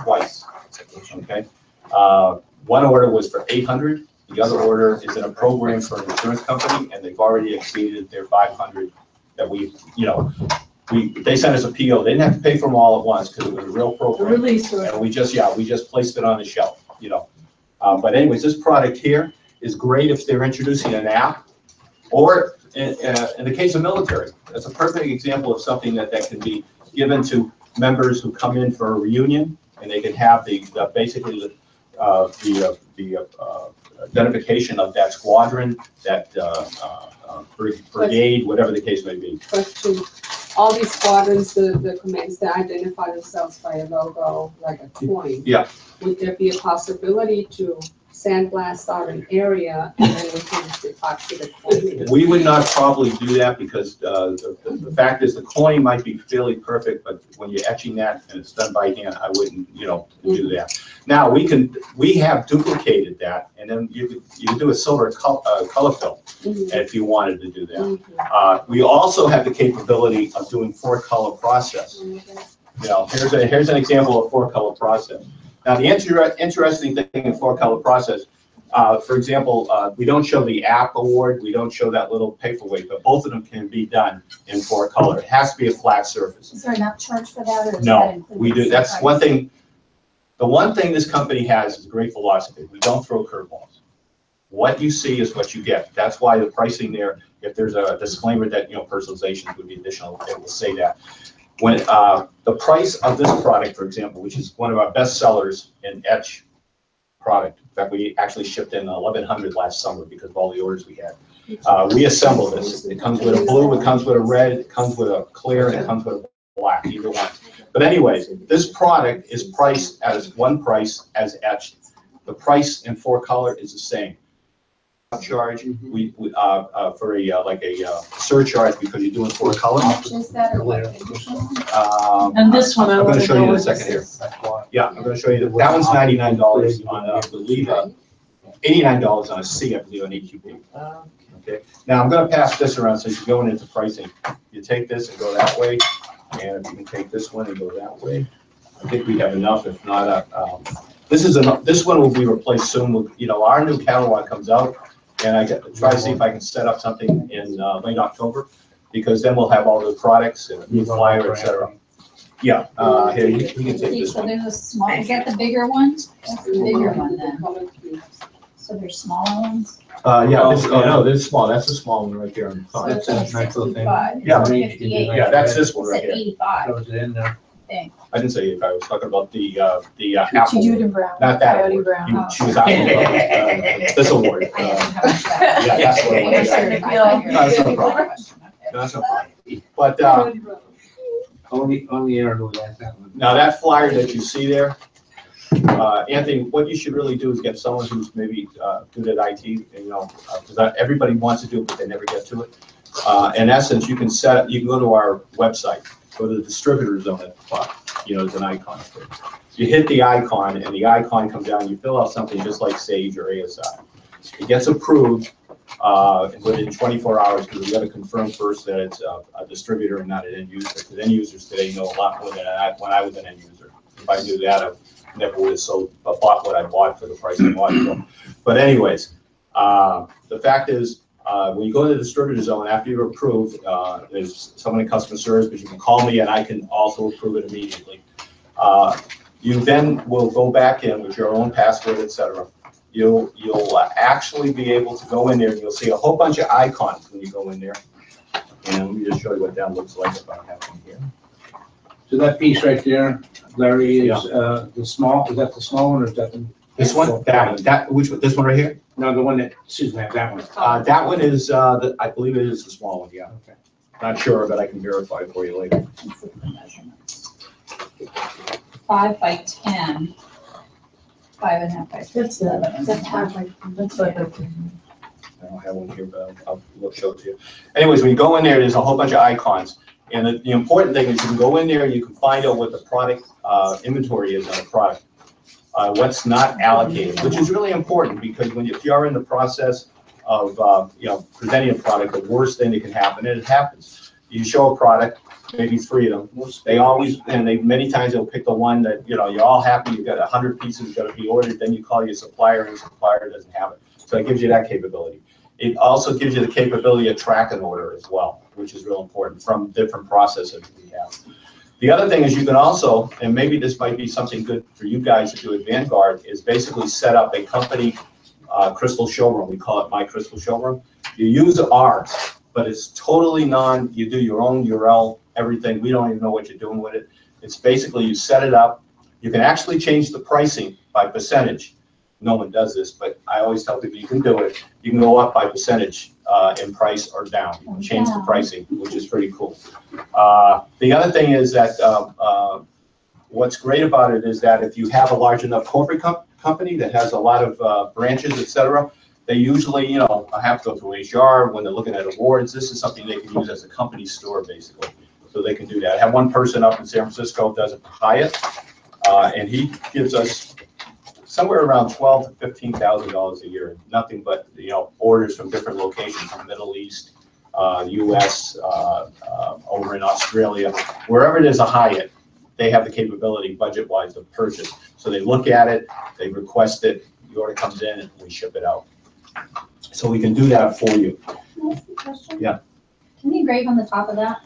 twice. Okay, one order was for 800. The other order is in a program for an insurance company, and they've already exceeded their 500 that they sent us a PO. They didn't have to pay for them all at once because it was a real program. Release and we just placed it on the shelf. But anyways, this product here is great if they're introducing an app, or in the case of military, that's a perfect example of something that can be given to members who come in for a reunion, and they can have basically the identification of that squadron, that brigade, whatever the case may be. Question. All these squadrons, the commands, they identify themselves by a logo, like a coin. Yeah. Would there be a possibility to sandblast out an area and then we can epoxy the coin? We would not probably do that because the fact is the coin might be fairly perfect, but when you're etching that and it's done by hand, I wouldn't, do that. Now we have duplicated that, and then you can do a silver color fill if you wanted to do that. We also have the capability of doing 4-color process. Here's an example of 4-color process. Now, the interesting thing in 4-color process, for example, we don't show the app award, we don't show that little paperweight, but both of them can be done in 4-color. It has to be a flat surface. Is there an upcharge for that? Or no, we do. That's one thing. The one thing this company has is a great philosophy. We don't throw curveballs. What you see is what you get. That's why the pricing there, if there's a disclaimer that, personalization would be additional, it will say that. When the price of this product, for example, which is one of our best sellers in etch product, in fact, we actually shipped in 1,100 last summer because of all the orders we had. We assemble this. It comes with a blue, it comes with a red, it comes with a clear, and it comes with a black, either one. But anyways, this product is priced as one price as etched. The price in 4-color is the same. Charge for a surcharge because you're doing 4-color. Is that or what condition? And this one, I'm going to show you in a second here. Yeah, I'm going to show you that one's $99 on I believe $89 on a C, I believe, on EQP. Okay. Now I'm going to pass this around so you're going into pricing. You take this and go that way, and if you can take this one and go that way. I think we have enough. If not, this one will be replaced soon. With, our new catalog comes out. And I try to see if I can set up something in late October, because then we'll have all the products and a new flyer, etc. Yeah, here you can take this so one. there's a small. You got the bigger one? That's the bigger one then. So there's smaller ones. No, this is small. That's the small one right there on the So top. it's like 65. Yeah. 58. Yeah, that's this one It right said here. 85. That was in there. Thing. I didn't say if I was talking about the Apple. Judy Brown. Not that Coyote award. Brown. She was asking about this award. I haven't heard that. Yeah, that's what it was. Yeah. No, that's no problem. No, that's no problem. But Only Aaron would ask that one. now that flyer that you see there, Anthony, what you should really do is get someone who's maybe good at IT, because everybody wants to do it, but they never get to it. In essence, you can go to our website, go to the distributor zone at the top. There's an icon up there. You hit the icon, and the icon comes down. You fill out something just like Sage or ASI. It gets approved within 24 hours because we got to confirm first that it's a distributor and not an end user. Because end users today know a lot more than when I was an end user. If I knew that, I never would have bought what I bought for the price I bought it for. But anyways, the fact is, when you go to the distributor zone, after you're approved, there's someone in customer service, but you can call me and I can also approve it immediately. You then will go back in with your own password, etc. You'll actually be able to go in there and you'll see a whole bunch of icons when you go in there. And let me just show you what that looks like if I have one here. So that piece right there, Larry, is the small. Is that the small one or is that the? This one, that one, which one? This one right here? No, the one that Susan had. That one. That one is I believe it is the small one. Yeah. Okay. Not sure, but I can verify for you later. 5 by 10. 5.5 by 11. That's 5 by 10. That's what they're doing. I don't have one here, but I'll show it to you. Anyways, when you go in there, there's a whole bunch of icons. And the important thing is you can go in there and you can find out what the product inventory is on the product. What's not allocated, which is really important because if you're in the process of presenting a product, the worst thing that can happen, and it happens. You show a product maybe 3 of them. They always, and they, many times they'll pick the one that, you know, you're all happy, you've got 100 pieces got to be ordered, then you call your supplier and the supplier doesn't have it. So it gives you that capability. It also gives you the capability of track an order as well, which is real important from different processes we have. The other thing is you can also, and maybe this might be something good for you guys to do at Vanguard, is basically set up a company crystal showroom. We call it My Crystal Showroom. You use ours, but it's totally you do your own URL, everything. We don't even know what you're doing with it. It's basically you set it up. You can actually change the pricing by percentage. No one does this, but I always tell people you can do it. You can go up by percentage in price or down. You can change the pricing, which is pretty cool. The other thing is that what's great about it is that if you have a large enough corporate company that has a lot of branches, etc., they usually, you know, have to go through HR when they're looking at awards. This is something they can use as a company store, basically. So they can do that. I have one person up in San Francisco does it for Hyatt, and he gives us somewhere around $12,000 to $15,000 a year. Nothing but, you know, orders from different locations, from the Middle East, U.S., over in Australia, wherever there's a Hyatt, they have the capability budget-wise to purchase. So they look at it, they request it, the order comes in, and we ship it out. So we can do that for you. Can I ask you a question? Yeah. Can we engrave on the top of that?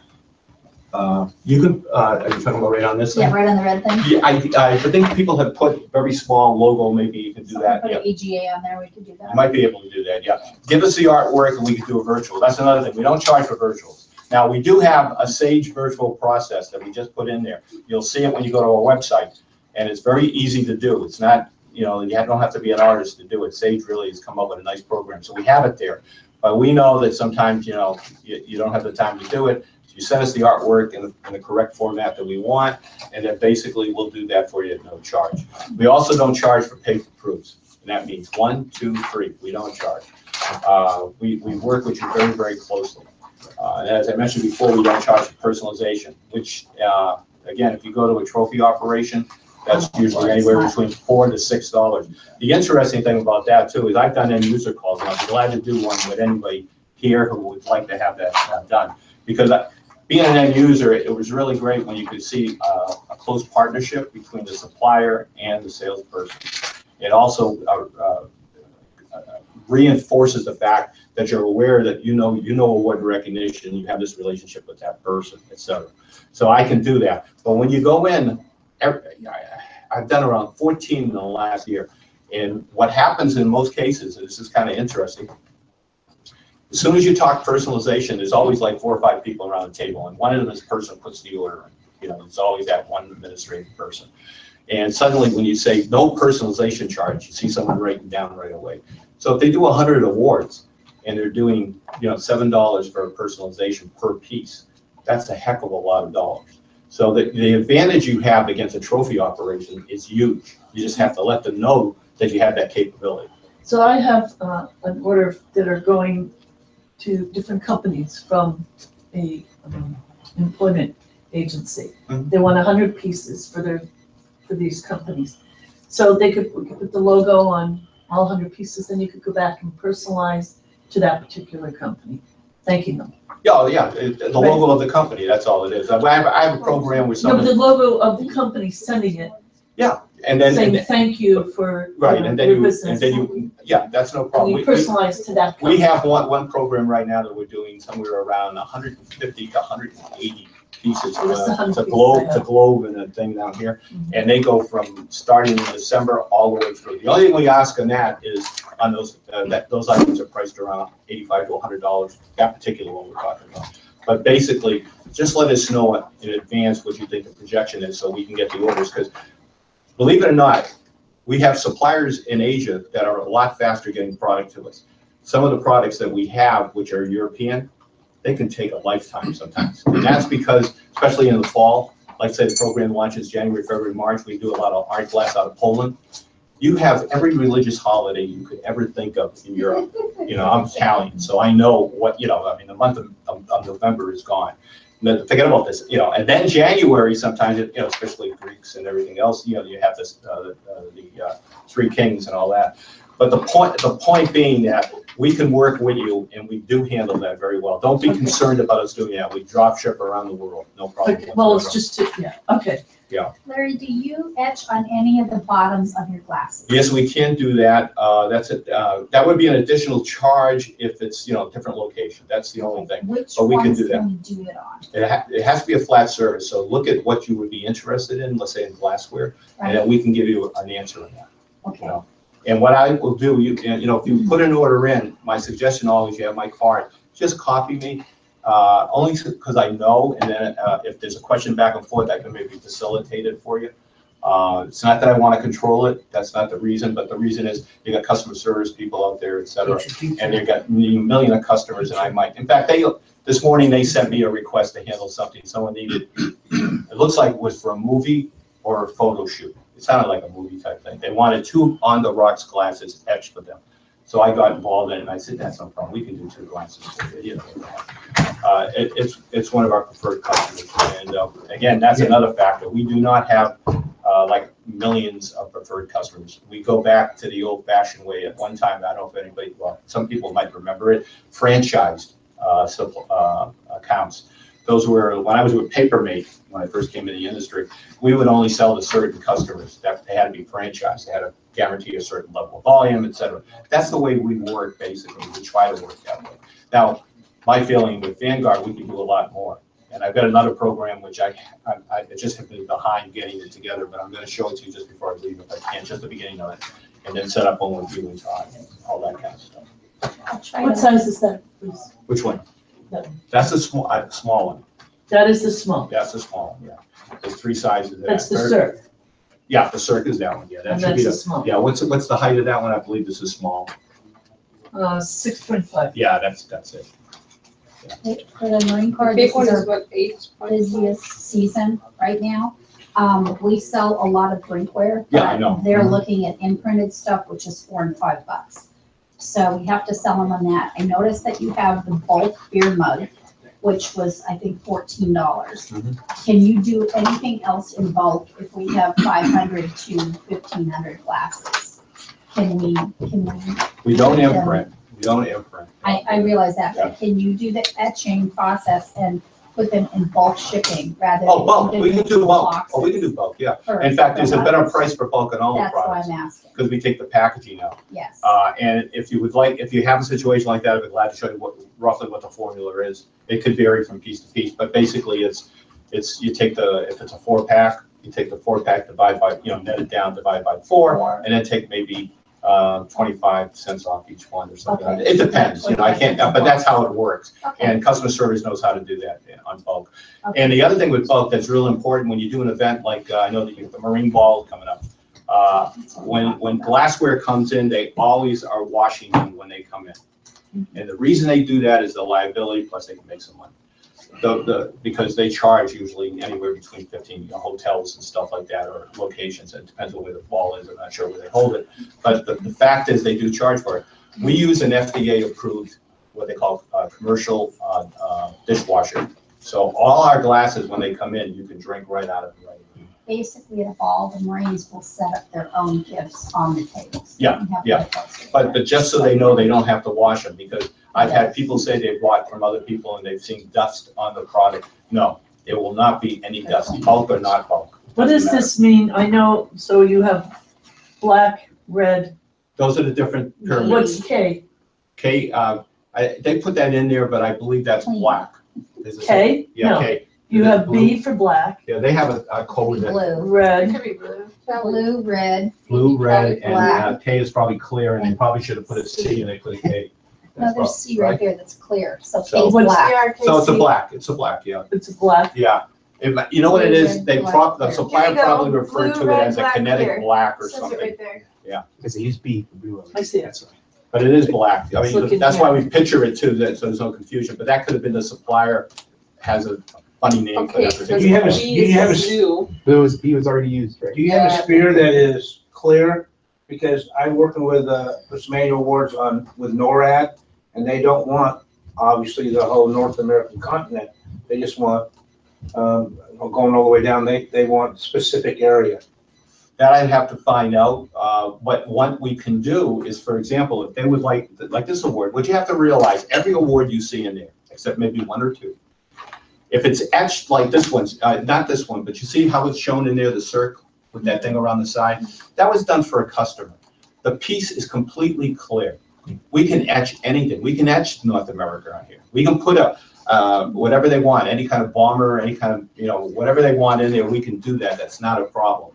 You can, are you talking about right on this thing? Yeah, right on the red thing. Yeah, I think people have put very small logo, maybe you can do that. Put Yeah. an EGA on there, we could do that. You might be able to do that, yeah. Give us the artwork and we can do a virtual. That's another thing. We don't charge for virtuals. Now, we do have a Sage virtual process that we just put in there. You'll see it when you go to our website, and it's very easy to do. It's not, you know, you don't have to be an artist to do it. Sage really has come up with a nice program. So we have it there. But we know that sometimes, you know, you don't have the time to do it. So you send us the artwork in the correct format that we want, and then basically we'll do that for you at no charge. We also don't charge for paper proofs. And that means 1, 2, 3. We don't charge. We work with you very, very closely. And as I mentioned before, we don't charge for personalization, which, again, if you go to a trophy operation, that's usually anywhere between $4 to $6. The interesting thing about that, too, is I've done end user calls, and I'd be glad to do one with anybody here who would like to have that done. Because being an end user, it was really great when you could see a close partnership between the supplier and the salesperson. It also reinforces the fact that you're aware that you know award recognition, you have this relationship with that person, etc. So I can do that. But when you go in, I've done around 14 in the last year, and what happens in most cases, and this is kind of interesting, as soon as you talk personalization, there's always like 4 or 5 people around the table, and one of them is the person who puts the order in. You know, it's always that one administrative person. And suddenly when you say no personalization charge, you see someone writing down right away. So if they do 100 awards and they're doing, you know, $7 for personalization per piece, that's a heck of a lot of dollars. So the advantage you have against a trophy operation is huge. You just have to let them know that you have that capability. So I have an order that are going to different companies from a employment agency. Mhm. They want 100 pieces for these companies. So we could put the logo on all 100 pieces, then you could go back and personalize to that particular company, thanking them. Yeah, the logo of the company, that's all it is. I have a program where No, but someone, the logo of the company sending it, and then, saying thank you for right, and then your you, business. yeah, that's no problem. And you personalize to that company. We have one program right now that we're doing somewhere around 150 to 180 pieces. What's the 100 It's a pieces? globe and a thing down here. Mhm. And they go from starting in December all the way through. The only thing we ask on that is on those, those items are priced around $85 to $100, that particular one we're talking about. But basically, just let us know in advance what you think the projection is so we can get the orders. Because believe it or not, we have suppliers in Asia that are a lot faster getting product to us. Some of the products that we have, which are European, they can take a lifetime sometimes. And that's because, especially in the fall, like say the program launches January, February, March, we do a lot of art glass out of Poland. You have every religious holiday you could ever think of in Europe. You know, I'm Italian, so I know what, you know, I mean, the month of November is gone. Forget about this, you know, and then January sometimes, you know, especially Greeks and everything else, you know, you have this, the Three Kings and all that. But the point being that we can work with you, and we do handle that very well. Don't be Okay. concerned about us doing that. We drop ship around the world, no problem. Okay, well, it's whatsoever. just, okay. Larry, do you etch on any of the bottoms of your glasses? Yes, we can do that. That's it. That would be an additional charge if it's, different location. That's the only thing. Which But we can ones do that. can you do it on? It has to be a flat surface, so look at what you would be interested in, let's say in glassware, and then we can give you an answer on that. Okay, And what I will do, if you put an order in, my suggestion always, you have my card, just copy me, only because I know, and then if there's a question back and forth, I can maybe facilitate it for you. It's not that I want to control it, that's not the reason, but the reason is you got customer service people out there, et cetera, and they've got a million of customers, and I might, in fact, this morning, they sent me a request to handle something someone needed. It looks like it was for a movie or a photo shoot. It sounded like a movie type thing. They wanted 2 On the Rocks glasses etched for them. So I got involved in it, and I said, that's no problem, we can do 2 glasses for you. It's one of our preferred customers, and again, that's another factor. We do not have like millions of preferred customers. We go back to the old-fashioned way. At one time, I don't know if anybody, well, some people might remember it, franchised accounts. Those were, when I was with Papermate, when I first came in the industry, we would only sell to certain customers. That they had to be franchised. They had to guarantee a certain level of volume, et cetera. That's the way we work, basically. We try to work that way. Now, my feeling with Vanguard, we can do a lot more. And I've got another program which I just have been behind getting it together, but I'm going to show it to you just before I leave, if I can, just the beginning of it, and then set up one with you and Todd and all that kind of stuff. I'll try What to- size is that, please? Which one? That one. That's the small one. That is the small. That's the small one, yeah. There's 3 sizes. of that. That's the Surf, Yeah, the Cirque is that one, yeah. That and should that's be the the, small. yeah, what's the height of that one? I believe this is small. 6.5. Yeah, that's it. For the Marine Corps, Big this one is is our what, 8.5? busiest season right now. We sell a lot of drinkware. Yeah, I but know. They're looking at imprinted stuff, which is $4 and $5. So we have to sell them on that. I noticed that you have the bulk beer mug, which was, I think, $14. Mhm. Can you do anything else in bulk if we have 500 to 1,500 glasses? Can we, We don't Yeah. imprint. We don't imprint. I realize that, Yeah. but can you do the etching process and put them in bulk shipping rather than? Oh, bulk, we can do individual bulk. boxes Oh, we can do bulk, yeah. for- In fact, there's a for better others? price for bulk on all the That's why products, I'm asking, because we take the packaging out. yes. And if you would like, if you have a situation like that, I'd be glad to show you roughly what the formula is. It could vary from piece to piece, but basically it's, you take if it's a 4-pack, you take the 4-pack, divide by, net it down, divide by 4, and then take maybe 25 cents off each one or something. Okay. It depends, I can't, but that's how it works. Okay, And customer service knows how to do that on bulk. okay. And the other thing with bulk that's real important when you do an event like, I know that you have the Marine Ball coming up. When glassware comes in, they always are washing them when they come in. And the reason they do that is the liability, plus they can make some money. Because they charge usually anywhere between 15, hotels and stuff like that, or locations. It depends on where the ball is. I'm not sure where they hold it. But the fact is they do charge for it. We use an FDA-approved, what they call commercial dishwasher. So all our glasses, when they come in, you can drink right out of it. Right. Basically, at all, the Marines will set up their own gifts on the tables. Yeah, You have yeah. to post it. But just so they know, they don't have to wash them, because I've had people say they bought from other people and they've seen dust on the product. No, there will not be any dust, bulk or not bulk. What does Doesn't matter. this mean? I know, so you have black, red, Those are the different pyramids. what's K? K, they put that in there, but I believe that's Clean. black. Is it- K? Yeah, No. K. You have Blue. B for black, Yeah, they have a code that Blue, red, Could be blue. blue, red. blue, red, and Black. K is probably clear, and they probably should have put a C and they put a K. No, That's there's prob- C right there that's clear, so So- K's What's black. So it's a black, yeah, it's a black. yeah. You know what it is? They Black, the clear. supplier Here you go. probably referred Blue, to it red, as a black, kinetic clear. black or Says it something. right there. Because they use B for blue. I see it. That's right. But it is black. I Let's look mean, at that's why that. we picture it too, so there's no confusion. But that could have been the supplier has a funny name for Okay, that because Do you have a- particular. B do you have a- is blue. B was already used, right? Do you have a spear that is clear? Because I'm working with some annual awards with NORAD, and they don't want, obviously, the whole North American continent. They just want, going all the way down, they want specific area. That I'd have to find out, but what we can do is, for example, if they would like this award, which you have to realize, every award you see in there, except maybe one or two, if it's etched like this one's, not this one, but you see how it's shown in there, the circle with that thing around the side, that was done for a customer. The piece is completely clear. We can etch anything. We can etch North America on here. We can put whatever they want, any kind of bomber, any kind of, whatever they want in there, we can do that. That's not a problem.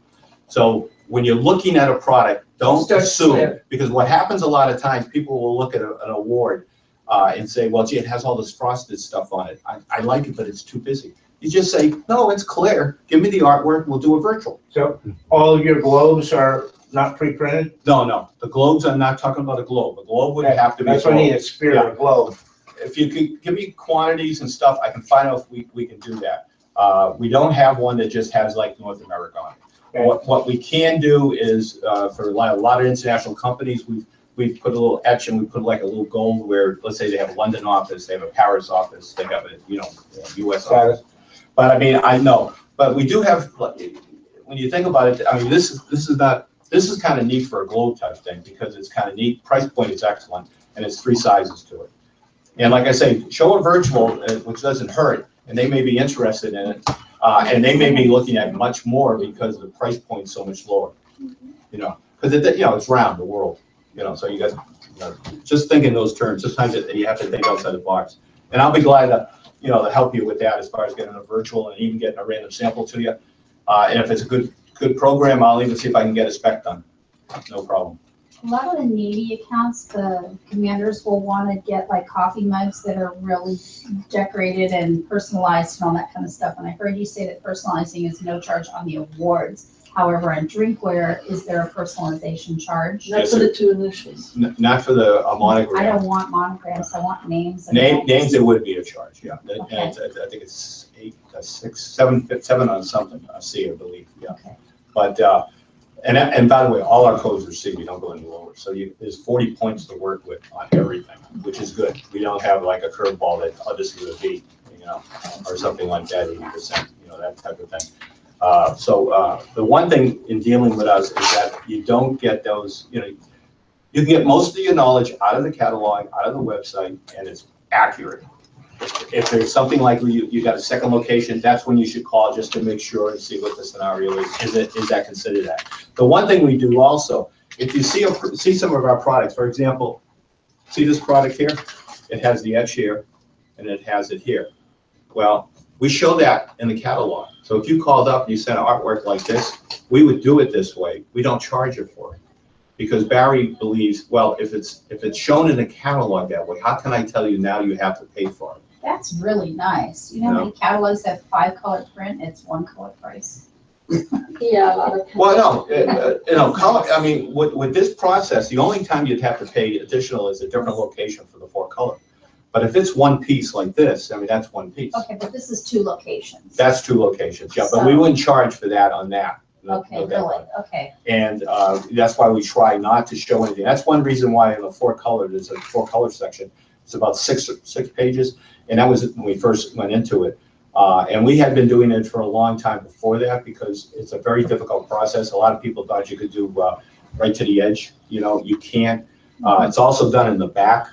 So when you're looking at a product, don't Start assume, clear. because what happens a lot of times, people will look at an award and say, well, gee, it has all this frosted stuff on it. I like it, but it's too busy. You just say, no, it's clear. Give me the artwork. We'll do a virtual. So all of your globes are not pre-printed? No, the globes, I'm not talking about a globe. A globe would have to be. That's what I need, a spirit globe. If you could give me quantities and stuff, I can find out if we can do that. We don't have one that just has like North America on it. Okay. What we can do is, for a lot of international companies, we've put a little etch and we put like a little gold where, let's say they have a London office, they have a Paris office, they have a, US office. But I mean, I know, but we do have, when you think about it, I mean, this is kind of neat for a globe type thing because it's kind of neat. Price point is excellent and it's 3 sizes to it. And like I say, show a virtual, which doesn't hurt, and they may be interested in it. And they may be looking at much more because the price point is so much lower, because it's round the world, so you got, just think in those terms. Sometimes you have to think outside the box. And I'll be glad to help you with that as far as getting a virtual and even getting a random sample to you. And if it's a good program, I'll even see if I can get a spec done. No problem. A lot of the Navy accounts, the commanders will want to get like coffee mugs that are really decorated and personalized and all that kind of stuff. And I heard you say that personalizing is no charge on the awards. However, on drinkware, is there a personalization charge? Not for the 2 initials. Not for the monogram. I don't want monograms, I want names. and Names, there would be a charge, yeah. Okay. And I think it's 8, 6, 7 on something, C, I believe, yeah. Okay. But, and by the way, all our codes are C, we don't go any lower. So there's 40 points to work with on everything, which is good. We don't have like a curveball that, oh, this is a B, or something like that, 80%, that type of thing. So the one thing in dealing with us is that you don't get those, you can get most of your knowledge out of the catalog, out of the website, and it's accurate. If there's something like you got a second location, that's when you should call just to make sure and see what the scenario is. Is that considered that? The one thing we do also, if you see some of our products, for example, see this product here? It has the etch here, and it has it here. Well, we show that in the catalog. So if you called up and you sent artwork like this, we would do it this way. We don't charge you for it. Because Barry believes, well, if it's shown in the catalog that way, how can I tell you now you have to pay for it? That's really nice. You know how many catalogs have 5-color print? It's 1-color price. Yeah, a lot of. Well, no, color, I mean, with this process, the only time you'd have to pay additional is a different location for the 4-color. But if it's one piece like this, I mean, that's one piece. Okay, but this is 2 locations. That's 2 locations, yeah, but we wouldn't charge for that on that. Okay, really, okay. And that's why we try not to show anything. That's one reason why in the 4-color, there's a 4-color section. It's about six pages, and that was when we first went into it. And we had been doing it for a long time before that because it's a very difficult process. A lot of people thought you could do right to the edge. You can't. It's also done in the back.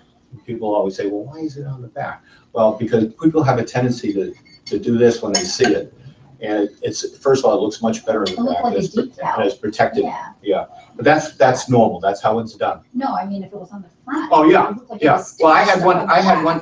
People always say, well, why is it on the back? Well, because people have a tendency to do this when they see it. And it's, first of all, it looks much better in the back. Like and it's protected. Yeah. But that's normal. That's how it's done. No, I mean, if it was on the front. Oh, yeah, it looked like it yeah. was Well, I stitched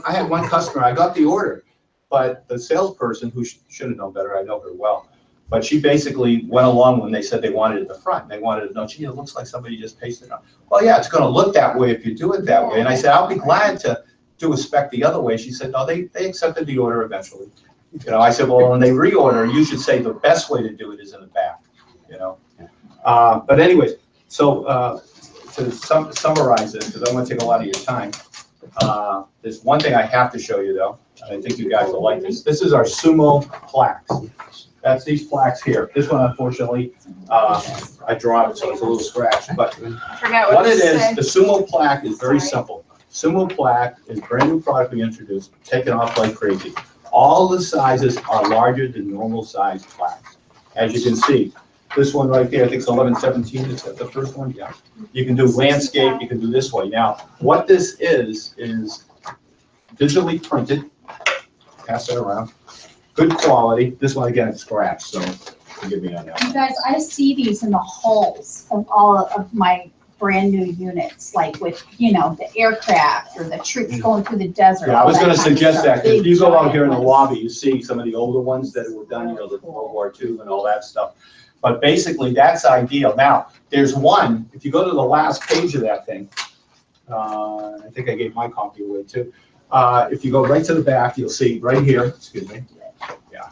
had one customer. I got the order, but the salesperson, who should have known better, I know her well, but she basically went along when they said they wanted it at the front. They wanted to know, gee, it looks like somebody just pasted it on. Well, yeah, it's going to look that way if you do it that way. And I said, I'll be glad to do a spec the other way. She said, no, they accepted the order eventually. I said, well, when they reorder, you should say the best way to do it is in the back, But anyways, so to summarize this, because I want to take a lot of your time, there's one thing I have to show you, though. I think you guys will like this. This is our Sumo plaques. That's these plaques here. This one, unfortunately, I dropped it, so it's a little scratched. But what it is, the Sumo plaque is very simple. Sumo plaque is a brand new product we introduced, taken off like crazy. All the sizes are larger than normal size plaques. As you can see, This one right there, I think it's 1117, is that the first one? Yeah. You can do landscape, you can do this way. Now, what this is digitally printed, pass that around, good quality. This one, again, it's scratched, so forgive me on that You one. guys, I see these in the halls of all of my brand new units, like with, you know, the aircraft or the troops going through the desert. Yeah, I all was that gonna kind of suggest stuff. that, 'cause if Big, you go out giant here in the ones. lobby, you see some of the older ones that were done, you know, the World War II and all that stuff. But basically, that's ideal. Now, there's one, if you go to the last page of that thing, I think I gave my copy away too. If you go right to the back, you'll see right here, excuse me. Yeah.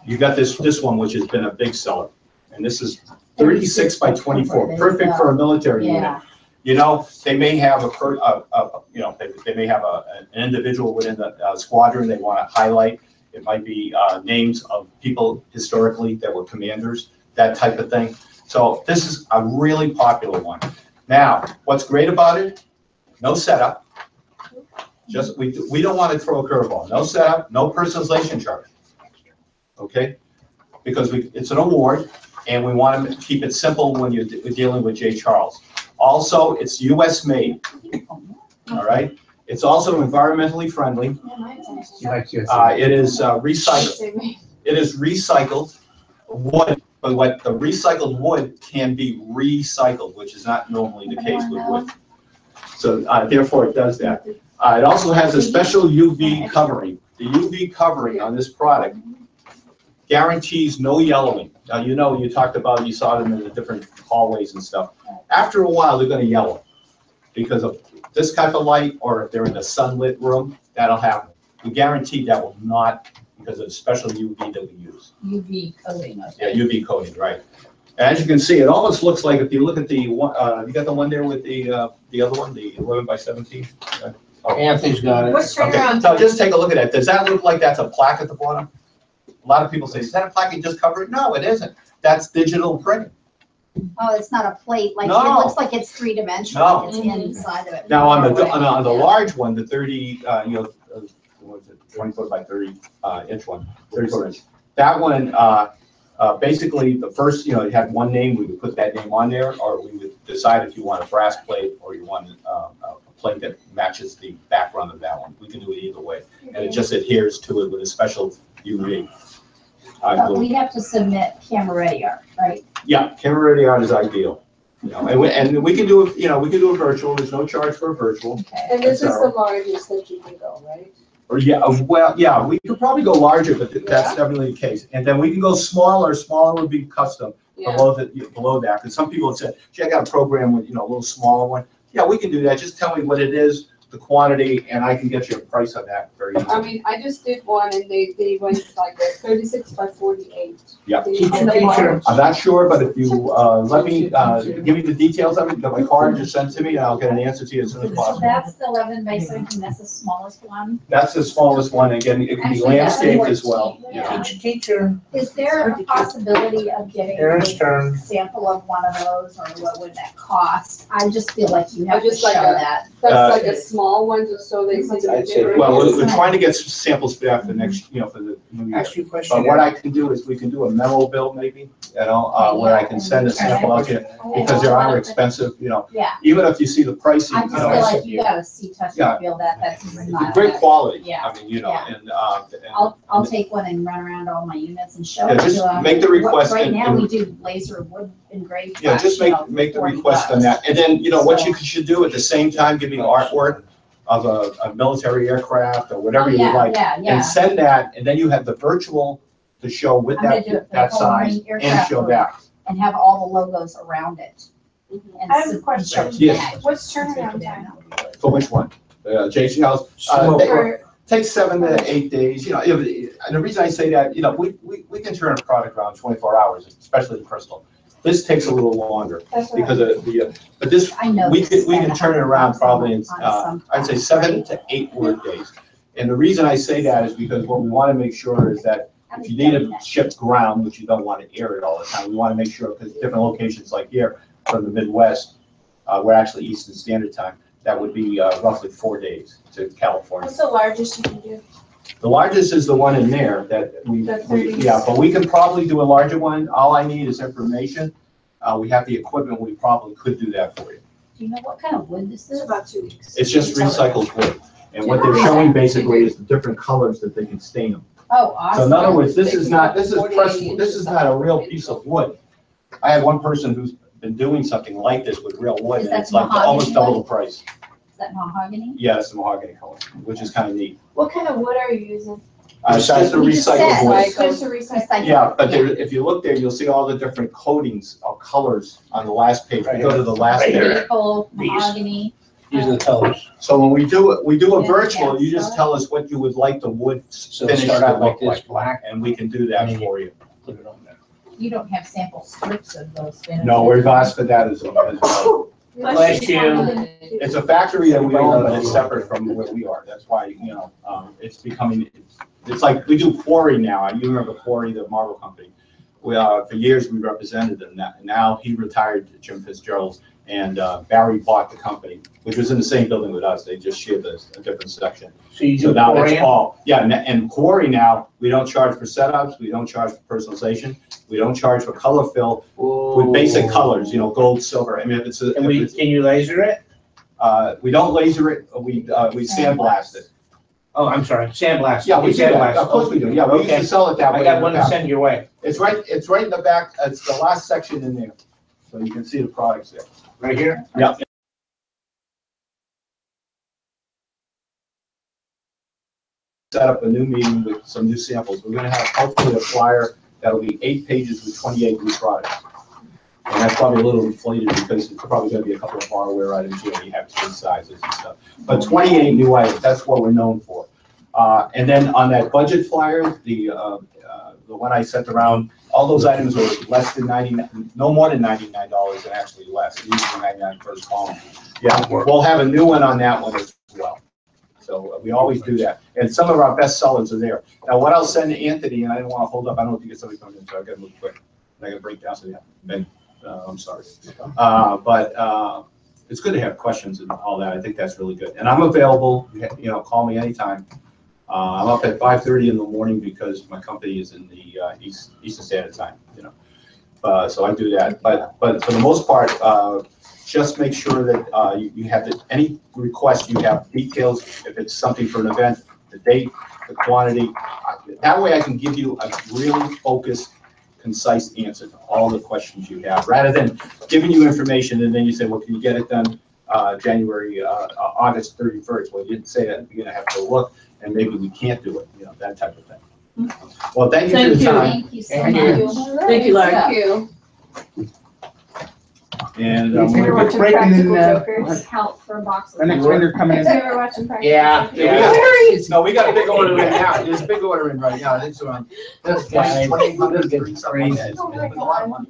You got this one, which has been a big seller. And this is 36 by 24, perfect for a military unit. Yeah, You know, they may have you know, they may have an individual within the squadron they want to highlight. It might be names of people historically that were commanders, that type of thing. So this is a really popular one. Now, what's great about it? No setup. Just, we don't want to throw a curveball. No setup, no personalization charge. Okay? Because it's an award, and we want to keep it simple when you're dealing with J. Charles. Also, it's US made, all right? It's also environmentally friendly. He likes you. It is recycled. It is recycled wood, but what the recycled wood can be recycled, which is not normally the case with wood. So therefore, it does that. It also has a special UV covering. The UV covering on this product guarantees no yellowing. Now, you know, you talked about, you saw them in the different hallways and stuff. After a while, they're going to yellow because of this type of light, or if they're in a sunlit room, that'll happen. We guarantee that will not, because of the special UV that we use. UV coating. Yeah, UV coating, right. And as you can see, it almost looks like, if you look at the one, you got the one there with the other one, the 11 by 17? Anthony's got it. What's Okay, turnaround? so just take a look at that. Does that look like that's a plaque at the bottom? A lot of people say, is that a plaque you just cover it? No, it isn't. That's digital printing. Oh, it's not a plate, like, it No. looks like it's three-dimensional, No. it's inside of it. Now, on the large one, the 30, you know, what is it, 24 by 30 inch one, 34 inch. That one, basically, the first, you know, you had one name, we would put that name on there, or we would decide if you want a brass plate or you want a plate that matches the background of that one. We can do it either way, and it just adheres to it with a special UV. But we have to submit camera ready art, right? Yeah, camera ready art is ideal. You know, and we can do it, you know, we can do a virtual, there's no charge for a virtual. Okay. And this is That's the largest that you can go, right? Or yeah, well, yeah, we could probably go larger, but that's definitely the case. And then we can go smaller. Smaller would be custom Yeah. below that. Because some people have said, gee, I got a program with, you know, a little smaller one. Yeah, we can do that. Just tell me what it is, the quantity, and I can get you a price on that very I easily. mean, I just did one and they went like a 36 by 48. Yeah. Teacher. I'm not sure, but if you let me give me the details of it, get my card, just send it to me, and I'll get an answer to you as soon as So possible. that's the 11 by 17, that's the smallest one. That's the smallest one. Again, it can be Actually, that's landscaped as well. 14, You know. Teacher. Is there a possibility of getting Aaron's a turn. sample of one of those, or what would that cost? I just feel like you have to Just show like a- that. That's like a small one, just so they see the I'd say- difference. Well, we're trying to get some samples back the next, you know, for the new year. Ask you a question. But what I can do is we can do a memo bill maybe, you know, where I can send a sample out to you, because they are expensive, you know. Yeah, Even if you see the pricing, I you just know, feel it's like you gotta see, touch, Yeah. and feel that, that's not. great quality. Yeah. I mean, you know, Yeah. and, I'll take one and run around all my units and show Yeah, it to just them. make the request Right and- now, we do laser wood engraved. yeah, just make the request on that. And then, you know, what you should do at the same time, give me artwork of a military aircraft or whatever you would like. Oh, Yeah, And send that, and then you have the virtual to show with I'm gonna do it for that the whole size, Marine and aircraft show group. that. And have all the logos around it. Mhm. And I have a and question. show Yes. that. What's turnaround time? For which one? JC House? Smoke. For, Takes 7 to 8 days, you know, and the reason I say that, you know, we can turn a product around 24 hours, especially the crystal. This takes a little longer that's what because of the, but this, I know. we this can turn it around probably in, on some I'd say class, 7 right? to 8 work days. And the reason I say that is because what we want to make sure is that if you need it shipped ground, which you don't want to air it all the time, we want to make sure, because different locations like here from the Midwest, we're actually Eastern Standard Time, that would be roughly 4 days to California. What's the largest you can do? The largest is the one in there that yeah, but we can probably do a larger one. All I need is information. We have the equipment, we probably could do that for you. Do you know what kind of wood this is? It's about 2 weeks. It's just recycled wood. And what they're showing basically is the different colors that they can stain them. Oh, awesome. So in other words, this is not a real piece of wood. I had one person who's been doing something like this with real wood, Is and that it's like mahogany almost double wood? the price. Is that mahogany? Yeah, it's the mahogany color, which is kind of neat. What kind of wood are you using? It's just the You just recycled said, wood. like, Just a recycle. recycled. Yeah, but there, if you look there, you'll see all the different coatings or colors on the last page. We go to the last Right page. here. Maple, These. mahogany. These are the colors. So when we do a Yeah, virtual, yeah. you just tell us what you would like the wood So finish start to out like look this, like, black, and we can do that for you. put it on there. You don't have sample strips of those finishes. No, we've asked for that as well. Bless you. It's a factory that we own, but it's separate from where we are. That's why, it's becoming, it's like, we do Quarry now. You remember Quarry, the marble company? We, for years, we represented them. Now he retired, Jim Fitzgerald, and Barry bought the company, which was in the same building with us. They just shared a different section. So you So do now that's Korean? all, yeah, and Quarry now, we don't charge for setups, we don't charge for personalization, we don't charge for color fill with basic colors, gold, silver. I mean, if it's And can you laser it? we don't laser it, we sandblast it. Oh, I'm sorry, sandblast. Yeah, we do that. sandblast. Of course we do. Yeah, we used Okay. to sell it that way. I got in one the to past. send your way, It's right in the back. It's the last section in there. So you can see the products there. right here. Yeah. Set up a new meeting with some new samples. We're gonna have hopefully a flyer that'll be 8 pages with 28 new products. And that's probably a little inflated because it's probably gonna be a couple of barware items here. You have different sizes and stuff. But 28 new items, that's what we're known for. And then on that budget flyer, the one I sent around, all those items were less than no more than $99 and actually less, usually 99 first column. Yeah, we'll have a new one on that one as well. So we always do that. And some of our best sellers are there. Now, what I'll send to Anthony, and I don't want to hold up, I don't know if you get somebody coming in, so I gotta move quick. I gotta break down, so yeah, Ben, I'm sorry. But it's good to have questions and all that. I think that's really good. And I'm available, call me anytime. I'm up at 5:30 in the morning because my company is in the Eastern Standard Time, so I do that. But for the most part, just make sure that you have any request, you have details, if it's something for an event, the date, the quantity. That way I can give you a really focused, concise answer to all the questions you have, rather than giving you information and then you say, well, can you get it done August 31st? Well, you didn't say that. You're gonna have to look, and maybe we can't do it, that type of thing. Well, thank you for your time. Thank you so Thank much. you. Thank you, Larry. Thank you. And Have you ever watched break it in, Practical Jokers? Help for boxes. The next vendor coming Have in. you ever watched Practical Yeah. Jokers? Yeah. No, we got a big order in now. There's a big order in right now. It's around, that's Guys, 2,800, something like that. It's Oh my a lot of God. money.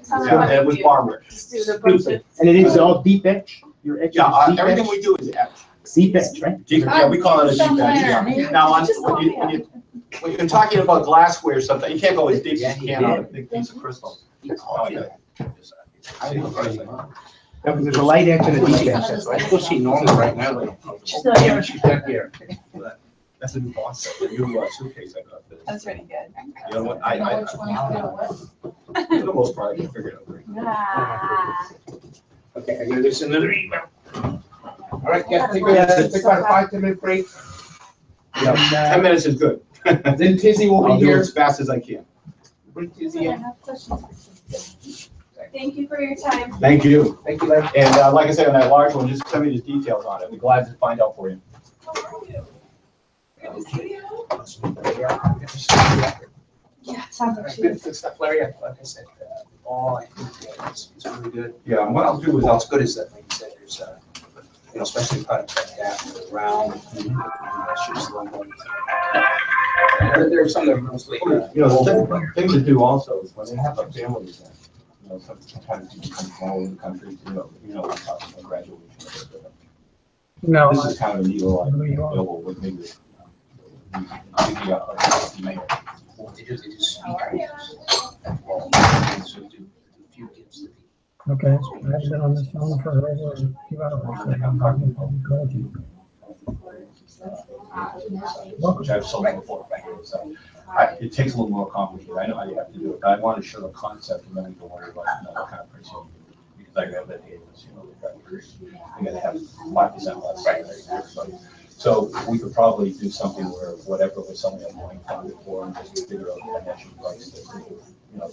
Tell me Yeah, what and it was you barware. just do the budget. And it is all deep etch? Your etch is Yeah, deep everything etch? we do is etch. Deep etch, right? Yeah, we call it a deep etch, yeah. Somewhere. Now, Just when you're talking about glassware or something, you can't go as deep as you can on a big piece of crystal. Oh, yeah. No, because there's a light etch and a deep etch. I still see Norma right now. She's not here. She's not here. That's a new box, a new suitcase I got. That's pretty good. You know what, Know which one you feel what? for the most part, I can figure it out. Ah. Okay, I gotta do some another email. All right, guys, take about a 5-10 minute break. Yeah, 10 minutes is good. Then Tizzy will I'll be do it here. as fast as I can. Bring Tizzy I in. have questions for you. Thank you for your time. Thank you. Thank you, Larry. And like I said, on that large one, just send me the details on it. I'd be glad to find out for you. How are you? Good to see you. Yeah, sounds like she is. Good stuff, Larry. Like I said, all I think it's really good. Yeah, and what I'll do is What's good is that, like you said, there's, especially products like that, the round, shoots logo. There's some that are mostly. the thing to do also is when they have a family event, sometimes people come from all over the country, I'm talking about graduation. No. This is kind of a neat little item available with maybe. Mayor. They do sweet How are you? So do a few gifts to people. Okay, I've been on this phone for over a few hours. So I'm talking about ecology. which I've sold before. So it takes a little more complicated. I know how you have to do it, but I want to show the concept and then we can worry about, what kind of prints you need. Because I have that data, you gotta have 5% less. So we could probably do something where whatever was something I'm going to find it for and just figure out the measured price that,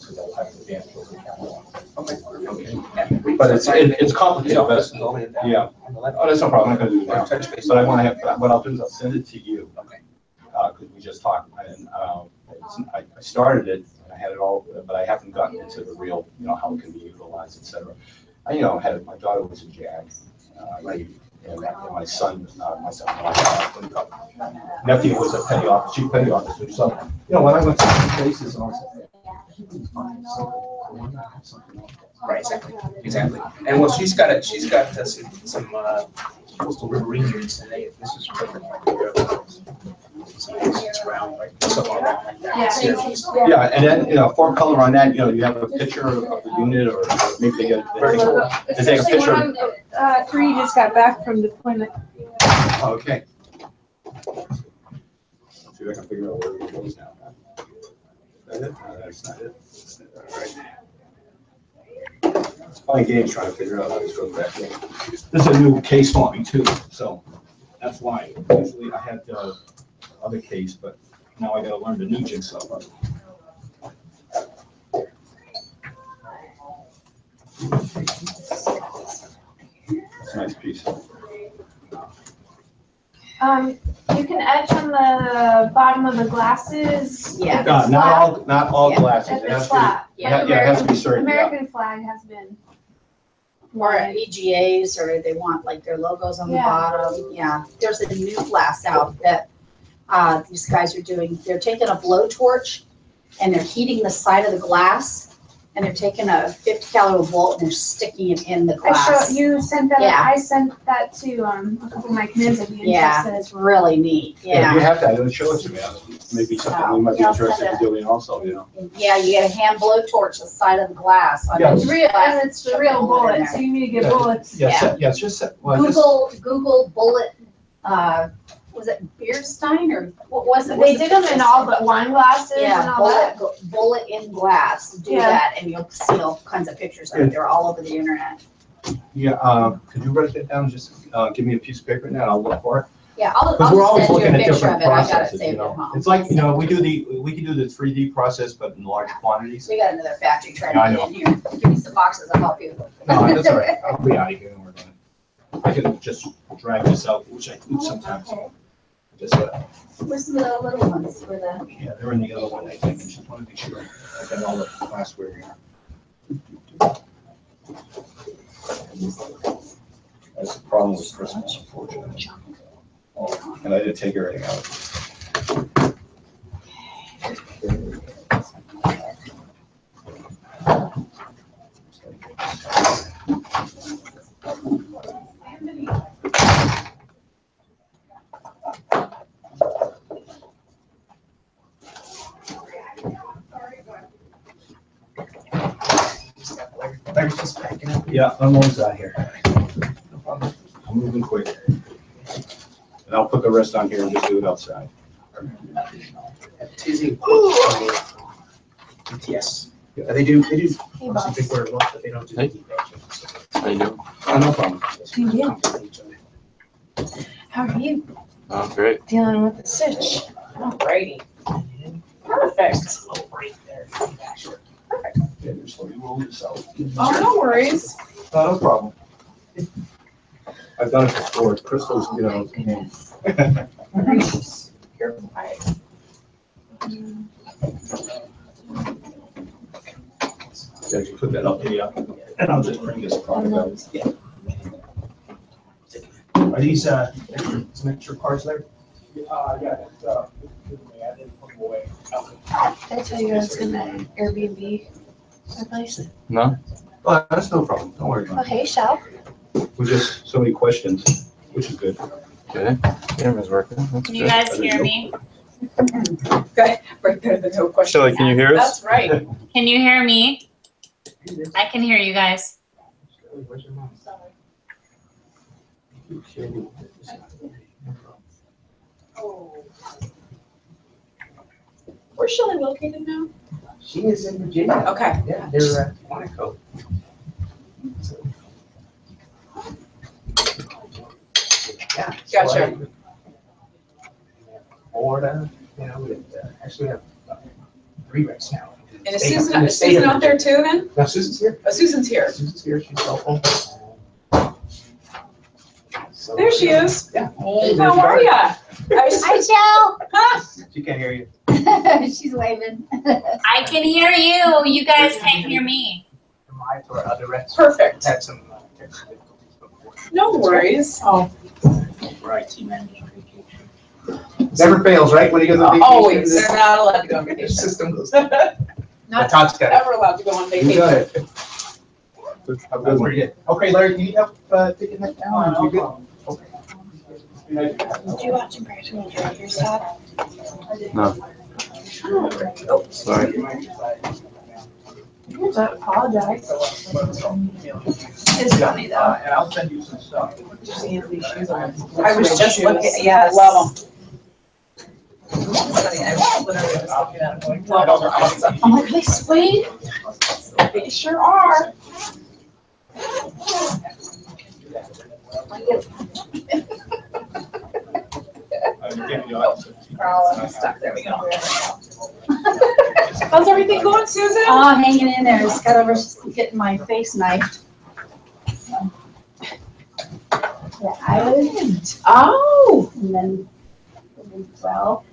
so they'll have to dance with it. Okay. But it's complicated, but yeah. Oh, that's no problem. I'm not gonna do that. But I want to have, what I'll do is I'll send it to you. Okay. Because we just talked, and I started it, and I had it all, but I haven't gotten into the real, how it can be utilized, et cetera. My daughter was a JAG lady, and my son, nephew was a chief petty officer. So, when I went to some places, and I was like, Right, exactly. And well, she's got some coastal riverine units today. This is perfect. It's round, right? So all that like that. yeah, and then, for color on that, you have a picture of the unit, or maybe they take a picture. One, three just got back from deployment. Okay. Let's see if I can figure out where it goes now. Is that it? No, that's not it. All right. It's playing games trying to figure out how this goes back in. This is a new case for me too, so that's why. Usually I had the other case, but now I gotta learn the new jigsaw puzzle. That's a nice piece. You can etch on the bottom of the glasses. Yeah. Not all glasses. If It has it's to be, flat. yeah, it has to be certain, yeah. American flag has been. Or EGAs, or they want like their logos on the Yeah. bottom. Yeah, there's a new glass out that these guys are doing. They're taking a blowtorch and they're heating the side of the glass, and they're taking a 50 caliber bolt and they're sticking it in the glass. You sent that, Yeah. I sent that to, a couple of my kids if you're Yeah, interested. it's really neat. Yeah, you Yeah. have to, show it to me. Maybe something we might be Yeah, I'll interested send in doing also, Yeah, you get a hand blowtorch the side of the glass. Yeah. It's real, and it's the real Shove the bullet in bullet, so there. you need to get Yeah. bullets. It's just, well, just, Google bullet, was it Beerstein or what was it? They did them in all but wine glasses and Yeah, all that. bullet in glass, do Yeah. that, and you'll see all kinds of pictures of it, they're all over the internet. yeah, could you write that down? Just, give me a piece of paper and I'll look for it. Yeah, I'll Because we're always send you a looking at picture of different it, I got it processes, saved at home. It's like, we can do the 3D process, but in large quantities. We got another factory trying I to get in here, give me some boxes, I'll help you. No, that's all right. I'll be out of here and work on it. I can just drag this out, which I do sometimes. Just, Where's the little ones for the? yeah, they're in the other one, I think. I just want to make sure I got all the glassware here. That's the problem with Christmas, unfortunately. And I didn't take everything out. Larry's just packing up. Yeah, I'm almost out here. I'm moving quick. And I'll put the rest on here and just do it outside. Tizzy. BTS. They do some big word work, but they don't do. How you doing? Oh, no problem. How are you Oh, great. dealing with the stitch? Alrighty. Perfect. Yeah, just let me roll this out. Oh, no worries. No problem. I've done it before. Crystal's, Careful. Yeah, you put that up here, and I'll just bring this product out. Are these, some extra parts there? Yeah, I didn't put them away. I tell you I was gonna Airbnb my place. No? Oh, that's no problem. Don't worry Oh, about hey, Shell. it. We're just so many questions, which is good. Okay. Camera's working. That's Can you good. guys hear me? Good, right there, the no question. Shelley, can you hear us? That's right. Can you hear me? I can hear you guys. Where's your mom? Where's Shelley located now? She is in Virginia. Okay. Yeah, they're at Quantico. So- Yeah. so Gotcha. Florida, you know, actually we have 3 reps now. And is State- in Susan, the is state Susan of out there too then? No, Susan's here. Oh, Susan's here. Susan's here, she's helpful. So- There she is. Yeah. How are ya? Hi, She can't hear you. Jill. She's waving. I can hear you. You guys can't hear me. My to our other reps. Perfect. Had some technical difficulties before. No worries. Oh, For IT manager vacation. Never fails, right? When you go on vacation. always. They're not allowed to go on The vacation. system goes. Not Todd's got it. ever allowed to go on You vacation. got it. How good were you? Okay, Larry, do you need help taking that down? You good? Okay. Did you watch Impression Director's Todd? No. Sorry. I apologize. It's funny though. And I'll send you some stuff. I was just looking, yes. Love them. Funny, I was literally just looking at them going, love them. Awesome. I'm like, are they suede? They sure are. Stuck, there we go. How's everything going, Susan? Oh, hanging in there. Just got over getting my face knifed. Yeah, I was, Oh, and then, well,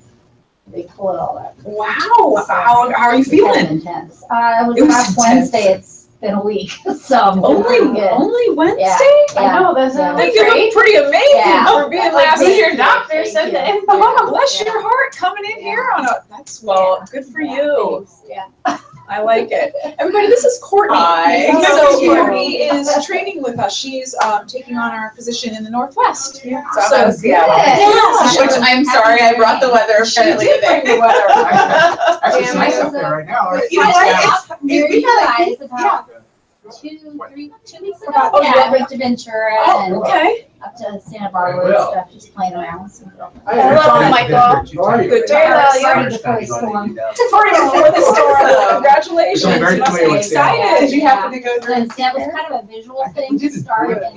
they pulled all that. wow. How are you It's kind of feeling? intense. It was It was last intense. Wednesday. It's been a week, so I'm doing pretty good. Only Wednesday? Yeah. I know, that's Yeah. I think you look pretty amazing Yeah. for being Like, last thank year. you. doctor said Thank that. you. Oh, bless Yeah. your heart coming in here on a, that's, well, good for you. Yeah. I like it. Everybody, this is Courtney. Hi. So Thank you. Courtney is training with us. She's taking on our position in the Northwest. So I'm So out of Seattle. good. Yeah, which I'm sorry, I brought the weather She apparently did today. bring the weather. Actually, it's Yeah, nice it up was there right now. You know what? It's, We we feel like, realized about 2 weeks ago. Oh, Yeah, yeah. I went to Ventura oh, and okay. up to Santa Barbara and stuff, just playing around with some girls. Hello, Michael. Good to Well, have you're you. already before the storm. Before the storm. Congratulations. So very You must familiar be with Seattle. excited. You happen to go through. And that was kind of a visual thing to start, and then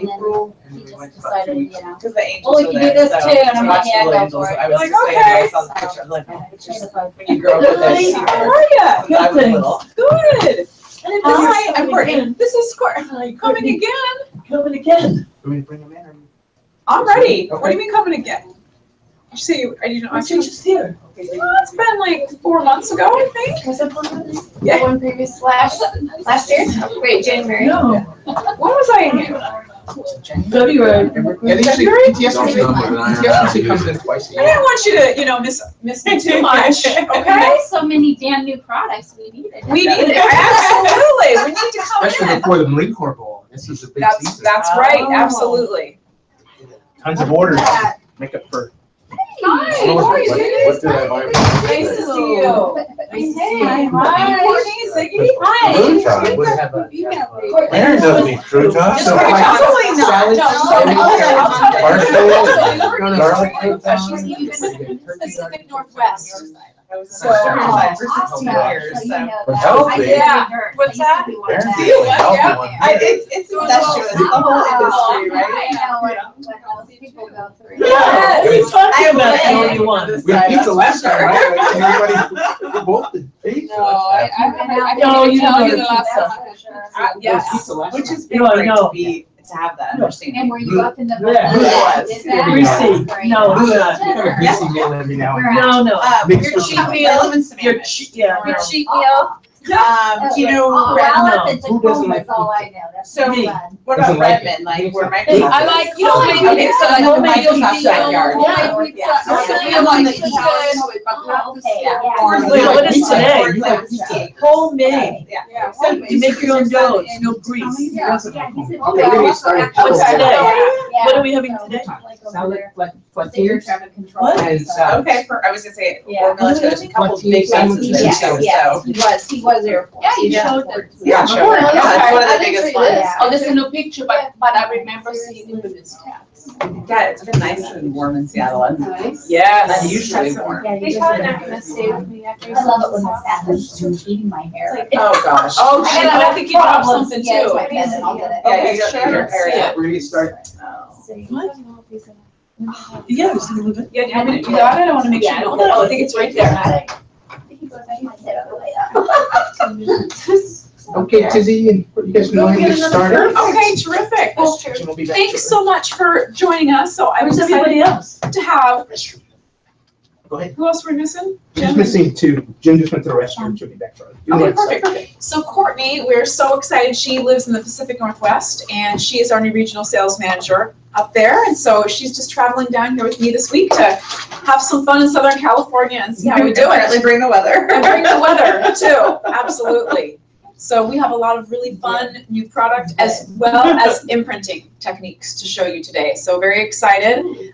he just decided, you know. Because the angels Well, we are can there, do this so too, and I'm watch like, yeah, the go angels. for it. I was Like, just saying, okay. I saw the picture, I'm like, oh, Kind of fun. when you grow up with this. Hi. How are you? When I was little. Good. Hi, I'm Courtney. This is Courtney. Coming again. Coming again. Do we bring them in or? I'm ready. What do you mean coming again? You say you, I didn't, I She's just here. it's been like 4 months ago, I think. Was it one Yeah. one previous last year? Wait, January. No, When was I in here? February. Yeah, they usually, February? PTS usually comes in twice a I year. didn't want you to, miss me too much, okay? There's so many damn new products we needed. We need it, absolutely. We need to come Especially in. before the Marine Corps Ball. This is a big That's season. right, Oh. absolutely. Tons of orders. Make up for. Hi, how are you? What did I buy? Nice to see you. Hey, Hi, Courtney, Ziggy. Croutons. Would have a. Aaron doesn't eat croutons. Just Absolutely not. Salad. No, Garlic Pacific Northwest. So, Oh, for 16 awesome. years, So you so. know But that. healthy. Yeah. What's that? Aaron's Do a you what? healthy Yeah. one. It's incestuous, the whole industry, right? I know what else people go through. Yeah. What are you talking I about? have What do you want? We had pizza last time, right? Everybody, we both did pizza. I No, you tell don't you the know last pizza. time. Yes, Pizza last which time. has been No, I great know. to have that understanding. And were you up in the? Yeah. Yes. Did that? Greasy. Great. No, We we're have not. a greasy meal every now and then. No, no. Mixed Your with cheat some- meal, Your yeah. your no. cheat meal. Do you know, Oh, Red- well, if it's Who doesn't Tacoma, like that's all I know. That's So- so Me. fun. what Doesn't about like Redmond, it. like where my. I like, you know, okay, so like the homemade Michael's pizza. backyard. Yeah. Yeah. Okay. I'm on the east Oh, okay, Yeah. yeah. Or Wait, what is pizza. today? Or like pizza. Homemade. Yeah. So you make your own dough. It's no grease. Yeah, he said Okay, you we know, need to start. What's yeah, today? yeah. What are we having today? Like over Salad, there. like, So you're traffic control. What? And salad. Okay, I was gonna say, Yeah. there's a couple of big Sandwiches businesses and there Yes, too, yes, so. he was was Air Force. Yeah, you Yeah. showed them. Yeah, Sure. sure, yeah, it's one of I the didn't biggest see ones. this. Yeah. Oh, this is a new picture, but I remember seeing it with its tabs. Yeah, it's been nice and warm in Seattle. And Nice. Yes. unusually warm. Yeah, They probably not gonna stay with me after. I love it when the Saturn's repeating my hair. Oh, gosh. Oh, I shit, got I think you have something Yeah, it's too. my cousin, I'll get it. Yeah, Okay, you got sure. your area. Where do you start? What? Yeah, just a little bit. Yeah, do you want me to do that? I don't wanna make sure you don't. Oh, I think it's right there. He goes, I might sit up later. Okay, Tizzy, and you guys know when to start it? Okay, terrific. Well, We'll be back thanks so much for joining us. So I was Where's everybody excited else? to have, Go ahead. who else were we missing? Just Jim? missing two. Jim just went to the restroom. She'll be back shortly. Okay, perfect. So Courtney, we're so excited. She lives in the Pacific Northwest and she is our new regional sales manager up there. And so she's just traveling down here with me this week to have some fun in Southern California and see how we do Apparently it. bring the weather. And bring the weather too, absolutely. So we have a lot of really fun new product as well as imprinting techniques to show you today. So very excited.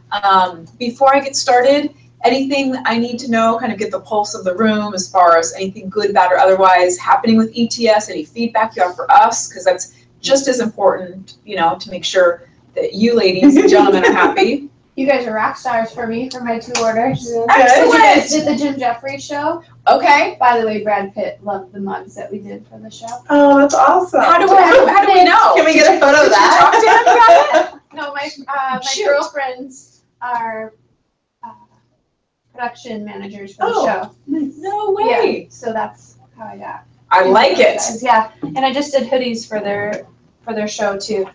Before I get started, anything I need to know, kind of get the pulse of the room as far as anything good, bad, or otherwise happening with ETS, any feedback you have for us, because that's just as important, you know, to make sure that you ladies and gentlemen are happy. You guys are rock stars for me for my 2 orders. You Excellent. guys did the Jim Jeffries show. Okay. By the way, Brad Pitt loved the mugs that we did for the show. Oh, that's awesome. How do we know? Can we get a photo of Did you that? talk to him about it? No, my Shoot. girlfriends are production managers for the Oh. show. No way. Yeah, so that's how I got. I like it. Yeah, and I just did hoodies for their show too.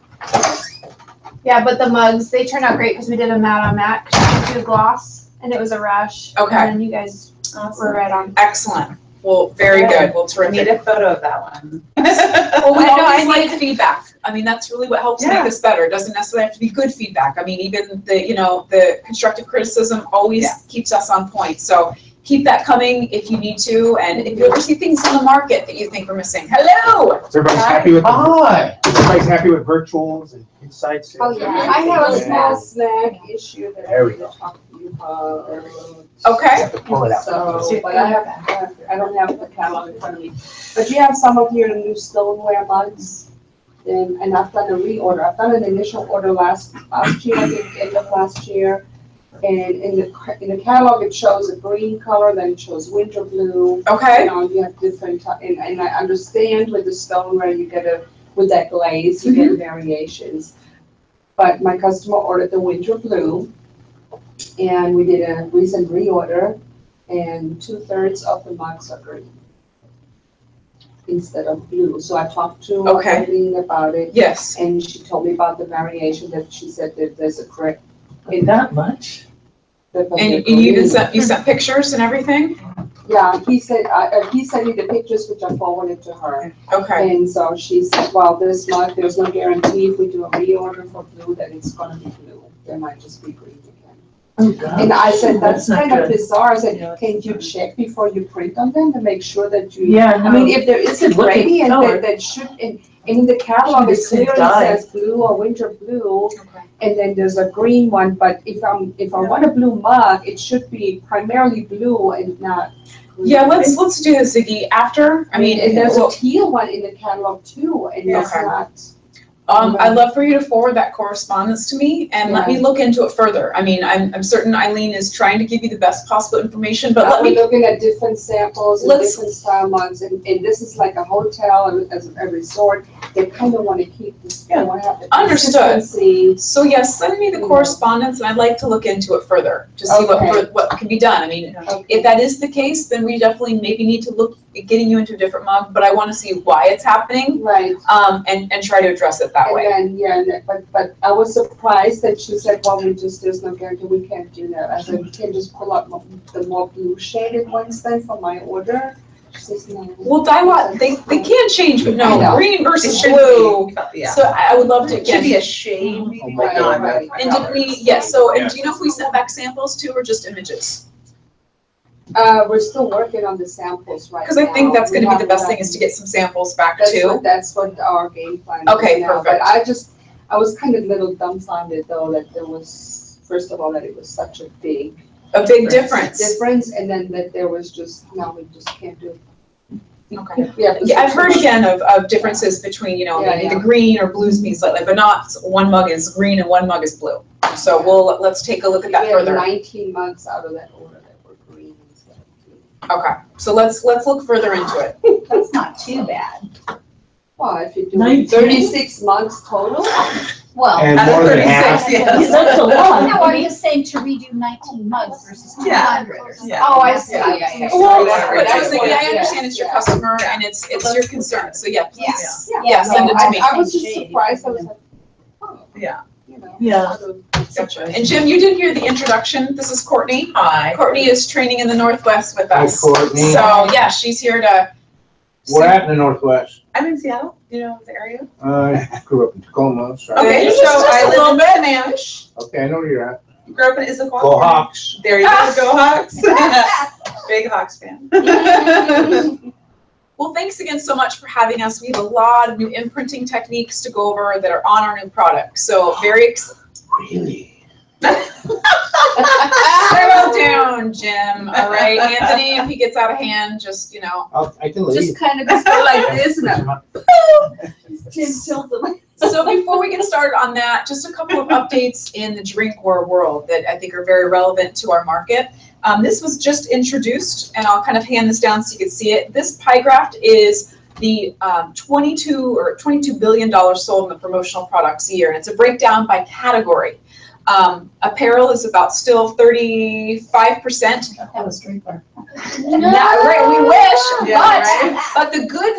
Yeah, but the mugs, they turned out great because we did a matte on matte, do gloss, and it was a rush. Okay. And then you guys were right on. Excellent. Well, very good. Well, I need terrific. a photo of that one. Well, we I know, always I like feedback. I mean, that's really what helps make this better. It doesn't necessarily have to be good feedback. I mean, even the constructive criticism always keeps us on point. So keep that coming if you need to. And if you ever see things in the market that you think are missing, hello. So everybody's happy with everybody's happy with virtuals and insights. Oh, yeah, I have a small snack issue that I There we need to talk to you about. Okay. Have to pull it out. So, but I don't have the catalog in front of me. But you have some of your new stoneware mugs, and I've done a reorder. I've done an initial order last year, I think, end of last year. And in the catalog, it shows a green color, then it shows winter blue. Okay. You know, you have different, and I understand with the stoneware, you get with that glaze, you get variations. But my customer ordered the winter blue, and we did a recent reorder, and 2/3 of the mugs are green instead of blue. So I talked to Okay. Eileen about it, Yes. and she told me about the variation that she said that there's a correct. That much? And you sent pictures and everything? Yeah, he sent me the pictures which I forwarded to her. Okay. And so she said, well, this month, there's no guarantee if we do a reorder for blue that it's gonna be blue. There might just be green again. Oh, God. And I said, that's not kind of good. bizarre. I said, can you check before you print on them to make sure that you? Yeah, I mean, if there is a Look at gradient color. that should, and in the catalog, it Should be clearly dye. says blue or winter blue. Okay. And then there's a green one, but if I want a blue mug, it should be primarily blue and not green. Yeah, let's do this, Ziggy, after. I mean, And there's well, a teal one in the catalog too, and it's Okay. not. I'd love for you to forward that correspondence to me and let me look into it further. I mean, I'm certain Eileen is trying to give you the best possible information, but let We're me, looking at different samples and Let's- different style mugs, and this is like a hotel and as a resort. They kind of want to keep this, they want to have the Understood. consistency. so yes, send me the correspondence and I'd like to look into it further to see Okay. what can be done. I mean, if that is the case, then we definitely maybe need to look at getting you into a different mug, but I want to see why it's happening, Right. and try to address it that And way. then, but I was surprised that she said, well, there's no guarantee, we can't do that. I said, we can just pull up the more blue shaded ones then for my order. She says, no. Well, dye lot, they can change, but I no, know. green It versus should blue. be, yeah. So I would love to, It should be again, a shade, maybe, Right, but not. right. and did we, yes, so, and do you know if we sent back samples too, or just images? We're still working on the samples right now. Because I think that's We gonna be the best haven't thing, is to get some samples back That's too. what our game plan is Okay, now. perfect. But I was kind of a little dumbfounded though that there was, first of all, that it was such a big A big difference. difference, and then that there was just, no, we just can't do it. Okay. Yeah, Yeah, I've heard again of differences between, maybe Yeah. the green or blues being slightly, but not one mug is green and one mug is blue. So let's take a look at that We have further. 19 months out of that order that were green instead of blue. Okay, so let's look further into it. That's not too bad. Well, if you do 19? 36 months total, Well, And Out of more than 36, half. yes. That's a lot. no, I'm just saying to redo 19 mugs versus 200 or something. Yeah. oh, I see. Yeah. Well, That's but I was thinking, what- I understand it's your yeah. customer and it's your concern, so yeah, please. Yeah. Yeah, send it to me. I was just surprised, I was like, oh. Yeah. You know. Yeah. sort of Gotcha. And Jim, you did hear the introduction. This is Courtney. Hi. Courtney is training in the Northwest with Hi, us. Courtney. So, yeah, she's here to. We're at in the Northwest. I'm in Seattle. Do you know the area? I grew up in Tacoma, so. Okay, Okay, so so I I live little in bit. Sammamish. Okay, I know where you're at. Grew up in Issaquah. Go Hawks. There you go, go Hawks. Big Hawks fan. Well, thanks again so much for having us. We have a lot of new imprinting techniques to go over that are on our new product. So very Really? settle down, Jim. All right, Anthony, if he gets out of hand, just I can leave. Just kind of just go like this and then Tim tilted. So before we get started on that, just a couple of updates in the drinkware world that I think are very relevant to our market. This was just introduced, and I'll kind of hand this down so you can see it. This pie graph is the $22 billion sold in the promotional products a year, and it's a breakdown by category. Apparel is about still 35%. That was drinkware. Not right, we wish, Yeah, but the good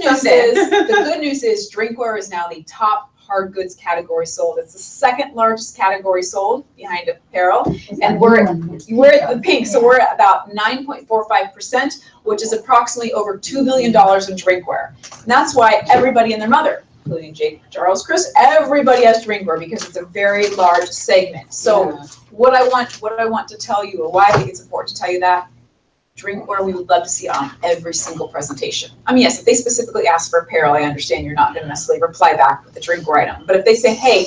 news is drinkware is now the top hard goods category sold. It's the second largest category sold behind apparel, and we're at the pink, so we're at about 9.45%, which is approximately over $2 billion in drinkware. And that's why everybody and their mother, including Jake, Charles, Chris, everybody has drinkware because it's a very large segment. So what I want to tell you, or why I think it's important to tell you that, drinkware we would love to see on every single presentation. I mean, yes, if they specifically ask for apparel, I understand you're not going to necessarily reply back with a drinkware item. But if they say, hey,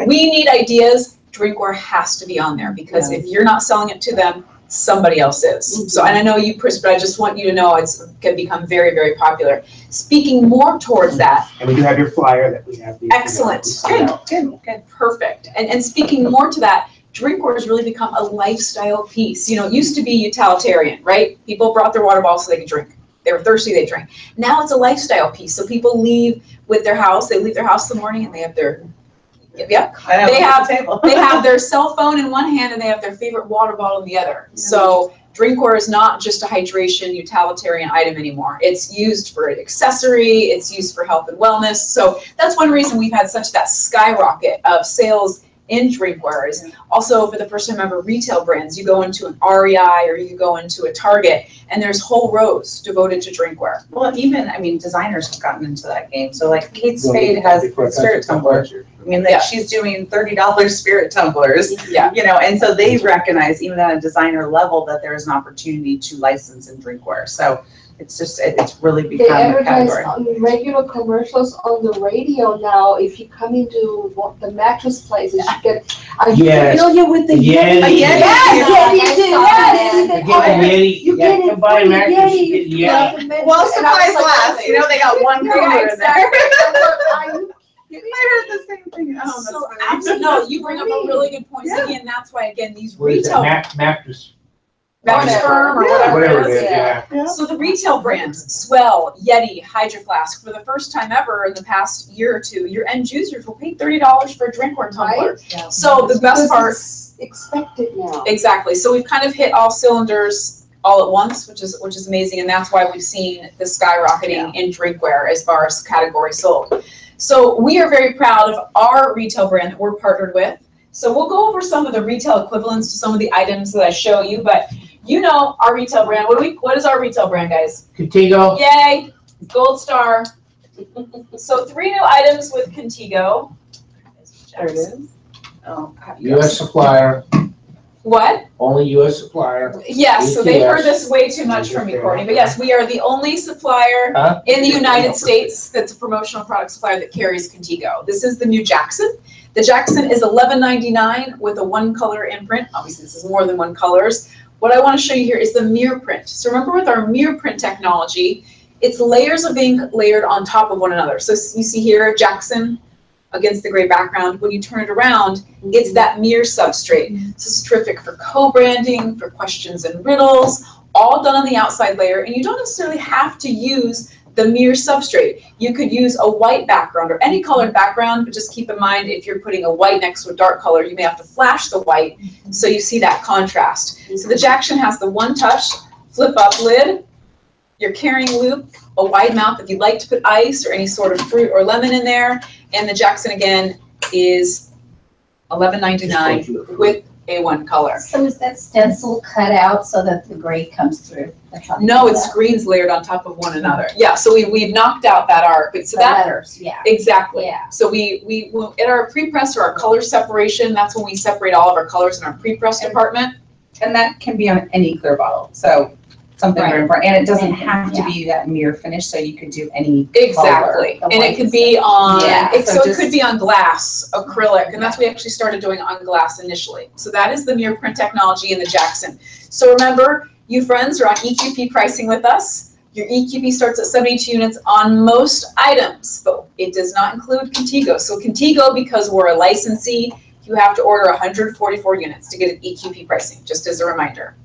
we need ideas, drinkware has to be on there, because if you're not selling it to them, somebody else is. So, and I know you, Chris, but I just want you to know it's going to become very, very popular. Speaking more towards that. And we do have your flyer that we have. Excellent. Good. Perfect. And speaking more to that, drinkware has really become a lifestyle piece. You know, it used to be utilitarian, right? People brought their water bottles so they could drink. They were thirsty, they drank. Now it's a lifestyle piece. So people leave with their house. They leave their house in the morning and they have their, they have their cell phone in one hand and they have their favorite water bottle in the other. So drinkware is not just a hydration utilitarian item anymore. It's used for an accessory. It's used for health and wellness. So that's one reason we've had such that skyrocket of sales in drinkware. Is also, for the first time ever, retail brands. You go into an REI or you go into a Target and there's whole rows devoted to drinkware. Well, even, I mean, designers have gotten into that game. So like Kate Spade has spirit tumblers. I mean, like she's doing $30 spirit tumblers, Yeah. you know, and so they recognize even at a designer level that there is an opportunity to license in drinkware. So it's just, it's really They become a advertise category. on regular commercials on the radio now. If you come into the mattress places, you get, are you Yes. familiar with the Yeti. Yeti? Yes, Yes, Get the Yeti. You Yeah, get it come buy a from the mattress, Yeti. you get the Yeti. Well, And I was supplies like, last, you know, they got one Yeah, cooler in there. Are you kidding? I heard the same thing. Oh, that's So funny. absolutely, no, you bring up a really good point. Yeah. Again, that's why again these What is it, retail mattress, mattress firm or Yeah. whatever whatever it it is. is, yeah. Yeah. So the retail brands, Swell, Yeti, Hydro Flask, for the first time ever in the past year or two, your end users will pay $30 for a drinkware tumbler. So the best Because part, it's expected now. exactly. So we've kind of hit all cylinders all at once, which is amazing, and that's why we've seen the skyrocketing in drinkware as far as category sold. So we are very proud of our retail brand that we're partnered with. So we'll go over some of the retail equivalents to some of the items that I show you, but you know our retail brand. What is our retail brand, guys? Contigo. Yay, Gold Star. So 3 new items with Contigo. There it is. Oh. US supplier, What? only US supplier. Yes, so they've heard ATS. this way too much from me, Courtney, but yes, we are the only supplier Huh? in the United States that's a promotional product supplier that carries Contigo. This is the new Jackson. The Jackson is $11.99 with a 1-color imprint. Obviously, this is more than 1 colors. What I want to show you here is the mirror print. So remember, with our mirror print technology, It's layers of ink layered on top of one another. So you see here, Jackson against the gray background. When you turn it around, it's that mirror substrate. This is terrific for co-branding, for questions and riddles, all done on the outside layer, and you don't necessarily have to use the mirror substrate. You could use a white background or any colored background, but just keep in mind if you're putting a white next to a dark color, you may have to flash the white so you see that contrast. So the Jackson has the one touch, flip up lid, your carrying loop, a wide mouth if you'd like to put ice or any sort of fruit or lemon in there, and the Jackson again is $11.99 with a one color. So is that stencil cut out so that the gray comes through? That's how they No, do it's that? screens layered on top of one another. Yeah, so we've knocked out that art, but so The that letters, yeah. exactly. Yeah. So we in our pre-press or our color separation, that's when we separate all of our colors in our pre-press department. And that can be on any clear bottle, so something very important, and it doesn't have to be that mirror finish, so you could do any Exactly, color. and it could be on, Yeah, so it just- could be on glass, acrylic, and that's what we actually started doing on glass initially. So that is the mirror print technology in the Jackson. So remember, you friends are on EQP pricing with us. Your EQP starts at 72 units on most items, but it does not include Contigo. So Contigo, because we're a licensee, you have to order 144 units to get an EQP pricing, just as a reminder.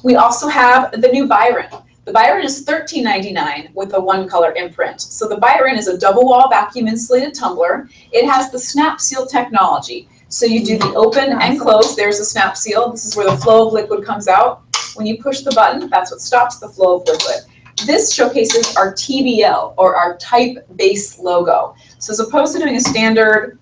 We also have the new Byron. The Byron is $13.99 with a one color imprint. So the Byron is a double wall vacuum insulated tumbler. It has the snap seal technology. So you do the open and close, there's a snap seal. This is where the flow of liquid comes out. When you push the button, that's what stops the flow of liquid. This showcases our TBL, or our type base logo. So as opposed to doing a standard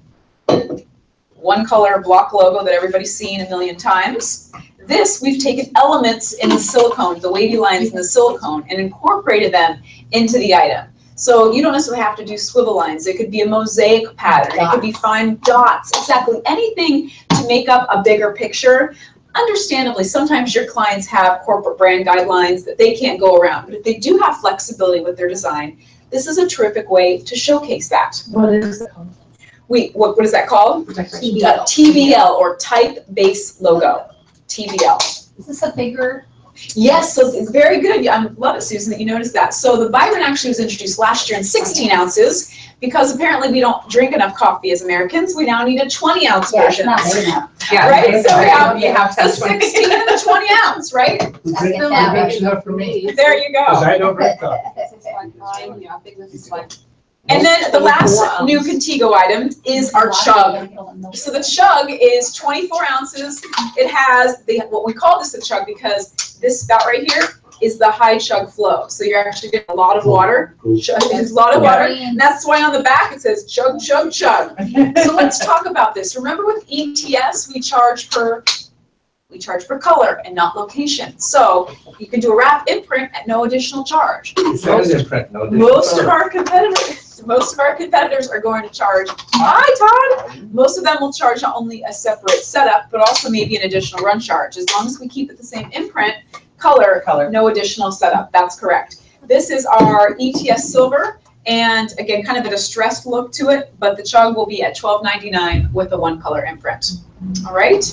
one color block logo that everybody's seen a million times, this, we've taken elements in the silicone, the wavy lines in the silicone, and incorporated them into the item. So you don't necessarily have to do swivel lines. It could be a mosaic pattern. It could be fine dots, exactly. Anything to make up a bigger picture. Understandably, sometimes your clients have corporate brand guidelines that they can't go around, but if they do have flexibility with their design, this is a terrific way to showcase that. What is it called? What is that called? TBL. TBL, or type base logo. TBL. Is this a bigger? Yes, so it's very good. I love it, Susan, that you noticed that. So the Byron actually was introduced last year in 16 ounces because apparently we don't drink enough coffee as Americans. We now need a 20-ounce Yeah, it's version. not big enough. Yeah, Right? So we have you have to the have 20. 16 and the 20 ounce, right? Gotta get that right. Big enough for me, There you because go. I don't drink coffee. This is like mine, yeah, I think this is like. And then the last new Contigo item is our chug. So the chug is 24 ounces. It has what we call this a chug because this spout right here is the high chug flow. So you're actually getting a lot of water. There's a lot of water. And that's why on the back it says chug, chug, chug. So let's talk about this. Remember with ETS, we charge per color and not location. So you can do a wrap imprint at no additional charge. Most of our competitors are going to charge, hi Todd, most of them will charge not only a separate setup, but also maybe an additional run charge. As long as we keep it the same imprint, color, no additional setup, that's correct. This is our ETS Silver, and again, kind of a distressed look to it, but the chug will be at $12.99 with a one color imprint. All right.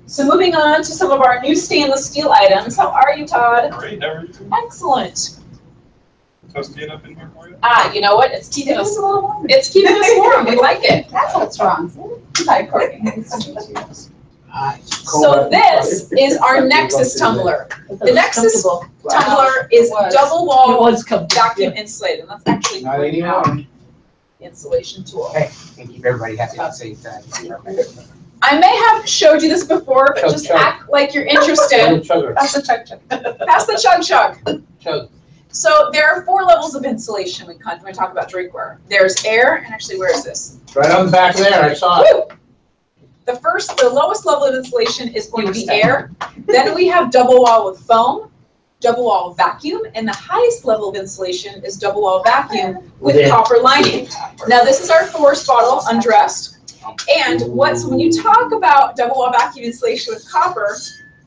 So moving on to some of our new stainless steel items. How are you, Todd? Great, how are you? Excellent. Toasty enough in here for you? You know what? It's keeping us warm. It's keeping us warm. We like it. That's what's wrong. Hi, Courtney. So this is our Nexus tumbler. The Nexus tumbler is double It wall was coming. vacuum insulated. And let's actually Not bring out anymore. the insulation tool. Hey, and keep everybody happy and safe. I may have showed you this before, but Chug, just chug. act like you're interested. Chugger. Pass the chug chug. Pass the chug chug. Chug. So there are 4 levels of insulation when we talk about drinkware. There's air, and actually, where is this? Right on the back there, I saw it. Woo! The lowest level of insulation is going to be air. Then we have double wall with foam, double wall vacuum, and the highest level of insulation is double wall vacuum with copper lining. Now this is our forest bottle, undressed. And so when you talk about double wall vacuum insulation with copper,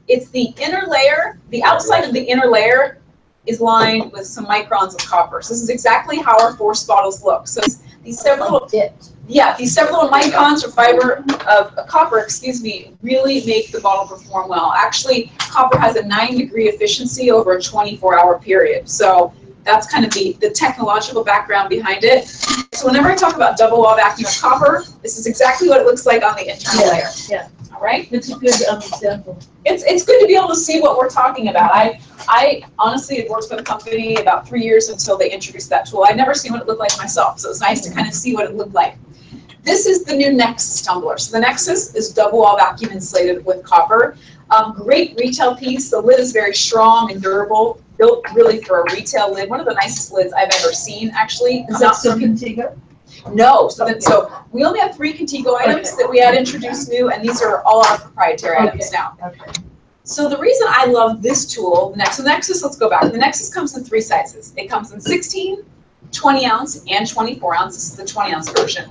it's the inner layer, the outside of the inner layer is lined with some microns of copper. So this is exactly how our forest bottles look. So these several microns or fiber of copper, really make the bottle perform well. Actually, copper has a 9-degree efficiency over a 24-hour period. So That's kind of the technological background behind it. So whenever I talk about double wall vacuum and copper, this is exactly what it looks like on the internal layer. Yeah. All right? It's a good example. It's good to be able to see what we're talking about. I honestly had worked with a company about 3 years until they introduced that tool. I'd never seen what it looked like myself, so it's nice to kind of see what it looked like. This is the new Nexus tumbler. So the Nexus is double wall vacuum insulated with copper. Great retail piece. The lid is very strong and durable, built really for a retail lid. One of the nicest lids I've ever seen, actually. Is that some Contigo? No, so we only have 3 Contigo items that we had introduced new, and these are all our proprietary items now. Okay. So the reason I love this tool, the Nexus, let's go back. The Nexus comes in 3 sizes. It comes in 16, 20 ounce, and 24 ounce. This is the 20 ounce version.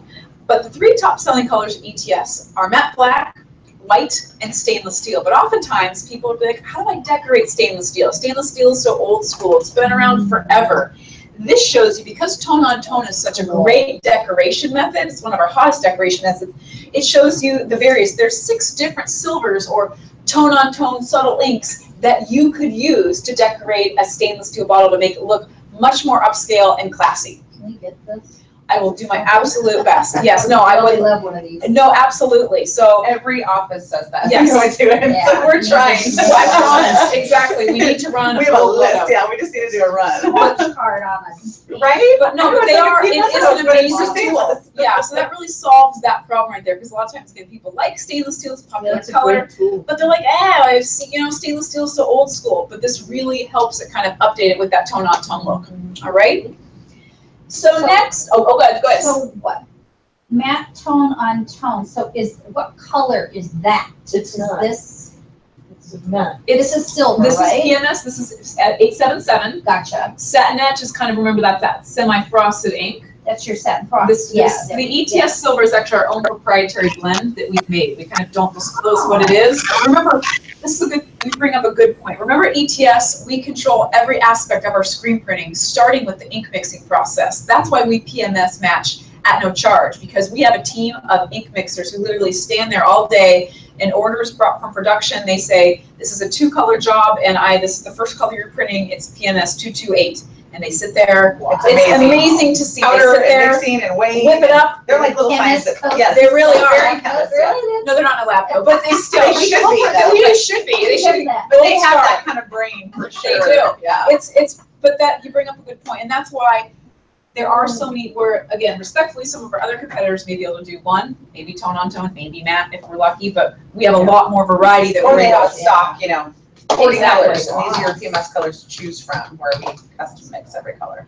But the 3 top selling colors of ETS are matte black, white, and stainless steel. But oftentimes people would be like, how do I decorate stainless steel? Stainless steel is so old school. It's been around forever. This shows you, because tone on tone is such a great decoration method, it's one of our hottest decoration methods, it shows you the various, there's 6 different silvers or tone on tone subtle inks that you could use to decorate a stainless steel bottle to make it look much more upscale and classy. Can we get this? I will do my absolute best. Yes, no, I would. love one of these. No, absolutely. So Every office says that. Yes. We do it. Yeah. So we're trying. exactly. We need to run. We have a list, yeah, we just need to do a run. Card on us. Right? But no, but they are, it is an amazing tool. Yeah, so that really solves that problem right there, because a lot of times again, people like stainless steel, it's a popular That's a color, great tool. but they're like, I've seen, stainless steel is so old school, but this really helps it kind of update it with that tone on tone look. All right? So next, go ahead. So what? Matte tone on tone, so what color is that? It's Is not. this, It's matte. this is silver, This right? is PMS, this is at 877. Gotcha. Satin Edge is kind of, remember that semi-frosted ink. That's your satin frost. The ETS silver is actually our own proprietary blend that we've made. We kind of don't disclose what it is. But remember, this is you bring up a good point. Remember ETS, we control every aspect of our screen printing, starting with the ink mixing process. That's why we PMS match at no charge, because we have a team of ink mixers who literally stand there all day, and orders brought from production, they say, this is a 2-color job, and this is the first color you're printing, it's PMS 228. And they sit there. Wow. It's amazing to see. Powder they sit there, and mixing and weighing. whip it up. They're like little Chemists scientists. cook. Yes, They really are. Very chemists, yeah. No, they're not in a lab coat, but they still. They should be, though. They should be. They should be. But they Gold have star. that kind of brain for sure. They do. Yeah. But that, you bring up a good point, and that's why there are so many, where, again, respectfully, some of our other competitors may be able to do one, maybe tone on tone, maybe matte if we're lucky, but we have a lot more variety that Or we're they able have to. stock, 40 Exactly. colors, and these are your PMS colors to choose from, where we custom mix every color.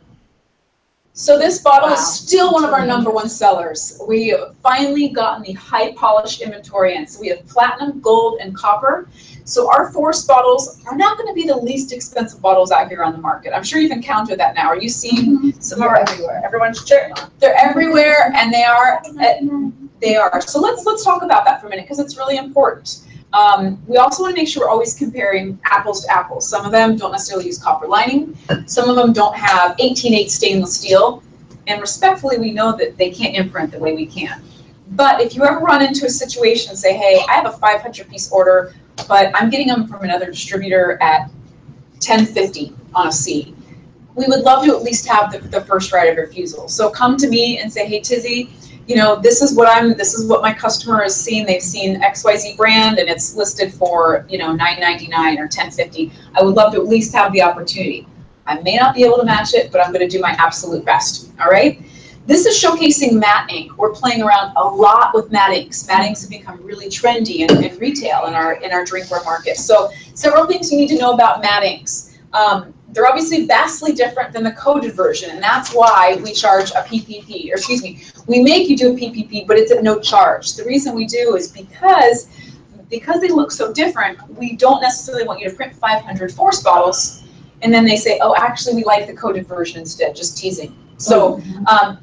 So this bottle Wow. is still one of our #1 sellers. We have finally gotten the high polish inventory in. So we have platinum, gold, and copper. So our Force bottles are not going to be the least expensive bottles out here on the market. I'm sure you've encountered that now. Are you seeing some of our, Everywhere. Everyone's cheering on. they're everywhere, and they are. So let's talk about that for a minute, because it's really important. We also want to make sure we're always comparing apples to apples. Some of them don't necessarily use copper lining. Some of them don't have 18/8 stainless steel. And respectfully, we know that they can't imprint the way we can. But if you ever run into a situation and say, hey, I have a 500-piece order, but I'm getting them from another distributor at $10.50 on a C, we would love to at least have the first right of refusal. So come to me and say, hey, Tizzy, this is what my customer has seen. They've seen XYZ brand and it's listed for, $9.99 or $10.50. I would love to at least have the opportunity. I may not be able to match it, but I'm going to do my absolute best. All right. This is showcasing matte ink. We're playing around a lot with matte inks. Matte inks have become really trendy in retail in our drinkware market. So several things you need to know about matte inks. They're obviously vastly different than the coated version, and that's why we charge a PPP, or excuse me, we make you do a PPP, but it's at no charge. The reason we do is because they look so different, we don't necessarily want you to print 500 Force bottles, and then they say, oh, actually, we like the coated version instead, just teasing. So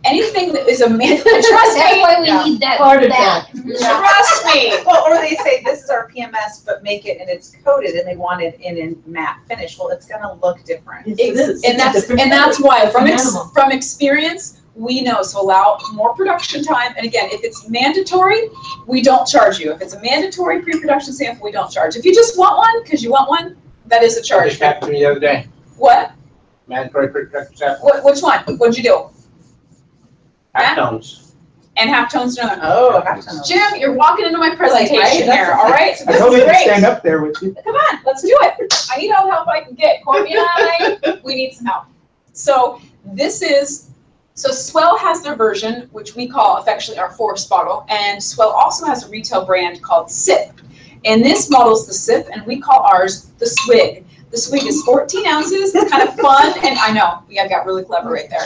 anything that is a mandatory, trust That's me, why we need that. Part of that. trust me. Well, or they say this is our PMS, but make it and it's coated, and they want it in a matte finish. Well, it's gonna look different. Yes, it is. And It's a different that's color. why from Animal. from experience we know. So allow more production time. And again, if it's mandatory, we don't charge you. If it's a mandatory pre-production sample, we don't charge. If you just want one because you want one, that is a That charge. just happened to me the other day. What? Mandatory protective sample, Which one? What'd you do? halftones. And halftones another. Oh, halftones. Jim, you're walking into my presentation right? there, all right? So I this told is you to great. stand up there with you. Come on, let's do it. I need all the help I can get. Courtney and I, we need some help. So so Swell has their version, which we call affectionately our forest bottle, and Swell also has a retail brand called Sip. And this model's the Sip, and we call ours the Swig. The Swig is 14 ounces, it's kind of fun, and I know, I got really clever right there.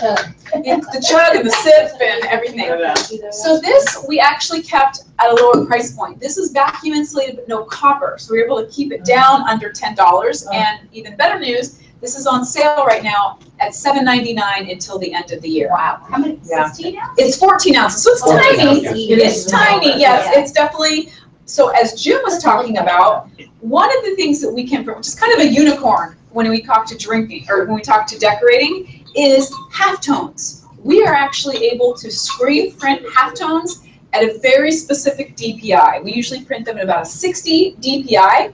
The chug and the sip and everything. So this, we actually kept at a lower price point. This is vacuum insulated but no copper, so we were able to keep it down under $10. And even better news, this is on sale right now at $7.99 until the end of the year. Wow, how many, Yeah. 16 ounces? It's 14 ounces, so it's 14 tiny. ounces. It's tiny, yes, it's definitely, so as Jim was talking about, one of the things that we can, which is kind of a unicorn when we talk to drinking, or when we talk to decorating, is halftones. We are actually able to screen print halftones at a very specific DPI. We usually print them at about a 60 DPI.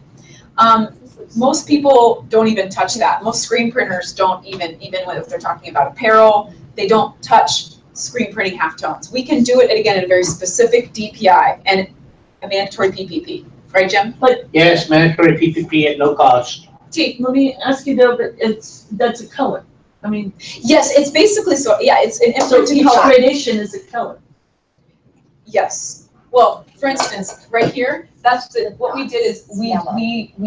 Most people don't even touch that. Most screen printers don't even if they're talking about apparel, they don't touch screen printing halftones. We can do it, again, at a very specific DPI and a mandatory PPP. Right, Jim? Yes, mandatory PPP at no cost. T. Let me ask you though, but that's a color. I mean, Yes, it's basically, so, yeah, it's an so imprinting each color. gradation is a color. Yes. Well, for instance, right here, what we did is we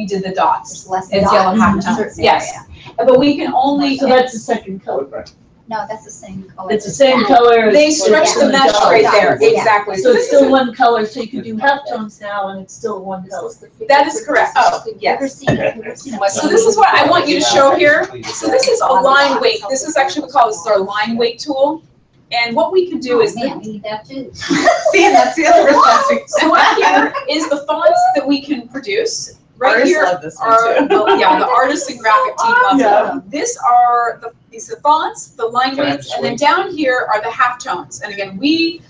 did the dots. There's less It's dots yellow in a halftones, certain yes. area. But we can only, So that's the second color. No, that's the same color. It's the same color. they as stretch the mesh dots. right there, Yeah. exactly. So it's this is still one color, so you can do halftones now and it's still one color. That is correct. Oh, yes. So this is what I want you to show here. So this is a line weight. This is actually, we call this our line weight tool. And what we can do is, Man, we need that too. See, that's the other response. so what here is the fonts that we can produce. Right Artists here love this one are, too. yeah, the artists and graphic team loves Yeah. it. These are the fonts, the line weights, and then down here are the halftones. And again, we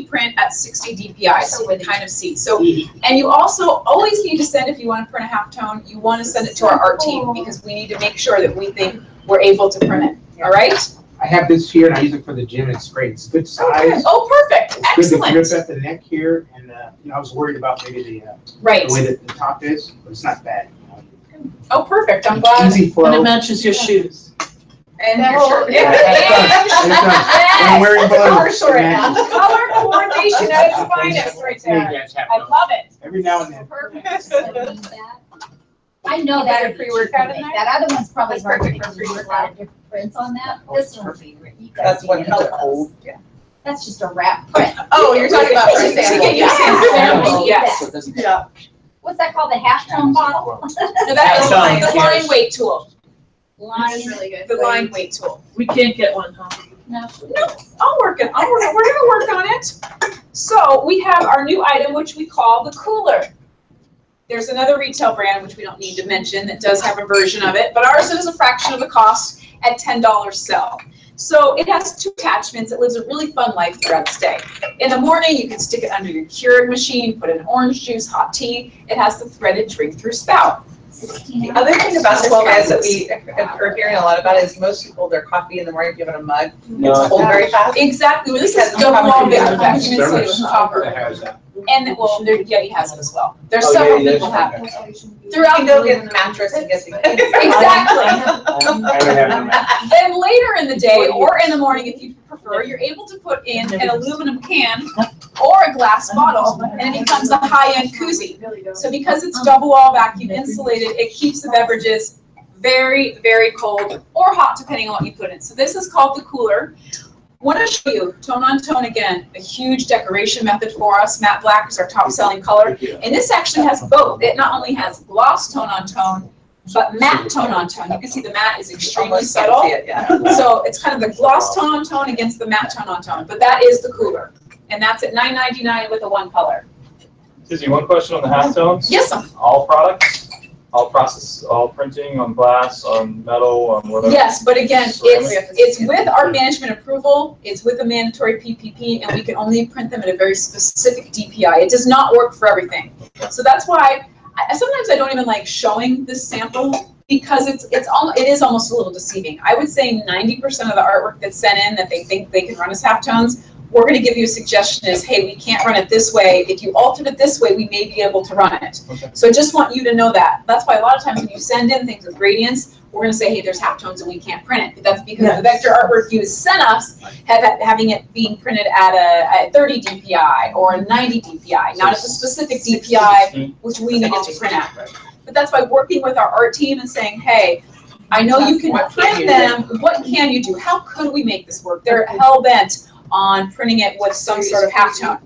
print at 60 DPI, so you can kind of see. So, and you also always need to send, if you want to print a halftone, you want to send it to our art team because we need to make sure that we think we're able to print it. All right? I have this here and I use it for the gym. It's great. It's good size. Oh, perfect. It's good to grip Excellent. at the neck here, and I was worried about maybe the Right. way that the top is, but it's not bad. Oh, perfect. I'm glad. Easy And flow. it matches your shoes. And your shirt. Yeah, it's done. And I'm wearing blue. Commercial right now. Yeah. Color coordination at its finest right There you there. guys have I those. love it. Every now and then. Perfect. So we need that. I know You that got a would be pre-workout cheaper. in there? That other one's probably That's hard perfect because for you work pre-workout. out different prints on that. Oh, This one would be, you guys That's see what it. color. That's just a wrap print. Oh, you're talking about print sample. Yeah. Yes. Yeah. What's that called, the halftone bottle? No, that is Halftone, the line yes. weight tool. Line. really good. The line weight tool. We can't get one, huh? No. No, we're gonna work on it. So we have our new item, which we call the cooler. There's another retail brand, which we don't need to mention, that does have a version of it, but ours is a fraction of the cost at $10 sell. So it has two attachments. It lives a really fun life throughout the day. In the morning, you can stick it under your Keurig machine, put in orange juice, hot tea. It has the threaded drink-through spout. The other thing about Swell guys that we are hearing a lot about is most people, their coffee in the morning, give it a mug. It's cold very fast. Exactly. Well, this is Because double wall copper- vacuum insulated with copper. That has that. And well, Yeti has it as well. There's Oh, several Yeti does? people have it. You Throughout can go get the mattress and get the. Exactly. I don't have that. Then later in the day or in the morning, if you prefer, you're able to put in an aluminum can or a glass bottle, and it becomes a high-end koozie. So because it's double wall vacuum insulated, it keeps the beverages very, very cold or hot, depending on what you put in. So this is called the cooler. Want to show you tone on tone again, a huge decoration method for us. Matte black is our top selling color. And this actually has both. It not only has gloss tone on tone, but matte tone on tone. You can see the matte is extremely Almost can't subtle. see it, yeah. So it's kind of the gloss tone on tone against the matte tone on tone. But that is the cooler. And that's at $9.99 with a one color. Suzie, one question on the halftones. Yes, sir. All products, all process, all printing on glass, on metal, on whatever? Yes, but again, Ceramic? it's with our management approval, it's with a mandatory PPP, and we can only print them at a very specific DPI. It does not work for everything. So that's why sometimes I don't even like showing this sample because it is almost a little deceiving. I would say 90% of the artwork that's sent in that they think they can run as halftones, we're going to give you a suggestion is, hey, we can't run it this way. If you altered it this way, we may be able to run it. Okay. So I just want you to know that. That's why a lot of times when you send in things with gradients, we're going to say, hey, there's halftones and we can't print it. But that's because the vector artwork you sent us having it being printed at a 30 DPI or a 90 DPI, not at the specific DPI which we needed to print at. But that's why working with our art team and saying, hey, I know you can print them. What can you do? How could we make this work? They're hell-bent on printing it with some sort of halftone.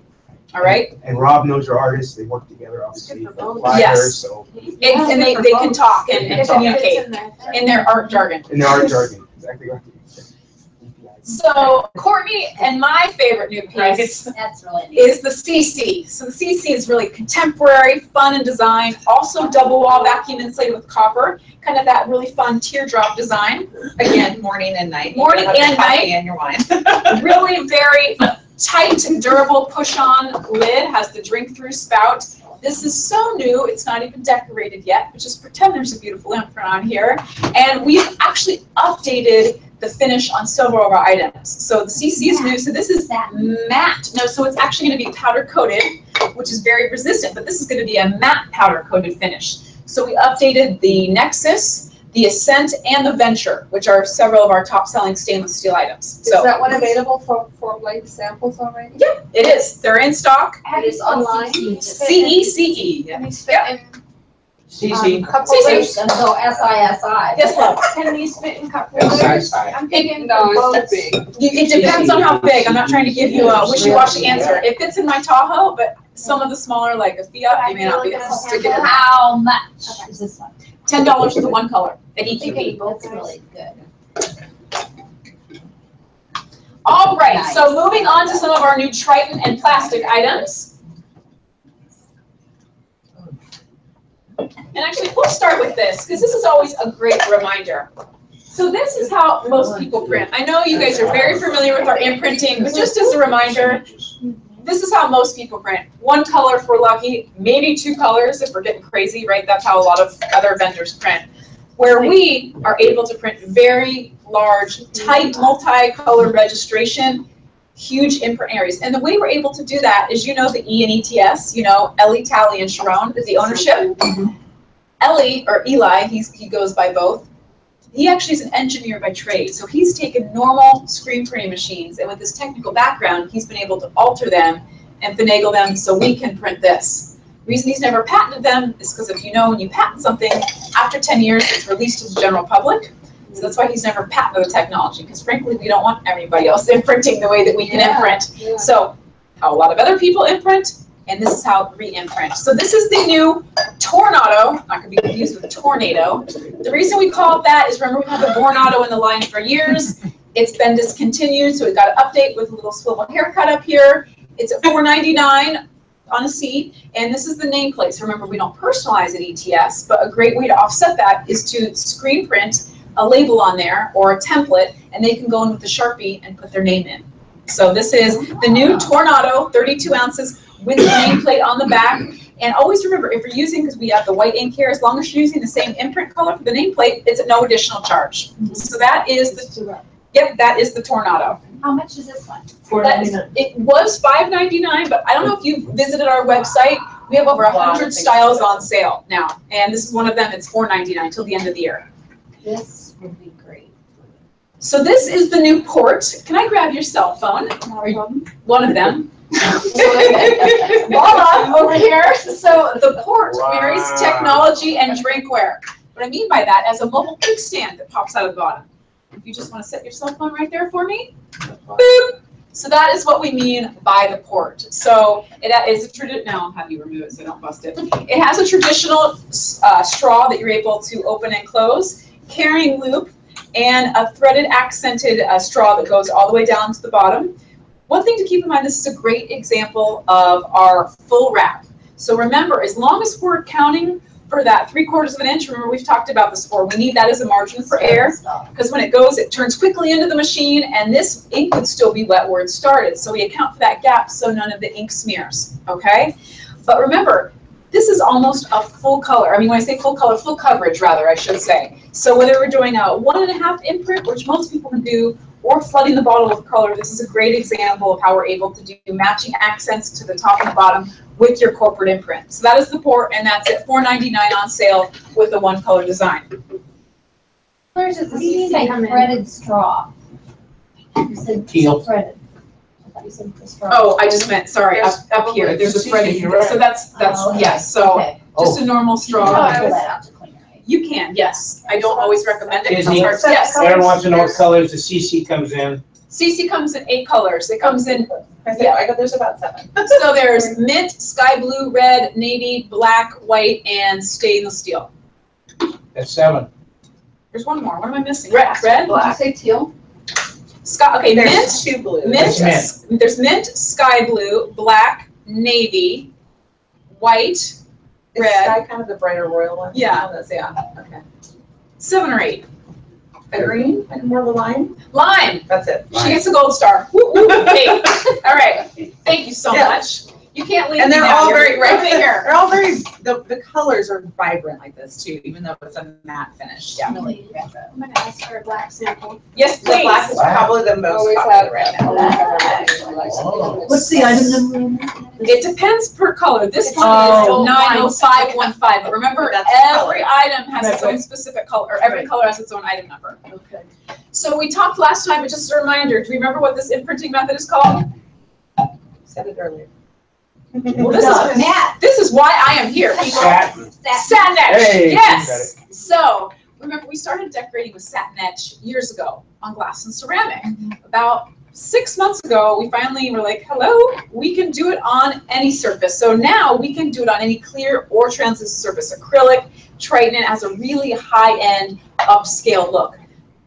All right? And Rob knows your artists, they work together, obviously, Yes. so. And they can talk and communicate in their art jargon. In their art jargon, exactly right. So Courtney and my favorite new piece That's really neat. is the CC. So the CC is really contemporary, fun in design, also double wall vacuum insulated with copper, kind of that really fun teardrop design. Again, morning and night. Morning You have your and coffee night. And your wine. Really very tight and durable push-on lid, has the drink-through spout. This is so new, it's not even decorated yet, but just pretend there's a beautiful imprint on here. And we've actually updated the finish on several of our items. So the CC is new, so this is matte. No, so it's actually going to be powder coated, which is very resistant, but this is going to be a matte powder coated finish. So we updated the Nexus, the Ascent, and the Venture, which are several of our top selling stainless steel items. Is that one available for like samples already? Yeah, it is. They're in stock. It is online? CECE. Can we spit in CC. cup CC. holders? And so SISI. Yes, love. Can we spit in cup Yes, holders? I- I'm thinking No, for it's too boats. big. It depends on how big. I'm not trying to give you a wishy-washy answer. It fits in my Tahoe, but some of the smaller, like a Fiat, they may not be able to stick it in. How much is this one? $10 for the one color at Thinking EQB. both really good. All right, so moving on to some of our new Triton and plastic items. And actually, we'll start with this, because this is always a great reminder. So this is how most people print. I know you guys are very familiar with our imprinting, but just as a reminder, this is how most people print. One color if we're lucky, maybe two colors if we're getting crazy, right? That's how a lot of other vendors print. Where we are able to print very large, tight, multi-color registration, huge imprint areas. And the way we're able to do that is, you know, the E and ETS, you know, Ellie, Tally, and Sharon is the ownership. Ellie, or Eli, he goes by both. He actually is an engineer by trade, so he's taken normal screen printing machines, and with his technical background, he's been able to alter them and finagle them so we can print this. The reason he's never patented them is because if you know when you patent something, after 10 years, it's released to the general public. So that's why he's never patented the technology, because frankly, we don't want everybody else imprinting the way that we can imprint. Yeah. So how a lot of other people imprint, and this is how re-imprint. So this is the new Tornado, not gonna be confused with Tornado. The reason we call it that is, remember, we have a Vornado in the line for years. It's been discontinued, so we got an update with a little swivel haircut up here. It's at $4.99 on a seat, and this is the nameplate. So remember, we don't personalize at ETS, but a great way to offset that is to screen print a label on there or a template, and they can go in with the Sharpie and put their name in. So this is the new Tornado, 32 ounces with the nameplate on the back. And always remember, if you're using, because we have the white ink here, as long as you're using the same imprint color for the nameplate, it's at no additional charge. So that is the, yep, that is the Tornado. How much is this one? $4.99. It was $5.99, but I don't know if you visited our website. We have over 100 styles on sale now. And this is one of them, it's $4.99 till the end of the year. This would be great. So this is the new port. Can I grab your cell phone? One of them. Voila, over here. So the port marries technology and drinkware. What I mean by that, as a mobile kickstand that pops out of the bottom. If you just want to set your cell phone right there for me. Boop. So that is what we mean by the port. So it is a traditional, now I'll have you remove it so I don't bust it. It has a traditional straw that you're able to open and close, carrying loop, and a threaded accented straw that goes all the way down to the bottom. One thing to keep in mind, this is a great example of our full wrap. So remember, as long as we're accounting for that 3/4 of an inch, remember we've talked about this before, we need that as a margin for air, because when it goes, it turns quickly into the machine, and this ink would still be wet where it started. So we account for that gap so none of the ink smears, okay? But remember, This is almost a full color. I mean, when I say full color, full coverage rather, I should say. So whether we're doing a 1.5 imprint, which most people can do, or flooding the bottle with color, this is a great example of how we're able to do matching accents to the top and the bottom with your corporate imprint. So that is the port, and that's at $4.99 on sale with the one color design. Where's it? What do you mean by threaded straw? You said Teal. threaded. I thought you said the straw. Oh, I just meant, sorry, up here, there's a threaded, You're right. so that's, Oh, okay. yes, so Okay. just a normal Oh, straw. I pull that out to clean it. You can, yes. I don't always recommend it. 'Cause Disney. it's hard- Yes. Aaron wants to know what colors the CC comes in. CC comes in 8 colors. It comes in, There's about 7. so there's mint, sky blue, red, navy, black, white, and stainless steel. That's 7. There's one more. What am I missing? Red, Did you say teal? sky, okay, mint, There's 2 blues. mint, That's there's mint, sky blue, black, navy, white, Is red. Sky kind of the brighter royal one? Yeah. Yeah, okay. 7 or 8. A green, like more of a lime? Lime. That's it. She gets a gold star. Woo, woo, 8. All right. Thank you so Yeah. much. You can't leave And me they're now. all You're very, right here. they're all very, the colors are vibrant like this too, even though it's a matte finish. Yeah. Really retro. I'm gonna ask for a black sample. Yes, The black please. is probably the most Always have, popular right now. always have a black sample. What's the item number? It depends per color. This one Oh. is 90515. But remember, That's the every item has its own specific color, or every color has its own item number. Okay. So we talked last time, but just a reminder, do you remember what this imprinting method is called? Said it earlier. Well, this is why I am here, people. Satin. Satin etch, Hey, yes. So, remember, we started decorating with satin etch years ago on glass and ceramic. About 6 months ago, we finally were like, hello, we can do it on any surface. So now we can do it on any clear or translucent surface. Acrylic, Triton, it has a really high-end upscale look.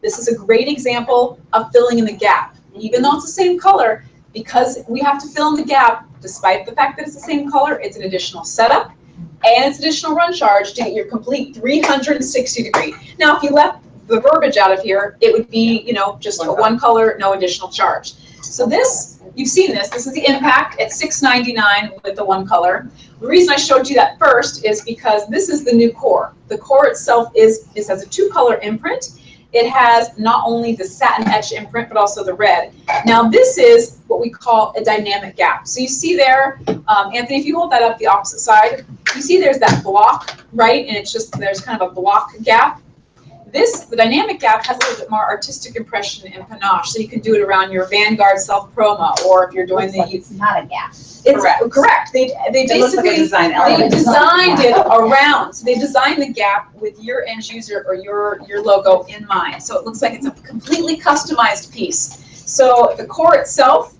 This is a great example of filling in the gap. Even though it's the same color, because we have to fill in the gap, despite the fact that it's the same color, it's an additional setup and it's additional run charge to get your complete 360 degree. Now, if you left the verbiage out of here, it would be, you know, just a one color, no additional charge. So this, you've seen this is the Impact at $6.99 with the one color. The reason I showed you that first is because this is the new core. The core itself has a 2-color imprint. It has not only the satin etch imprint, but also the red. Now this is what we call a dynamic gap. So you see there, Anthony, if you hold that up the opposite side, you see there's that block, right? And it's just, there's kind of a block gap. The dynamic gap has a little bit more artistic impression and panache, so you can do it around your Vanguard self-promo, or if you're doing It's not a gap. Correct. They It looks like a basically, design they element. designed it around, so they designed the gap with your end user or your logo in mind. So it looks like it's a completely customized piece. So the core itself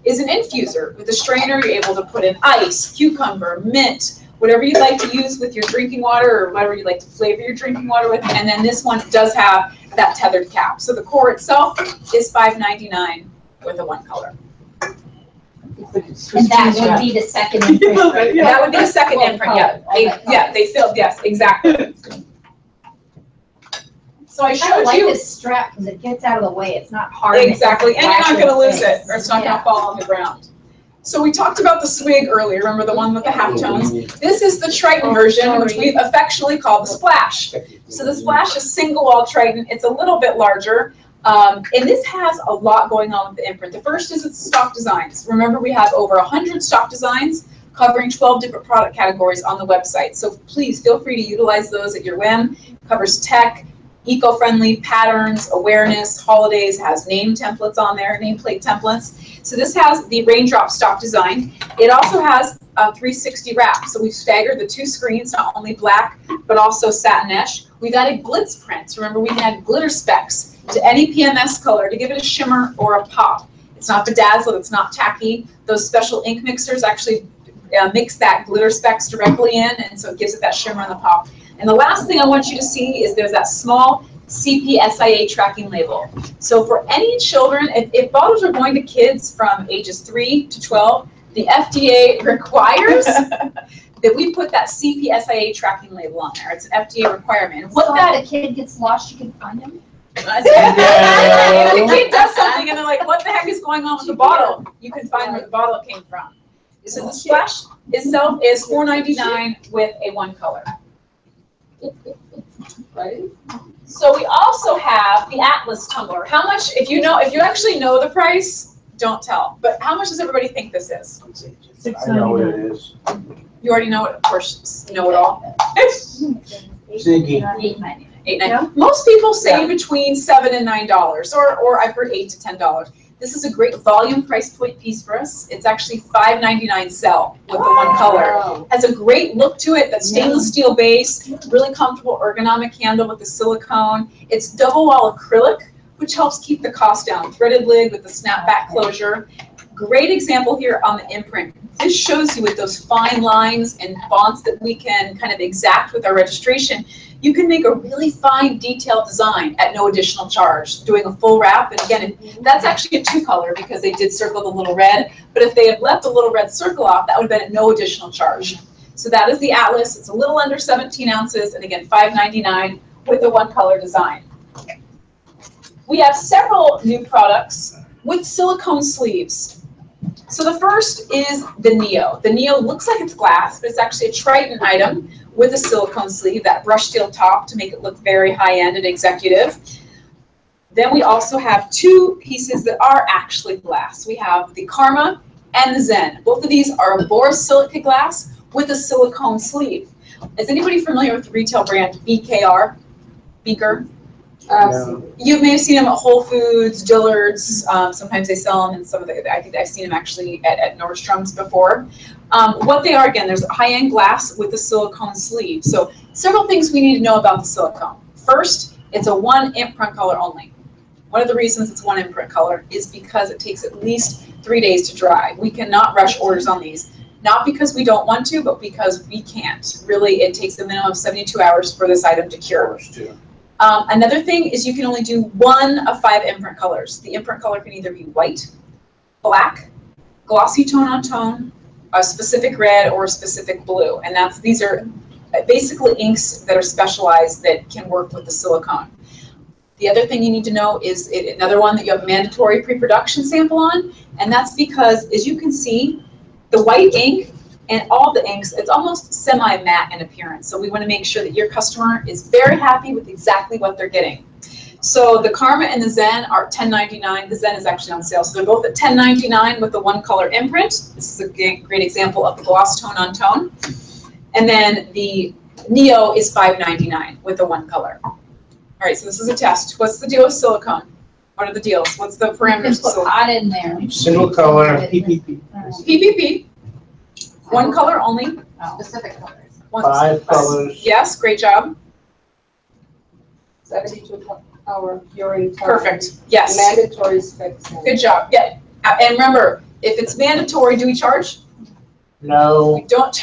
is an infuser. With the strainer, you're able to put in ice, cucumber, mint, whatever you'd like to use with your drinking water or whatever you'd like to flavor your drinking water with. And then this one does have that tethered cap. So the core itself is $5.99 with a one color. And that would be the second imprint. Right? That would be the second imprint, yeah. They filled, yes, exactly. So I I showed like you. this strap because it gets out of the way. It's not hard. Exactly, and you're not gonna lose it, or it's not Yeah. gonna fall on the ground. So we talked about the swig earlier, remember the one with the halftones? This is the Triton version, which we've affectionately called the Splash. So the Splash is single wall Triton, it's a little bit larger, and this has a lot going on with the imprint. The first is its stock designs. Remember, we have over 100 stock designs covering 12 different product categories on the website. So please feel free to utilize those at your whim. It covers tech, eco-friendly patterns, awareness, holidays, has name templates on there, nameplate templates. So this has the raindrop stock design. It also has a 360 wrap. So we've staggered the 2 screens, not only black, but also satin etch. We've added glitz prints. Remember, we can add glitter specks to any PMS color to give it a shimmer or a pop. It's not bedazzled, it's not tacky. Those special ink mixers actually mix that glitter specks directly in, and so it gives it that shimmer and the pop. And the last thing I want you to see is there's that small CPSIA tracking label. So for any children, if bottles are going to kids from ages 3 to 12, the FDA requires that we put that CPSIA tracking label on there. It's an FDA requirement. And what So that if the kid gets lost, you can find him? if the kid does something and they're like, what the heck is going on with the bottle? You can find where the bottle came from. So the splash itself is $4.99 with a one color. Right? So we also have the Atlas tumbler. How much, if you actually know the price, don't tell. But how much does everybody think this is? I know what it is. You already know it, of course, you know it all. Ziggy. $8.99. Most people say between $7 and $9, or I've heard $8 to $10. This is a great volume price point piece for us. It's actually $5.99 sell with the one color. Has a great look to it. That's stainless steel base, really comfortable ergonomic handle with the silicone. It's double wall acrylic, which helps keep the cost down. Threaded lid with the snapback closure. Great example here on the imprint. This shows you with those fine lines and fonts that we can kind of exact with our registration, you can make a really fine detailed design at no additional charge, doing a full wrap. And again, that's actually a two color because they did circle the little red, but if they had left the little red circle off, that would have been at no additional charge. So that is the Atlas. It's a little under 17 ounces, and again, $5.99 with the one color design. We have several new products with silicone sleeves. So the first is the Neo. The Neo looks like it's glass, but it's actually a Triton item with a silicone sleeve, that brushed steel top to make it look very high-end and executive. Then we also have two pieces that are actually glass. We have the Karma and the Zen. Both of these are borosilicate glass with a silicone sleeve. Is anybody familiar with the retail brand BKR? Beaker? You may have seen them at Whole Foods, Dillard's. Sometimes they sell them, and some of the, I think I've seen them actually at Nordstrom's before. What they are, again, there's high-end glass with a silicone sleeve. So several things we need to know about the silicone. First, it's a one imprint color only. One of the reasons it's one imprint color is because it takes at least 3 days to dry. We cannot rush orders on these. Not because we don't want to, but because we can't. Really, it takes a minimum of 72 hours for this item to cure. Another thing is you can only do one of 5 imprint colors. The imprint color can either be white, black, glossy tone on tone, a specific red, or a specific blue. And these are basically inks that are specialized that can work with the silicone. The other thing you need to know is another one that you have mandatory pre-production sample on, and that's because, as you can see, the white ink and all the inks, it's almost semi-matte in appearance. So we want to make sure that your customer is very happy with exactly what they're getting. So the Karma and the Zen are $10.99. The Zen is actually on sale. So they're both at $10.99 with the one color imprint. This is a great example of the gloss tone on tone. And then the Neo is $5.99 with the one color. All right, so this is a test. What's the deal with silicone? What are the deals? What's the parameters of silicone? Hot in there. Single color, PPP. PPP. One color only. Specific colors. 5 colors. Yes, great job. 72-hour curing time. Perfect. Yes. Mandatory specs. Good job. Yeah. And remember, if it's mandatory, do we charge? No. We don't.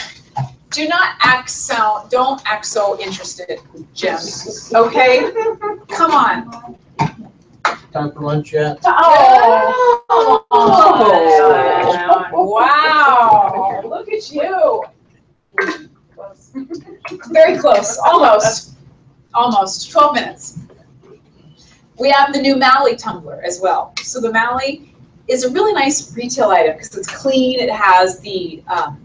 Do not act so interested, Jim. Okay? Come on. Time for lunch yet? Oh. Wow. Look at you. Very close. Almost. Almost. 12 minutes. We have the new Mally tumbler as well. So the Mally is a really nice retail item because it's clean. It has the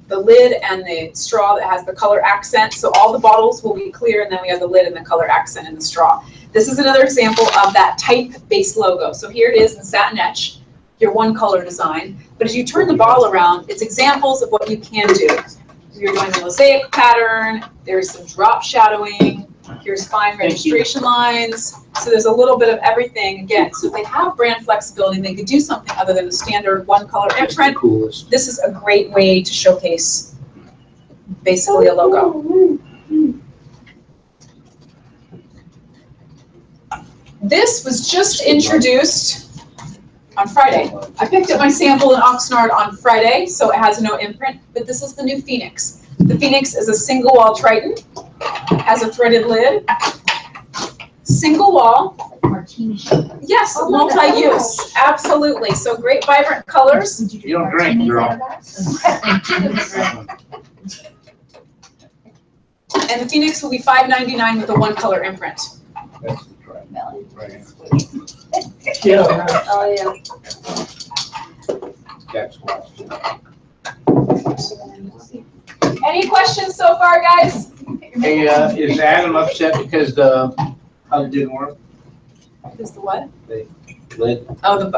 lid and the straw that has the color accent. So all the bottles will be clear, and then we have the lid and the color accent in the straw. This is another example of that type-based logo. So here it is in satin etch, your one color design. But as you turn the bottle around, it's examples of what you can do. So you're doing the mosaic pattern. There's some drop shadowing. Here's fine registration lines. So there's a little bit of everything again. So if they have brand flexibility and they could do something other than the standard one color imprint, this is a great way to showcase basically a logo. This was just introduced on Friday. I picked up my sample in Oxnard on Friday, so it has no imprint, but this is the new Phoenix. The Phoenix is a single wall Triton, has a threaded lid, single wall. Yes, multi-use, absolutely. So great vibrant colors. You don't drink, girl. And the Phoenix will be $5.99 with a one color imprint. Oh, yeah. That's Any questions so far, guys? Hey, is Adam upset because the hub didn't work? Is the what? Lid? Oh,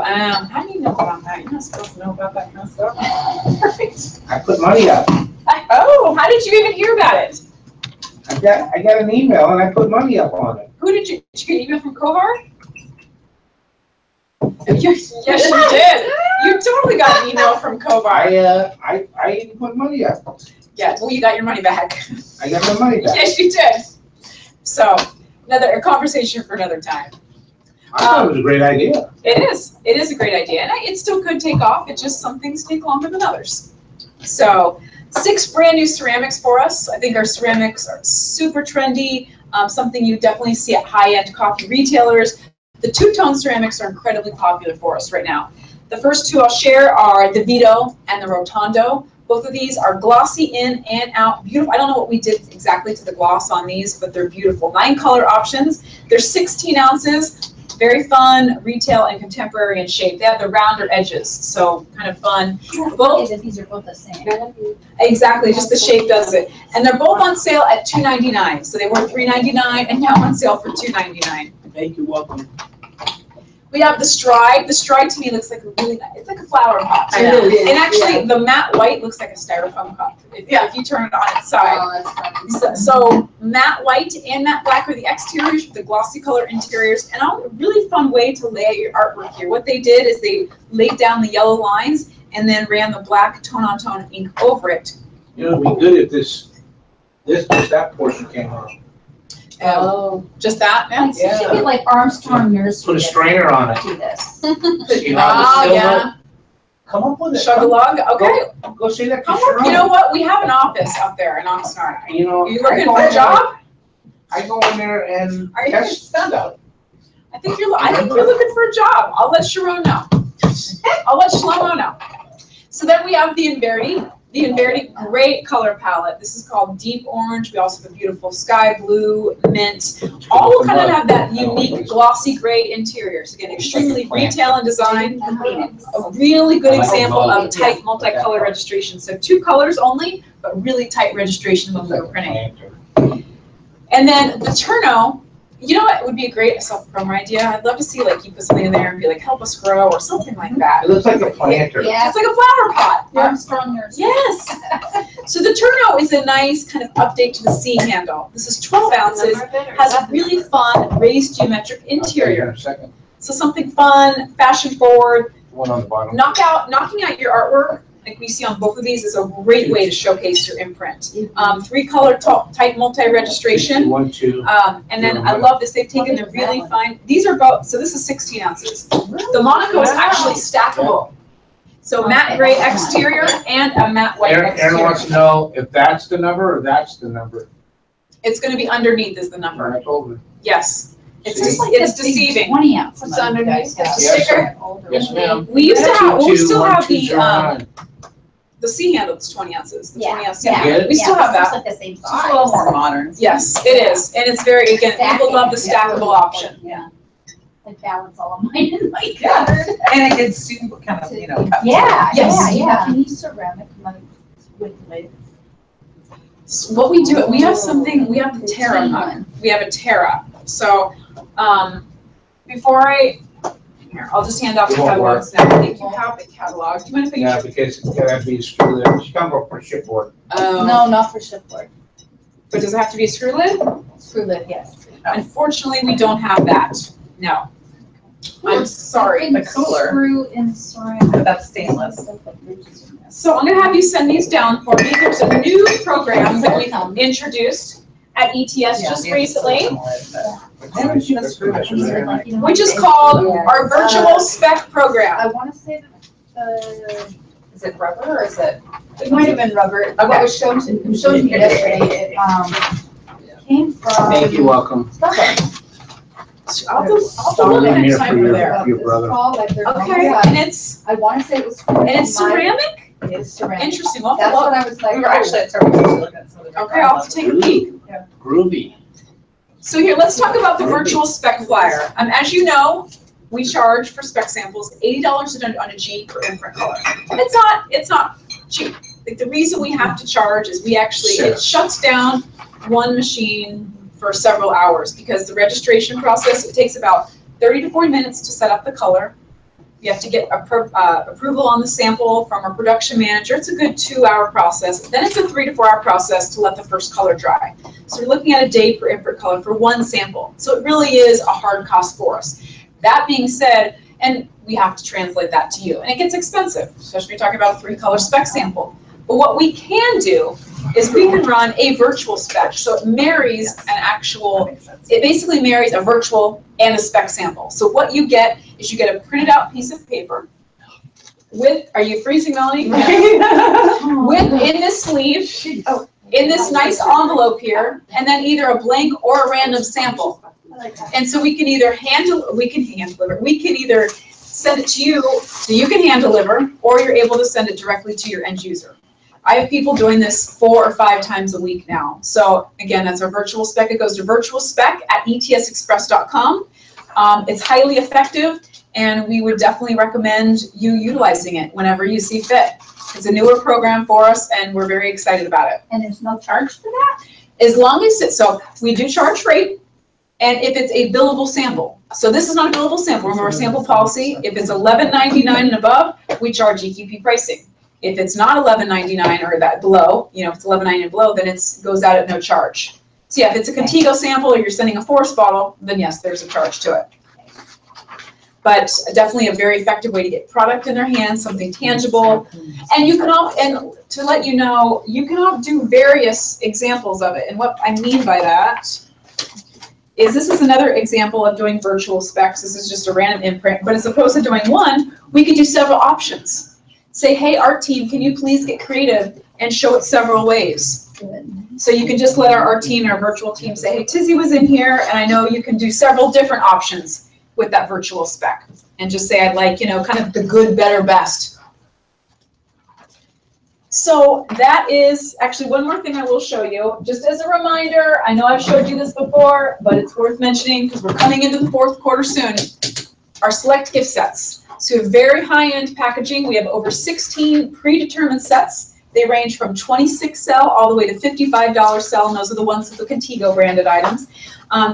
how do you know about that? You're not supposed to know about that kind of stuff. Perfect. I put money up. Oh, how did you even hear about it? I got an email and I put money up on it. Did you get an email from Kovar? Yes, you did. You totally got an email from Kovar. I even put money up. Yeah, well, you got your money back. I got my money back. Yes, you did. So, a conversation for another time. I thought it was a great idea. It is a great idea, and it still could take off. It just, some things take longer than others. So, 6 brand new ceramics for us. I think our ceramics are super trendy, something you definitely see at high-end coffee retailers. The two-tone ceramics are incredibly popular for us right now. The first 2 I'll share are the Vito and the Rotondo. Both of these are glossy in and out, beautiful. I don't know what we did exactly to the gloss on these, but they're beautiful. 9 color options. They're 16 ounces. Very fun, retail and contemporary in shape. They have the rounder edges, so kind of fun. Both, These are both the same. exactly, just the shape does it. And they're both on sale at $2.99. So they were $3.99 and now on sale for $2.99. Thank you, welcome. We have the Stride. The Stride to me looks like a really nice, it's like a flower pot. I know. And actually, the matte white looks like a styrofoam cup if you turn it on its side. Oh, that's funny. So matte white and matte black are the exteriors with the glossy color interiors, and a really fun way to lay out your artwork here. What they did is they laid down the yellow lines and then ran the black tone-on-tone ink over it. You know, it'd be good if that portion came off. Just that? It should be like Armstrong Nursery. Put a strainer on it. Do this. You know, Oh, yeah. Come up with it. Chug-a-lug, okay. Go see that. Come work. You know what? We have an office up there in Oxnard. You know. You looking for a job? I go in there and Are you test stuff. I think you're looking for a job. I'll let Sharon know. I'll let Shlomo know. So then we have the Inverdi. The Inverdi, great color palette. This is called Deep Orange. We also have a beautiful Sky Blue, Mint. All will kind of have that unique glossy gray interior. So again, extremely retail and design. A really good example of tight multicolor registration. So 2 colors only, but really tight registration when we were printing. And then the Turno, you know what would be a great self-promo idea? I'd love to see like you put something in there and be like, help us grow or something like that. It looks like a planter. Yeah. It's like a flower pot. Armstrong Nursery. Yes. So the Turno is a nice kind of update to the C handle. This is 12 ounces, has a really fun raised geometric interior. So something fun, fashion forward, One on the bottom. knocking out your artwork, like we see on both of these, is a great way to showcase your imprint. 3 color tight multi-registration. 1, 2. And then I love this, they've taken the really fine, these are both, so this is 16 ounces. The Monaco is actually stackable. So matte gray exterior and a matte white Aaron wants exterior. to know if that's the number or that's the number. It's gonna be underneath is the number, I told her. yes. It's See? it's deceiving. 20 ounce. What's mug you underneath? guys have. It's a sticker. Yes, ma'am. We used to have, we still have 2209. the C handle that's 20 ounces, the 20 ounce C Yeah, handle. We still have It's that. like the same It's a little more modern. Yes, it is, and it's very, again, people love the stackable option. Yeah. Like balance all of mine in my cupboard. And it gets super kind of, you know. cups. Yeah, Yes. yeah. Can you ceramic mug with the So what we do, we have something, we have the Terra mug. We have a Terra. So, before here, I'll just hand out the It won't catalogs now. I think you have the catalog. Do you mind if I Yeah, because it's gotta be screw lid. She's gonna go for shipboard. No, not for shipboard. But does it have to be a screw lid? Screw lid, yes. Unfortunately, we don't have that. No. I'm sorry. The cooler. Screw in ceramic. That's stainless. So I'm gonna have you send these down for me. There's a new program that we've introduced at ETS just recently, which is called our Virtual Spec Program. I want to say that is it rubber or is it? It might have been rubber. What was shown to me yesterday, it came from. Thank you, welcome. I'll do looking I'm at here time for for there. your brother. Okay, and it's, I want to say it was. and it's ceramic? It is ceramic. Interesting, we'll have That's to what look. I was like. We were actually at Target looking at some of the. Okay, I'll have to take a peek. Groovy. So here, let's talk about the virtual spec flyer. As you know, we charge for spec samples $80 on a G per imprint color. It's not cheap. Like the reason we have to charge is we actually, it shuts down one machine for several hours because the registration process, it takes about 30 to 40 minutes to set up the color. You have to get approval on the sample from our production manager. It's a good 2-hour process. Then it's a 3 to 4 hour process to let the first color dry. So we're looking at a day per imprint color for one sample. So it really is a hard cost for us. That being said, and we have to translate that to you. And it gets expensive, especially when you're talking about a 3-color spec sample. But what we can do is we can run a virtual spec. So it marries an actual, it basically marries a virtual and a spec sample. So what you get is you get a printed out piece of paper with, are you freezing, Melanie? With, in this sleeve, in this nice envelope here, and then either a blank or a random sample. And so we can either we can either send it to you, so you can hand deliver, or you're able to send it directly to your end user. I have people doing this 4 or 5 times a week now. So again, that's our virtual spec. It goes to virtualspec@etsexpress.com. It's highly effective, and we would definitely recommend you utilizing it whenever you see fit. It's a newer program for us, and we're very excited about it. And there's no charge for that? As long as it's, so we do charge freight, and if it's a billable sample. So this is not a billable sample. Remember our sample policy, if it's $11.99 and above, we charge EQP pricing. If it's not $11.99 or that below, you know, if it's $11.99 and below, then it goes out at no charge. So yeah, if it's a Contigo sample or you're sending a Forest bottle, then yes, there's a charge to it. But definitely a very effective way to get product in their hands, something tangible. And you can all, and to let you know, you can all do various examples of it. And what I mean by that is this is another example of doing virtual specs. This is just a random imprint, but as opposed to doing one, we could do several options. Say, hey, art team, can you please get creative and show it several ways? So you can just let our art team, our virtual team say, hey, Tizzy was in here, and I know you can do several different options with that virtual spec. And just say, I'd like, you know, kind of the good, better, best. So that is actually one more thing I will show you. Just as a reminder, I know I've showed you this before, but it's worth mentioning because we're coming into the 4th quarter soon. Our select gift sets. So we have very high-end packaging. We have over 16 predetermined sets. They range from 26 cell all the way to $55 cell, and those are the ones with the Contigo branded items.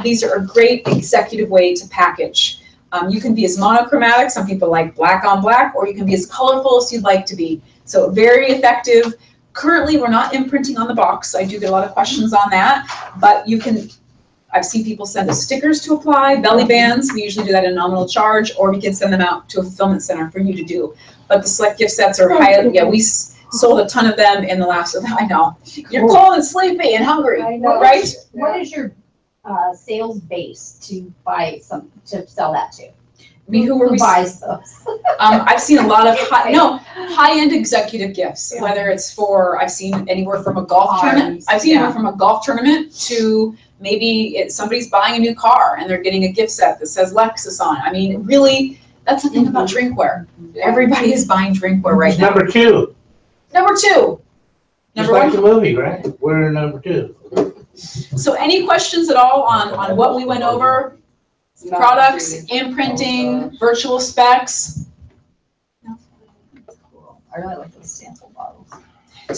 These are a great executive way to package. You can be as monochromatic, some people like black on black, or you can be as colorful as you'd like to be. So very effective. Currently, we're not imprinting on the box. I do get a lot of questions on that, but you can, I've seen people send us stickers to apply, belly bands. We usually do that at a nominal charge, or we can send them out to a fulfillment center for you to do. But the select gift sets are highly, yeah, we sold a ton of them in the last, I know. You're cold and sleepy and hungry, right? What is your sales base to buy some, to sell that to? I mean, who buys those? I've seen a lot of high-end executive gifts, whether it's for, I've seen anywhere from a golf tournament. I've seen anywhere from a golf tournament to maybe somebody's buying a new car and they're getting a gift set that says Lexus on it. I mean, really, that's the thing about drinkware. Everybody is buying drinkware right now. Number 2. Number 2. Just like the movie, right? We're number 2. So any questions at all on what we went over? Products, imprinting, virtual specs? I really like those sample bottles.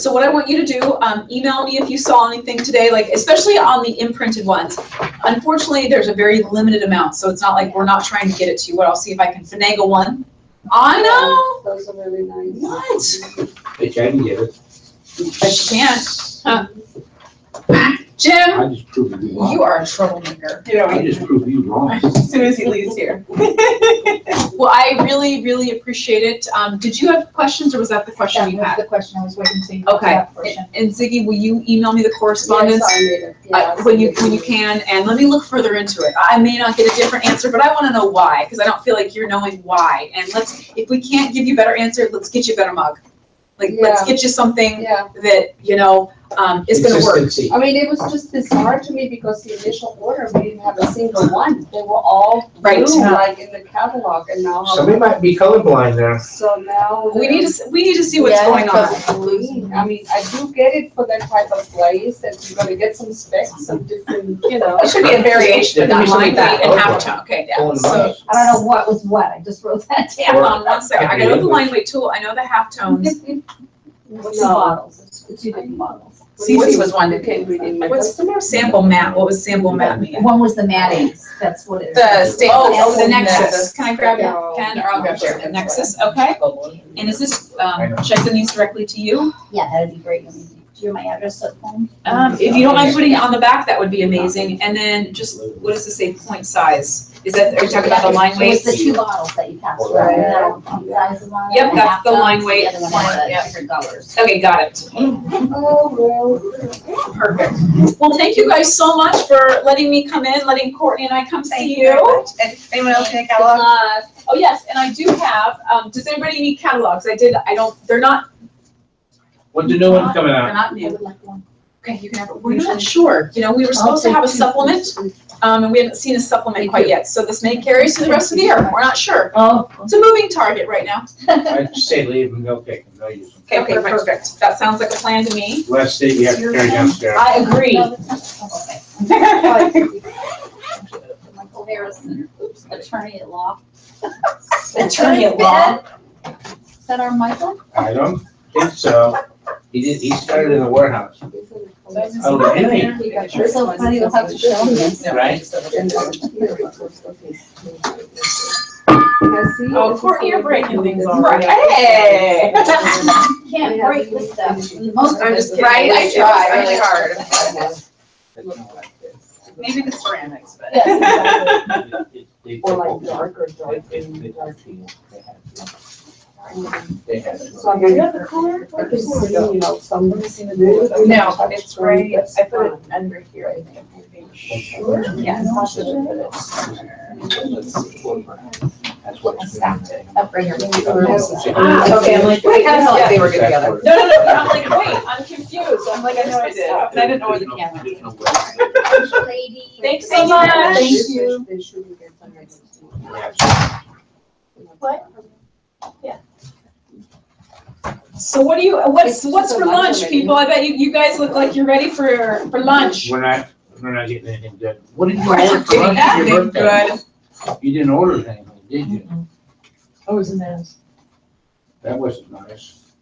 So what I want you to do, email me if you saw anything today, like especially on the imprinted ones. Unfortunately, there's a very limited amount, so it's not like we're not trying to get it to you. What I'll see if I can finagle one. I know. Those are really nice. What? Bitch, I can get it. But you can't. Huh. Jim, I just proved you wrong. you are a troublemaker. I just proved you wrong. As soon as he leaves here. Well, I really, really appreciate it. Did you have questions, or was that the question you had? The question I was waiting to see. Okay. And Ziggy, will you email me the correspondence when you can? And let me look further into it. I may not get a different answer, but I want to know why, because I don't feel like you're knowing why. And if we can't give you a better answer, let's get you a better mug. Like, let's get you something that, you know, is going to work. I mean, it was just bizarre to me because the initial order, we didn't have a single one. They were all blue, like in the catalog, and now somebody might be colorblind there. So now we need to see what's going on. I mean, I do get it for that type of glaze that you're going to get some specs, some different, you know. It should be a variation of that line weight and halftone. Okay, yeah. So I don't know what was what. I just wrote that down. Hold on one second. I got to the line weight tool. I know the halftones. What's Two the bottles, the two different bottles. Cece was one that Okay, reading my. What's sample mat? What was sample mat mean? One was the mayonnaise, that's what it is. The state. Oh, the Nexus. Nexus. Can I grab your pen or I'll grab your pen? Nexus, okay. And is this, should I send these directly to you? Yeah, that'd be great. Do you have my address at home? If you don't mind putting it on the back, that would be amazing. And then just, what does it say, point size? Is that, are you talking about the line It was weights? the two bottles that you passed around. They had all the pump sizes on it. Yep, and that's half the line tubs, weight. The other one had Yep. different colors. Okay, got it. Perfect. Well, thank you guys so much for letting me come in, letting Courtney and I come see you. And anyone else need a catalog? Oh, yes, and I do have, does anybody need catalogs? They're not, When's the new one coming they're out? not new. Okay, you can have, we're not sure, we were supposed to have a supplement, and we haven't seen a supplement quite yet, so this may carry us through the rest of the year, we're not sure. Oh. It's a moving target right now. I'd say leave them, they'll take them, they'll use them. Okay, perfect, that sounds like a plan to me. Last state you have to carry downstairs. I agree. Michael Harrison, attorney at law. Attorney at law. Is that our Michael? I don't think so. He started in the warehouse. Oh, really? It's so funny, we'll have to show him this. Right? Oh, Courtney, you're breaking things already. Hey! Can't break this stuff. Most of I'm it- just kidding. Right, I try really hard. Maybe the ceramics, but. Or like darker, dark. They had it. So I'm gonna, I can see, some. No, it's right, I put it under here, I think. Yeah. That's what it's. Up right here. Okay, I'm like, I kinda felt like they were good together. No, I'm like, wait, I'm confused, I'm like, I know I did, and I didn't know where the camera was. Lady. Thanks so much. Thank you. What? Yeah. So what's for lunch, people? I bet you guys look like you're ready for lunch. We're not getting anything good. What did you We're order not for getting lunch for your anything birthday? good. You didn't order anything, did you? Oh, isn't that? That wasn't nice.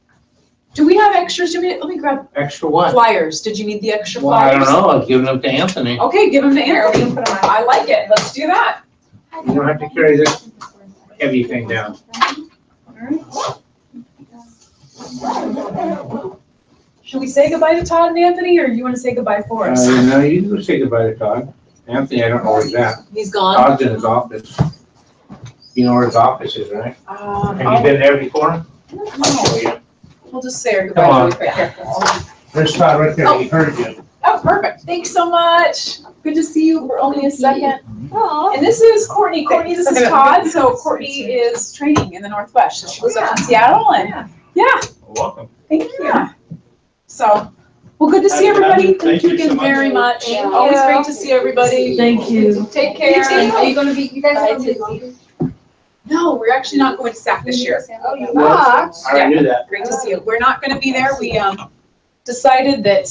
Do we have extras? Let me grab Extra what? flyers. Did you need the extra Well, I flyers? don't know, I've given them to Anthony. Okay, give them to Aaron. I like it. Let's do that. You don't have to carry this heavy thing down. Should we say goodbye to Todd and Anthony, or you want to say goodbye for us? No, you can say goodbye to Todd. Anthony, I don't know where he's at. He's gone. Todd's in his office. You know where his office is, right? Have you been there before? I'll show you. We'll just say our Come goodbye on. really quick here. There's Todd right there, he heard you. Oh, perfect. Thanks so much. Good to see you for only a second. And this is Courtney. Courtney, this is Todd. So Courtney is training in the Northwest. So she lives up in Seattle and yeah, Welcome. thank you. So, well, good to see everybody. Thank you again very much. Always great to see everybody. Thank you. Take care. Are you gonna be, you guys are gonna be? No, we're actually not going to SAC this year. Oh, you're not? I already knew that. Great to see you. We're not going to be there. We decided that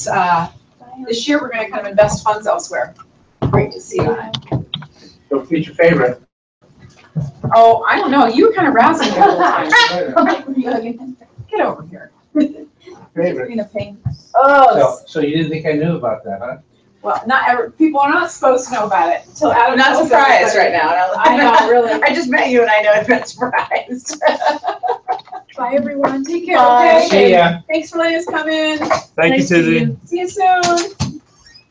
this year we're going to kind of invest funds elsewhere. Great to see you. Don't forget your favorite. Oh, I don't know. You were kind of razzing me the whole time. Get over here. Favorite. Being a pain. Oh, So you didn't think I knew about that, huh? well, people are not supposed to know about it until Adam I'm not tells surprised everybody. right now. I know, really. I just met you and I know I'm not surprised. Bye, everyone. Take care. Bye. Okay. See ya. Thanks for letting us come in. Thank you, Susie. See you soon.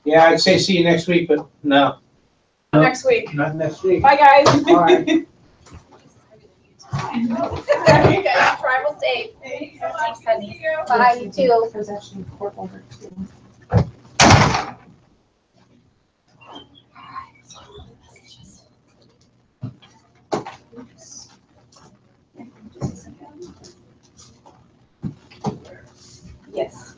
Yeah, I'd say see you next week, but no, Next week. not next week. Bye, guys. Bye. Travel safe. Thanks so much. Thanks, Good to see you. Bye, you too. There's actually a court order too. Yes.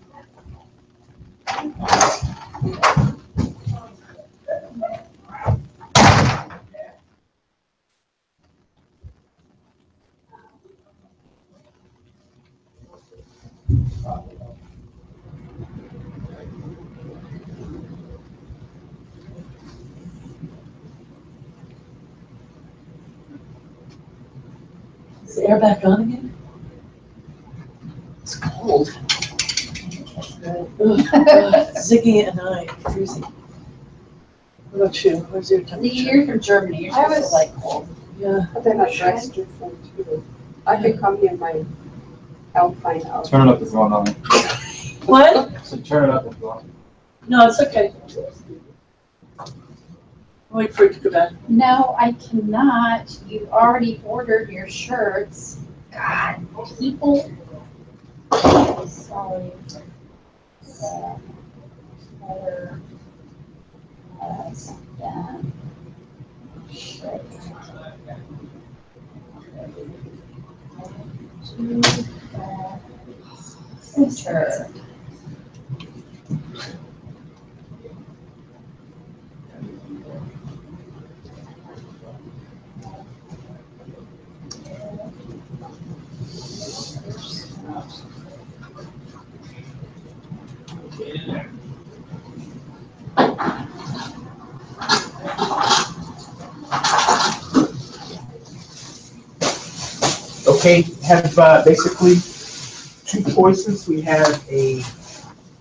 Is the air back on again? It's cold. Ziggy and I, freezing. What about you? Where's your temperature? You're from Germany, you're I supposed to was- like cold. Yeah. But then I dressed different too. I could come here in my Alpine outfit. Turn it up if you want, Melanie. What? So turn it up if you want. No, it's okay. Wait for it to go back. No, I cannot. You already ordered your shirts. God, people. Sorry. Center. Okay, have basically two choices. We have a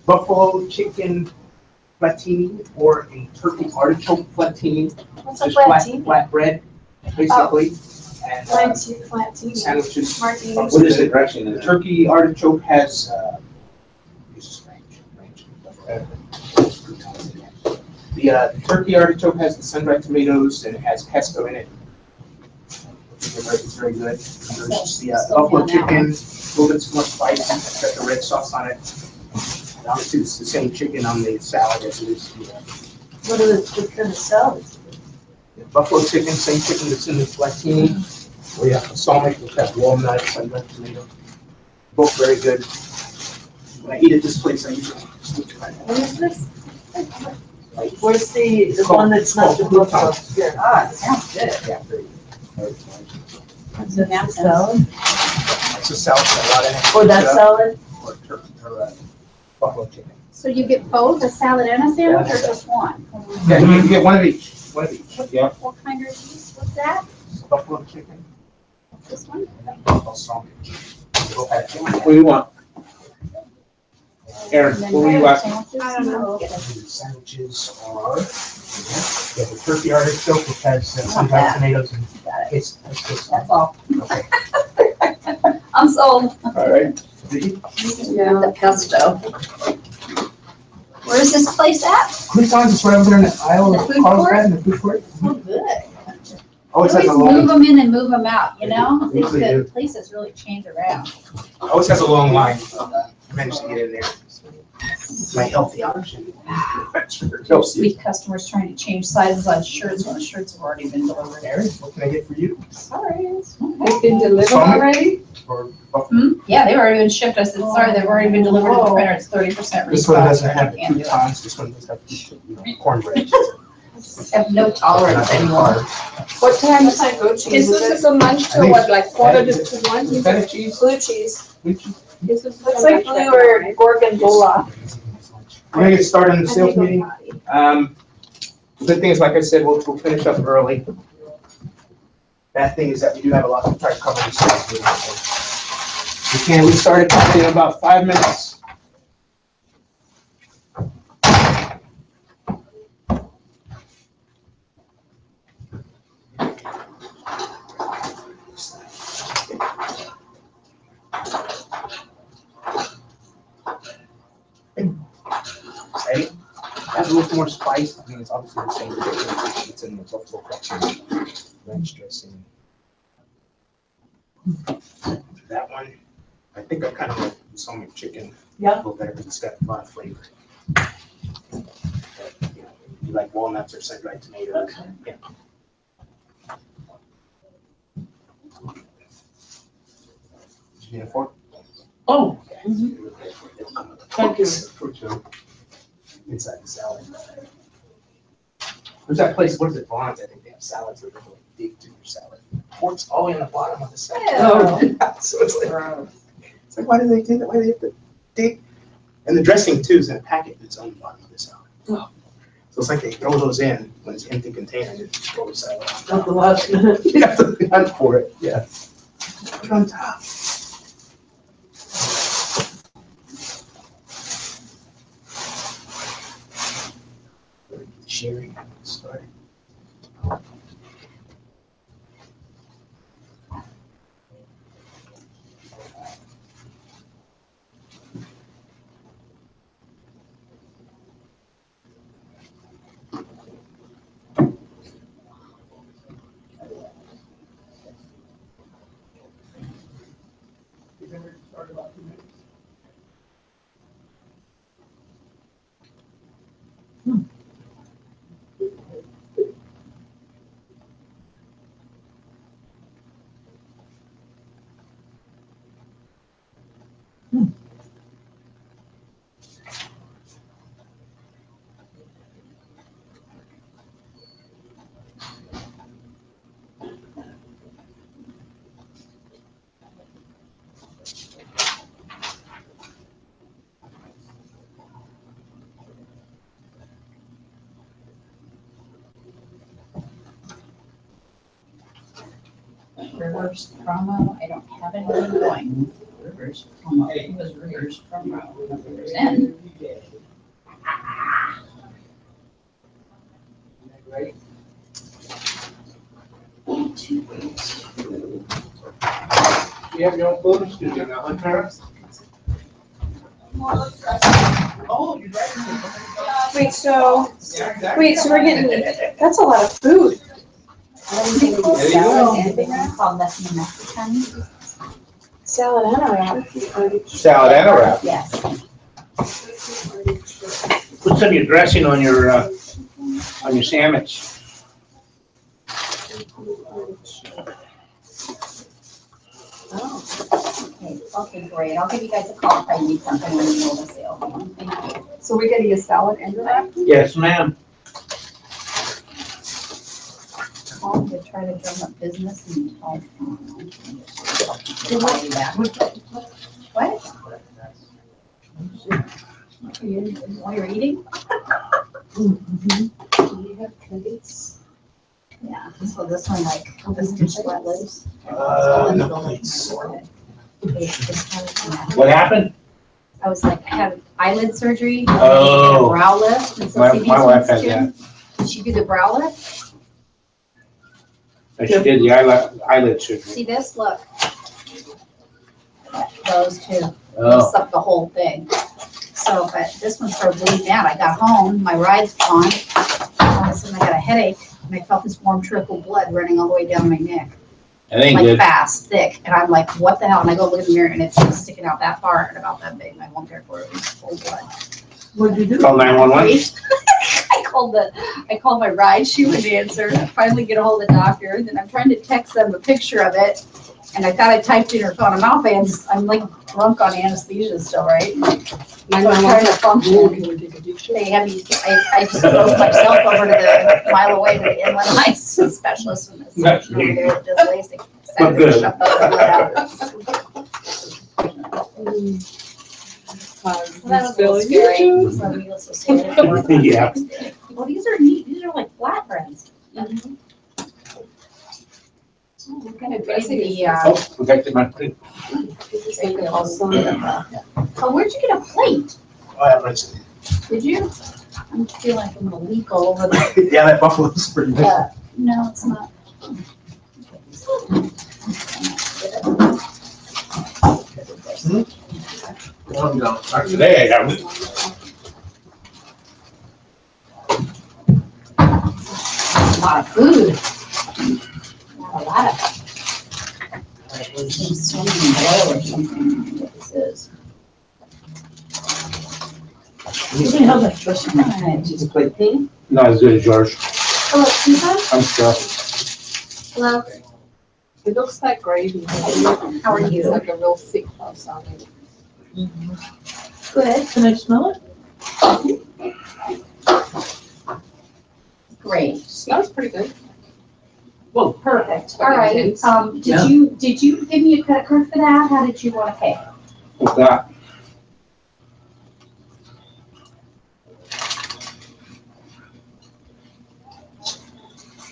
buffalo chicken flatini or a turkey artichoke flatini. What's a Just flat flatini? bread, basically. And Flatini. sandwiches. Martini. What is the direction? The turkey artichoke has, uses ranch. The turkey artichoke has the sun-dried tomatoes and it has pesto in it. It's very good. There's the buffalo chicken, a little bit more spicy, it's got the red sauce on it. And obviously, it's the same chicken on the salad as it is the What kind of salads? buffalo chicken, same chicken that's in the flatini. We have balsamic, which has walnut, sun-dried tomato. Both very good. When I eat at this place, I usually switch my. What is this? Where's the one that's not the Called buffalo? croutons. Ah, it sounds good. Yeah, very good. Is it that salad? It's a salad, a lot in it. Or that salad? Or turkey, or buffalo chicken. So you get both a salad and a sandwich or just one? Yeah, you get one of each, yeah. What kind are these? What's that? Buffalo chicken. This one? Balsamic. What do you want? Aaron, And then what were you the asking? sandwiches? I don't know. The sandwiches are, yeah, the turkey artichoke, which has sun-dried tomatoes and it's. That's all. Okay. I'm sold. All right. Yeah. The pesto. Where's this place at? Croutons is right over there in the aisle The of food Carlsbad in the food court. Oh, good. Always has Always a move long, them in and move them out, you know? They These usually do. places really change around. always has a long line. I managed to get in there. My healthy option. No, Sweet customers trying to change sizes on shirts when the shirts have already been delivered. Aaron, what can I get for you? Sorry. It's been delivered Balsamic? already? Or buffalo? Yeah, they've already been shipped. I said, sorry, they've already been delivered to the printer. It's 30% restock. This one doesn't I have the can't do it. croutons, this one does have cornbread. I have no tolerance anymore. What time is it? Is this a lunch till what, like quarter to one? Feta cheese? Blue cheese. This is Looks like blue or gorgonzola. We're gonna get started on the sales meeting. The good thing is, like I said, we'll finish up early. Bad thing is that we do have a lot to try to cover this sales meeting. So we started probably in about 5 minutes. Exciting. Adds a little more spice. I mean, it's obviously the same thing. It's in the buffalo chicken, ranch dressing. That one, I think I kind of like some chicken. Yeah. A little better because it's got a lot of flavor. But, you know, you like walnuts or sun-dried tomatoes. Okay. Yeah. Did you need a fork? Oh, Thank you. Inside the salad. There's that place, what is it, Vaughn's? I think they have salads that are really big to your salad. Fork's all the way on the bottom of the salad. Oh. So it's like, why do they do that? Why do they have to dig? And the dressing too is in a packet that's on the bottom of the salad. Oh. So it's like they throw those in when it's empty container, and just throw the salad on at the last minute. You have to hunt for it, yeah. Put it on top. sharing started. Reverse promo, I don't have anything going. Reverse promo, it was reverse promo. Reverse in. You have your own photo studio now, huh, Tara? Oh, you're right. Wait, so we're getting, that's a lot of food. What do you call There you go. salad and called Latin Mexican? Salad and a wrap. Salad and a wrap. Yes. Put some of your dressing on your sandwich. Okay, great. I'll give you guys a call if I need something when you know the sale. Thank you. So we're getting a salad and a wrap? Yes, ma'am. Call to try to drum up business and tell. What? While you're eating? Do you have credits? Yeah, so this one, like, this is sweat lips. What happened? I was like, I had eyelid surgery. Oh. And a brow lift. And so My see these wife ones had too? Did she do the brow lift? She did the eyelid surgery. See this? Look. Those two. Oh. Messed up the whole thing. So, but this one started bleeding out. I got home, my ride's gone. All of a sudden I got a headache and I felt this warm trickle blood running all the way down my neck. That ain't Like good. fast, thick. And I'm like, what the hell? And I go look in the mirror and it's just sticking out that far and about that big. And I won't care for it. It was full blood. What'd you do? Call 911. I called my ride, she would answer. I finally get a hold of the doctor, and then I'm trying to text them a picture of it. And I thought I typed in her phone. I'm like drunk on anesthesia still, right? So I'm trying to function. They have me, I just drove myself over to the mile away to the inland eye specialist in this section over there that does LASIK. But good. Shut the blood out. Well, that was a little scary. So needless to say, Yeah. well, these are neat. These are like flatbreads. What kind of dressing the, Oh, protected my plate. oh, where'd you get a plate? Oh, I have rights. Did you? I'm feeling like I'm gonna leak all over the, Yeah, that buffalo's pretty big. no, it's not. One down. Not today, I haven't. A lot of food. A lot of it. Seems so many oil or something. What this is. You can have that dressing. Just plate. Not as good as yours. Hello, Susan? I'm stuffed. Hello, It looks like gravy. how are It's you? like a real thick sauce on it. Good. Can I smell it? Great. Smells pretty good. Well, perfect. All What right, intense. Yeah. did you give me a credit card for that? How did you want to pay? What's that?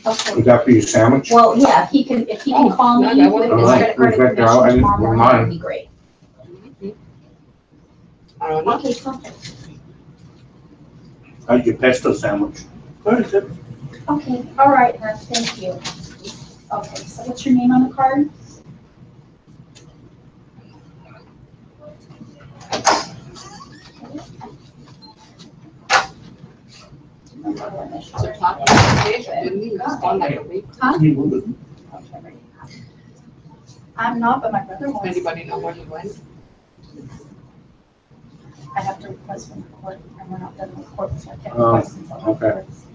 Okay. Is that for your sandwich? Well, yeah, if he can call me no, with no, his no. credit card Reflect out, I information didn't- tomorrow morning, mine. that would be great. I don't know. Okay, perfect. How's your pesto sandwich? Okay, all right, then, thank you. Okay, so what's your name on the card? To talk about the station, didn't he respond like a week? I'm not, but my brother was. Anybody know where he went? I have to request from the court, and we're not done with court, so I can't Oh, request until the okay. court's.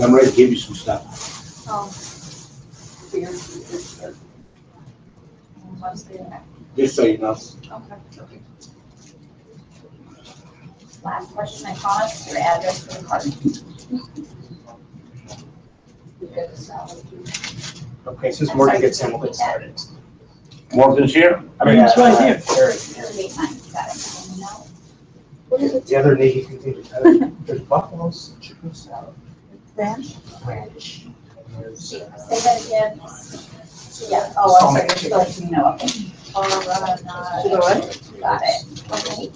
I'm ready to give you some stuff. Once they- Just so you know. Okay. Last question, I promise, your address for the card. Okay, since Morgan gets in, we'll get started. Morgan's here? I mean, He's right here. Eric. 289, got it. No. What is it? The other Navy contingent, there's buffaloes, chicken salad, Ranch? ranch. And there's, Say that again. Yeah, oh, I'm sorry, you're still letting me know, okay. To the what? Got it. Okay.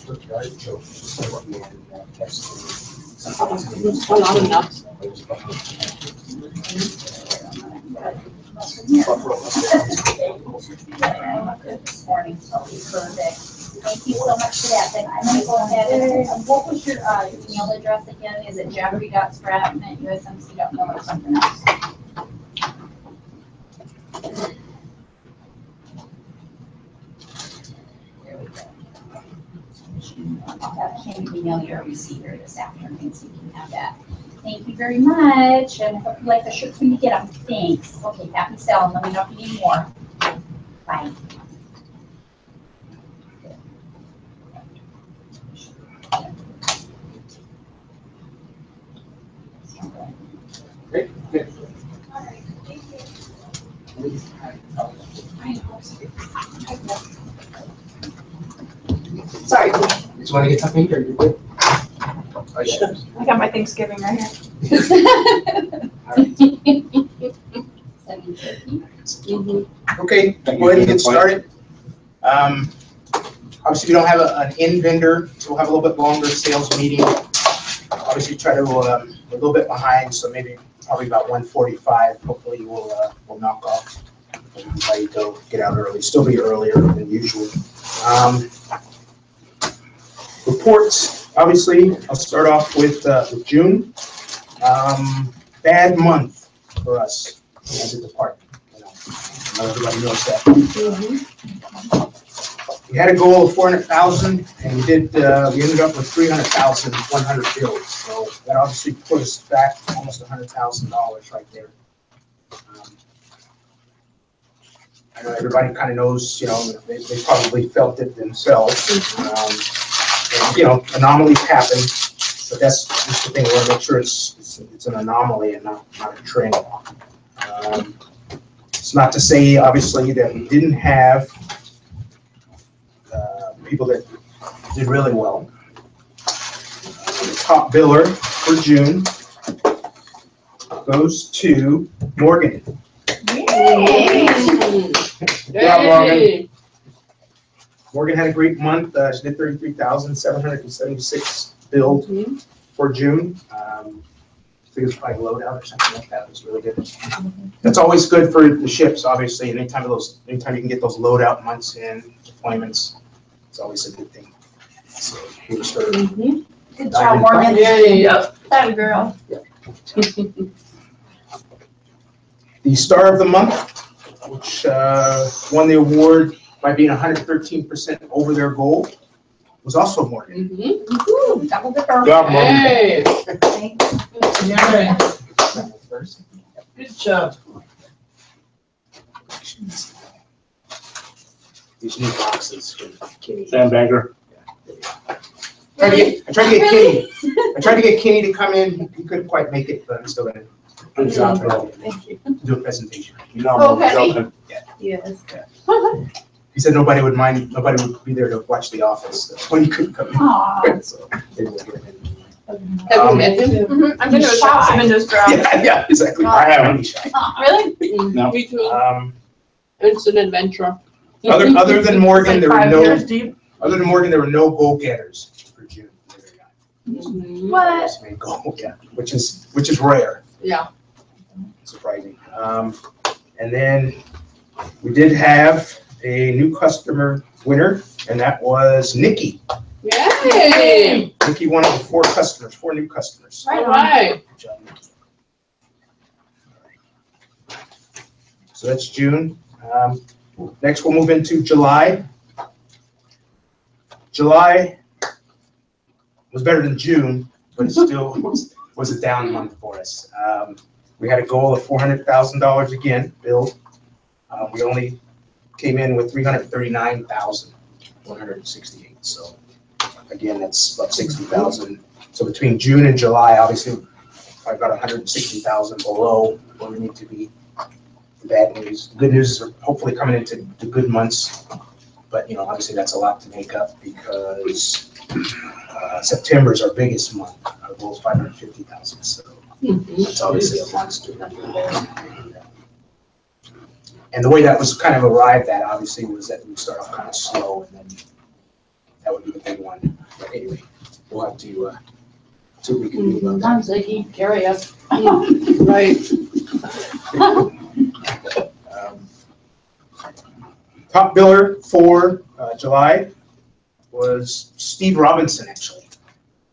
Well, not enough. This morning, so we heard it. Thank you so much for that. Then I'm gonna go ahead and, what was your, email address again? Is it jeffrey.stratton@usmc.gov or something else? There we go. I'll have Kim email your receipt here this afternoon, so you can have that. Thank you very much, and I hope you like the shirts when you get them. Thanks. Okay, happy selling. Let me know if you need more. Bye. Great, good. Sorry, Just want to get something here, you're good? Oh, yeah. I got my Thanksgiving right here. 7:50. Okay, go ahead and get started. Obviously, we don't have an in vendor, so we'll have a little bit longer sales meeting. Obviously, try to, we're a little bit behind, so maybe probably about 1:45. Hopefully, we'll knock off. Everybody go get out early, still be earlier than usual. Reports, obviously, I'll start off with June. Bad month for us as a department. You know, everybody knows that. We had a goal of 400,000, and we ended up with 300,100 bills. So that obviously put us back almost $100,000 right there. I know everybody kind of knows, you know, they probably felt it themselves. And, you know, anomalies happen, but that's just the thing. We want to make sure it's an anomaly and not a trend. It's not to say, obviously, that we didn't have people that did really well. The top biller for June goes to Morgan. Yeah, Morgan. Morgan had a great month. She did 33,776 billed for June. I think it was probably loadout or something like that. It was really good. That's always good for the ships, obviously. And anytime you can get those loadout months in deployments, it's always a good thing. So here's her. Good job, Morgan. That girl. The Star of the Month, which won the award by being 113% over their goal, was also Morgan. Woo-hoo, double dipper. Job, Morgan. Hey. Good job. These new boxes for Kenny. Sandbagger. I tried to get Kenny to come in. He couldn't quite make it, but I'm still gonna good job to do a presentation. You know, Oh, I'm Penny. joking. Yes. He said nobody would mind, nobody would be there to watch The Office when he couldn't come Aw. in. So maybe we'll get him in. Have you met him? I've been to his house, I've been to his garage. Yeah, exactly. I haven't. He's shy. Really? No. Me too. Um, It's an adventure. Other than Morgan, Like there were 5 no. years deep. Other than Morgan, there were no goal getters for June. What? This may go, yeah, which is rare. Yeah. Surprising. And then we did have a new customer winner, and that was Nikki. Yay! Nikki, one of the four new customers. All right. Good job, Nikki. So that's June. Next, we'll move into July. July was better than June, but it still was a down month for us. We had a goal of $400,000 again, billed. We only came in with $339,168. So again, that's about 60,000. So between June and July, obviously, I've got 160,000 below where we need to be. The bad news, good news is hopefully coming into the good months. But obviously that's a lot to make up because September is our biggest month. Our goal is 550,000. So that's obviously a monster number there. And the way that was kind of arrived at, obviously, was that we'd start off kind of slow, and then that would be the big one. But anyway, we'll have to see what we can do about that. Sometimes they keep carry us. Right. Top biller for July was Steve Robinson, actually.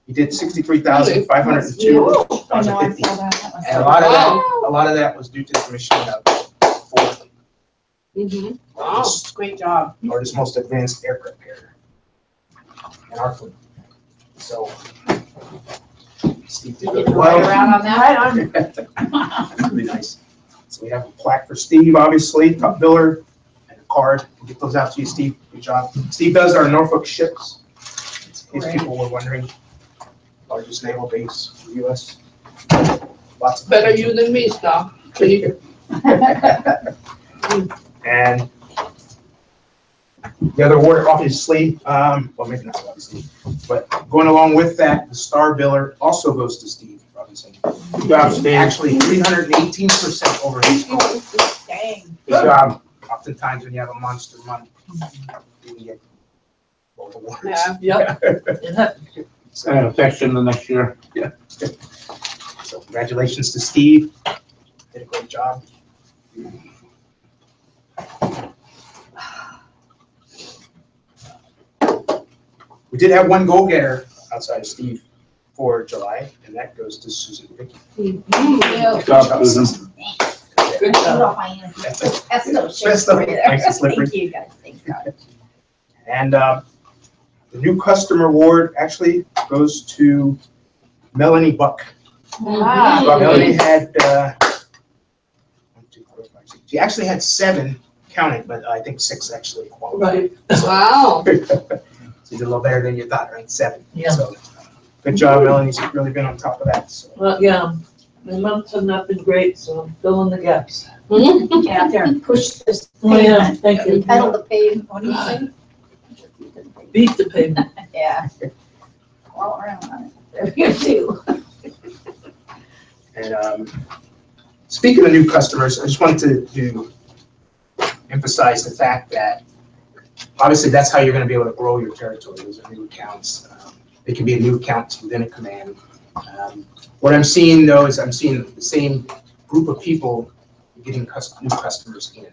He did $63,502. I know, I saw that. And a lot of that was due to the commissioning of Ford. Wow, great job. Artist's most advanced aircraft carrier in our fleet. So Steve did really well. Around on that. That's really nice. So we have a plaque for Steve, obviously, top biller, and a card. We'll get those out to you, Steve. Good job. Steve does our Norfolk ships. In case people were wondering, largest naval base in the U.S. Lots of Better you than me, Scott. And the other award, obviously, well, maybe not obviously, but going along with that, the star biller also goes to Steve Robinson. Good job, Steve. Actually, 318% over his goal. Dang. Good job. Oftentimes when you have a monster month, you can get both awards. Yeah. So, And affects him the next year. so congratulations to Steve. Did a great job. We did have one go-getter outside of Steve for July, and that goes to Susan Vicky. Good job, Susan. Good job. That's no Best shame of for it. you Nice there. and slippery. Thank you, guys. Thank God. And the new customer award actually goes to Melanie Buck. Wow. Melanie had, 1, 2, 4, 5, 6. She actually had 7 counted, but I think 6 actually qualified. Right. Wow. So you did a little better than you thought, right? 7. Yeah. So good job, Melanie. You've really been on top of that. So. Well, yeah, the months have not been great, so I'm filling the gaps. Get out there and push this Oh, yeah, pavement. thank you. Pedal the pavement. What do you say? Beat the pavement. Yeah. All around on it. There you do. And speaking of new customers, I just wanted to emphasize the fact that obviously that's how you're going to be able to grow your territory. Those are new accounts. They can be a new account within a command. What I'm seeing though is I'm seeing the same group of people getting new customers in.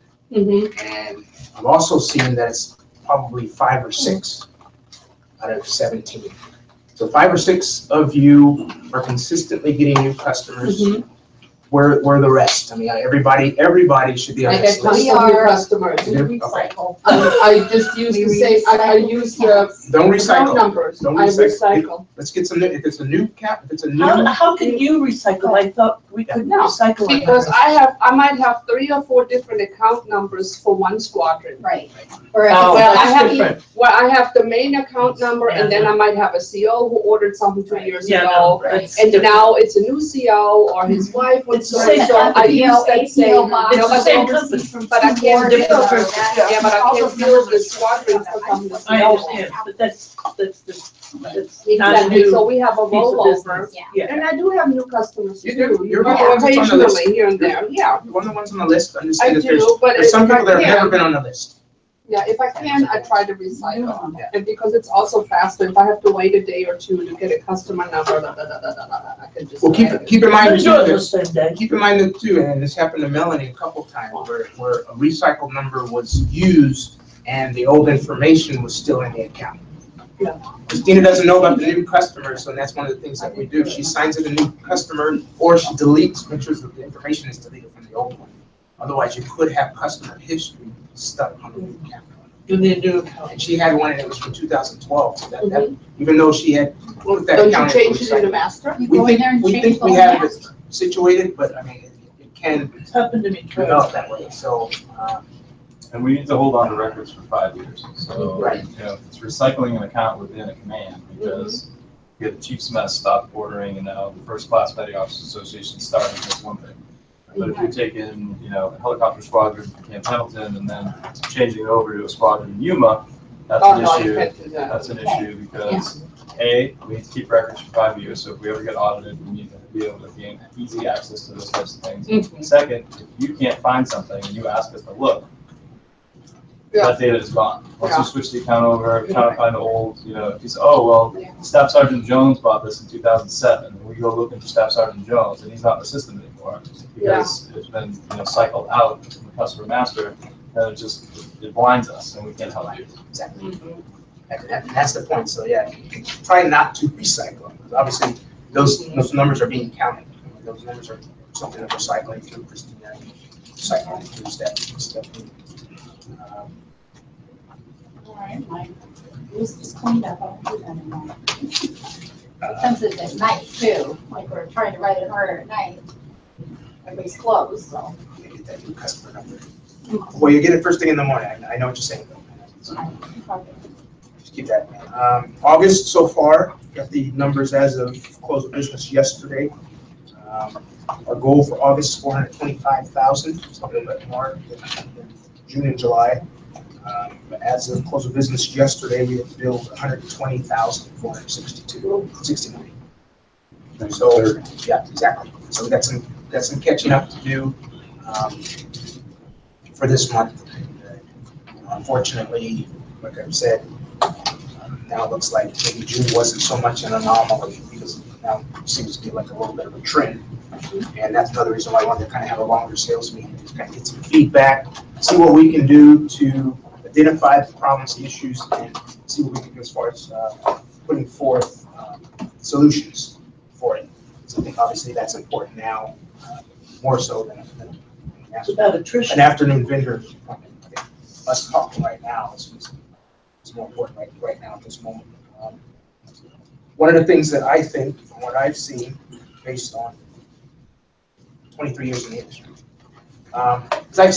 And I'm also seeing that it's probably 5 or 6 out of 17. So 5 or 6 of you are consistently getting new customers. Where the rest? I mean, everybody should be on I this get list. tons of new customers. We recycle. I just use the same, I use the Don't account recycle. numbers. Don't I recycle. recycle. Let's get some new, if it's a new cap, if it's a new. How can you recycle? I thought we couldn't No, recycle. our Because numbers. I might have 3 or 4 different account numbers for one squadron. Right. Or Oh, Well, I that's have, different. well, I have the main account number and then I might have a CO who ordered something 2 years Yeah, ago. no, that's And different. now it's a new CO or his wife wants It's the to, same so I company. use that same. box. It's the but same then- company. But I can't Different build, person. yeah, but I can't build the squadron from the CO. I understand, but that's not Exactly, new. so we have a piece of rollover. business. Yeah. And I do have new customers You too. do. You're one of the ones that's on the list. Occasionally here and there, yeah. You're one of the ones on the list. I'm just I saying that do, but there's some if I people that have never can- been on the list. Yeah, if I can, I try to recycle. Yeah. And because it's also faster, if I have to wait a day or two to get a customer number, I can just. Well, keep in mind, I'm too, doing the that- same day. keep in mind that too, and this happened to Melanie a couple times, where a recycled number was used and the old information was still in the account. Yeah. Christina doesn't know about the new customer, so that's one of the things that we do. She signs in a new customer, or she deletes, make sure that the information is deleted from the old one. Otherwise, you could have customer history stuck on the new account. You need to do account. And she had one, and it was from 2012, so that, even though she had put that Don't you account. change it in the master? You We go in think, there and we change think the we whole have it master. situated, but I mean, it can It's happened to me too. develop that way, so, And we need to hold on to records for 5 years. So, Right. you know, it's recycling an account within a command because we had the Chiefs Mess stopped ordering and now the First Class Petty Officers Association started, that's one thing. But if you take in, you know, a helicopter squadron from Camp Pendleton and then changing over to a squadron in Yuma, that's Oh, an no, you issue. can't do that. That's an issue because A, we need to keep records for 5 years. So if we ever get audited, we need to be able to gain easy access to those types of things. Second, if you can't find something and you ask us to look, that data is gone. Once you switch the account over, trying to find the old, you know, if you say, oh, well, Staff Sergeant Jones bought this in 2007, and we go looking for Staff Sergeant Jones, and he's not in the system anymore because it's been, you know, cycled out from the customer master, and it blinds us, and we can't help you. exactly. That's the point, so yeah, try not to recycle, because obviously, those numbers are being counted. Those numbers are something that we're cycling through, Christina, cycling through Stephanie. Alright, Mike. It was just cleaned up, I'll do that in a moment. It comes in at night too, like we're trying to write an order at night. Everybody's closed, so. Get that new customer number. Well, you get it first thing in the morning, I know what you're saying, though. Just keep that. August so far, got the numbers as of close of business yesterday. Our goal for August is 425,000, so a little bit more than June and July. As of close of business yesterday, we had billed 120,469. So, yeah, exactly. So we got some catching up to do for this month. Unfortunately, like I've said, now it looks like maybe June wasn't so much an anomaly because now it seems to be like a little bit of a trend. And that's another reason why I wanted to kind of have a longer sales meeting, to kind of get some feedback, see what we can do to identify the problems, the issues, and see what we can do as far as putting forth solutions for it. So I think obviously that's important now, more so than It's about attrition. an afternoon vendor appointment. I think us talking right now is more important right now at this moment. One of the things that I think, from what I've seen, based on 23 years in the industry, because I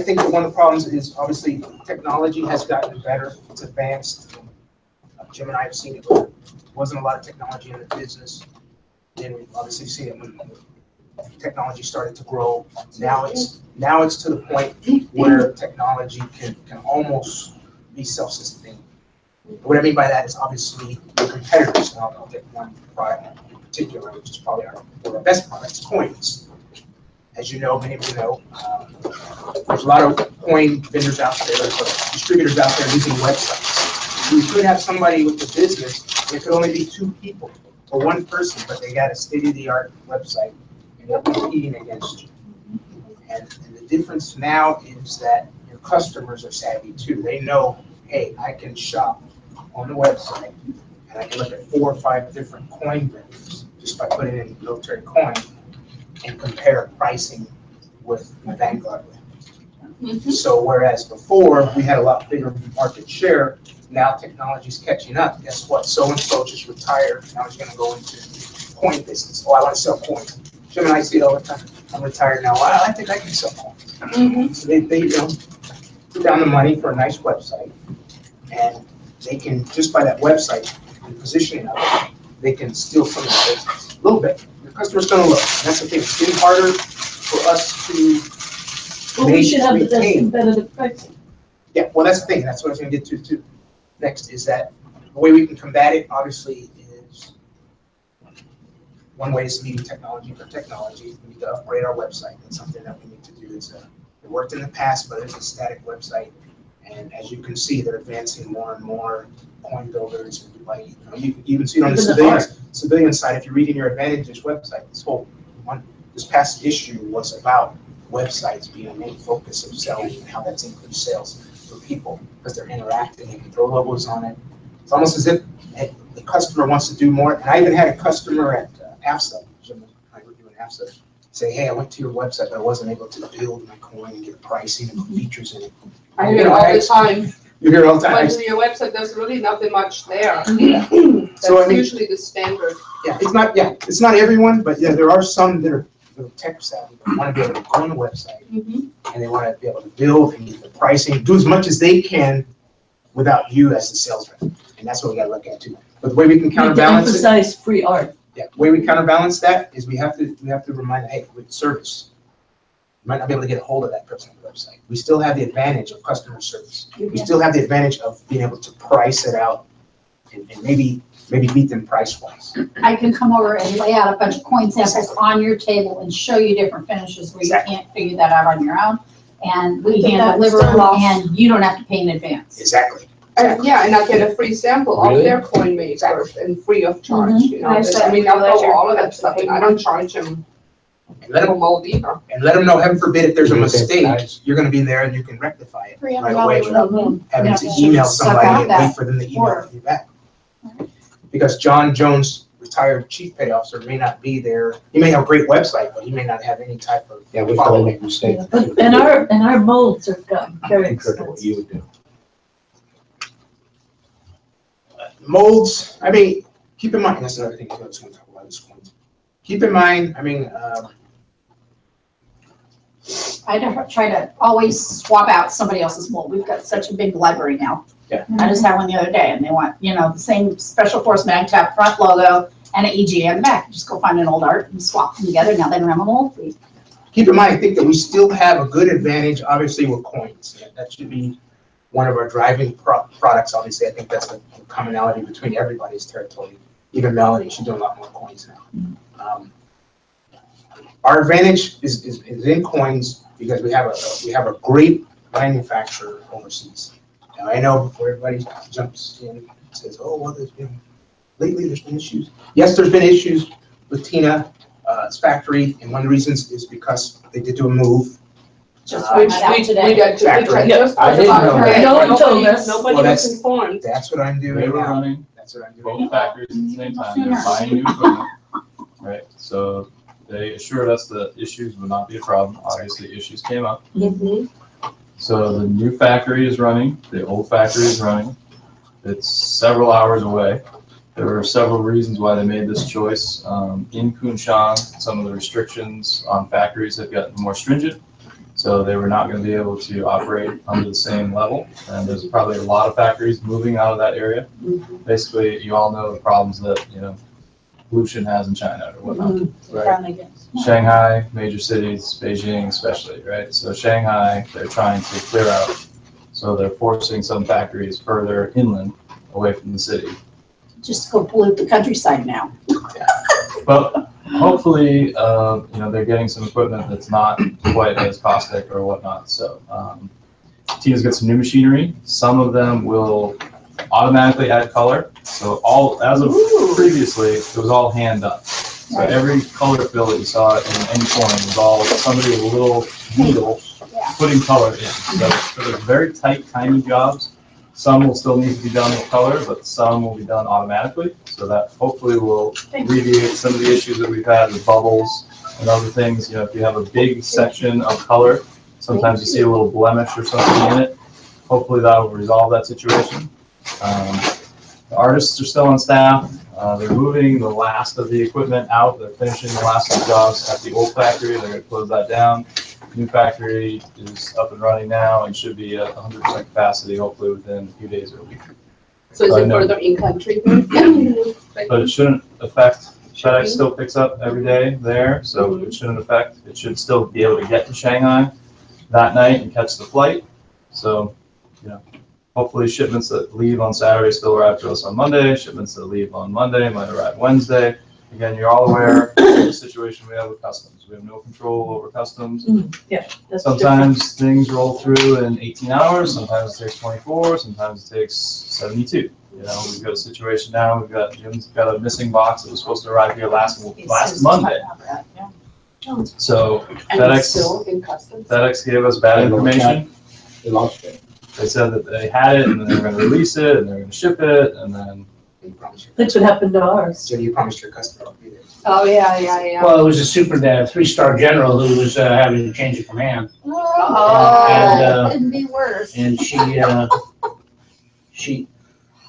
think that one of the problems is obviously technology has gotten better, it's advanced. Jim and I have seen it, there wasn't a lot of technology in the business. Then we've obviously seen it when technology started to grow. Now it's to the point where technology can almost be self-sustaining. What I mean by that is obviously your competitors, and I'll take one product in particular, which is probably one of our best products, coins. As you know, many of you know, there's a lot of coin vendors out there, distributors out there using websites. You could have somebody with a business, it could only be 2 people or 1 person, but they got a state-of-the-art website and they're competing against you. And the difference now is that your customers are savvy too. They know, hey, I can shop on the website and I can look at 4 or 5 different coin vendors just by putting in military coin and compare pricing with the Vanguard. So whereas before we had a lot bigger market share, now technology's catching up. Guess what? So-and-so just retired. Now he's going to go into coin business. Oh, I want to sell coins. Jim and I see it all the time. I'm retired now. Well, I think I can sell coins. So they put down the money for a nice website, and they can, just by that website and positioning of it, they can steal some of the business a little bit. The customer's going to look. That's the thing. It's getting harder for us to Well, we should have the best maintain. competitive pricing. Yeah, well, that's the thing. That's what I was going to get to too. Next is that the way we can combat it, obviously, is one way is meeting technology for technology. We need to upgrade our website. That's something that we need to do. It worked in the past, but it's a static website, And as you can see, they're advancing more and more coin builders. Everybody, you can even see it on the civilian side. If you read in your Advantages website, this past issue was about websites being a main focus of selling and how that's increased sales for people because they're interacting. You can throw logos on it. It's almost as if the customer wants to do more. And I even had a customer at AFSA, Jim and I were doing AFSA, say, hey, I went to your website, but I wasn't able to build my coin and get pricing and features in it. I hear it all the time. You hear it all the time. But to your website, there's really nothing much there. So, I That's mean, usually the standard. It's not everyone, but yeah, there are some that are tech savvy, that want to be able to go on the website and they want to be able to build and get the pricing, do as much as they can without you as the salesman. And that's what we got to look at too. But the way we can counterbalance it. Emphasize free art. Yeah, the way we counterbalance that is we have to remind, hey, with service, you might not be able to get a hold of that person on the website. We still have the advantage of customer service. We still have the advantage of being able to price it out and maybe beat them price-wise. I can come over and lay out a bunch of coin samples on your table and show you different finishes where you can't figure that out on your own. And we can deliver them and you don't have to pay in advance. Exactly. And I get a free sample of their coin makers and free of charge, you know. I mean, I'll know all of that stuff and I don't charge them And let them know, heaven forbid, if there's a mistake, you're gonna be there and you can rectify it right away without having to email somebody and wait for them to email you back. Because John Jones, retired chief petty officer, may not be there. He may have a great website, but he may not have any type of follow-up. make mistakes. And our molds have gotten very expensive. You would do. Molds, I mean, keep in mind, that's another thing I was going to talk about this point. Keep in mind, I mean, I try to always swap out somebody else's mold. We've got such a big library now. Yeah. I just had one the other day and they want, the same Special Force mag tab front logo and an EGA on the back. Just go find an old art and swap them together. Now they don't have a mold. keep in mind, I think that we still have a good advantage, obviously, with coins. That should be one of our driving products. Obviously, I think that's the commonality between everybody's territory. Even Melanie, she's doing a lot more coins now. Our advantage is in coins because we have a great manufacturer overseas. Now, I know before everybody jumps in and says, "Oh, well, lately there's been issues." Yes, there's been issues with Tina's factory, and one of the reasons is because they did do a move. Which we got Factory. just I didn't know that. No one told us. Nobody was informed. That's what I'm doing They were now. running That's what I'm doing. both factories at the same time, they're buying new equipment, right? So they assured us that issues would not be a problem. Obviously, issues came up. So the new factory is running, the old factory is running. It's several hours away. There were several reasons why they made this choice. In Kunshan, some of the restrictions on factories have gotten more stringent. So they were not going to be able to operate under the same level. And there's probably a lot of factories moving out of that area. Basically, you all know the problems that, pollution has in China or whatnot, right? Shanghai, major cities, Beijing especially, right? So Shanghai, they're trying to clear out. So they're forcing some factories further inland away from the city. Just go pollute the countryside now. But hopefully, they're getting some equipment that's not quite as caustic or whatnot. So Tina's got some new machinery. Some of them will automatically add color. So as of previously, it was all hand done. So every color fill that you saw in any coin was all somebody with a little needle putting color in. So they're very tight, tiny jobs. Some will still need to be done with color, but some will be done automatically. So that hopefully will alleviate some of the issues that we've had with bubbles and other things. If you have a big section of color, sometimes you see a little blemish or something in it. Hopefully that will resolve that situation. The artists are still on staff. They're moving the last of the equipment out. They're finishing the last of the jobs at the old factory. They're going to close that down. The new factory is up and running now and should be at 100% capacity, hopefully within a few days or a week. So is it further in country? But it shouldn't affect. FedEx still picks up every day there, so it shouldn't affect. It should still be able to get to Shanghai that night and catch the flight. So, hopefully shipments that leave on Saturday still arrive to us on Monday. Shipments that leave on Monday might arrive Wednesday. again, you're all aware of the situation we have with customs. We have no control over customs. Yeah. That's Sometimes things roll through in 18 hours, sometimes it takes 24, sometimes it takes 72. You know, we've got a situation now, Jim's got a missing box that was supposed to arrive here last Monday. So And it's still in customs. FedEx gave us bad information. They lost it. They said that they had it and then they were gonna release it and they were gonna ship it and then, You promised your, That's what happened to ours. Jim, you promised your customer to be there. Oh, yeah. Well, it was a three-star general who was having to change of command. Oh, couldn't be worse. And she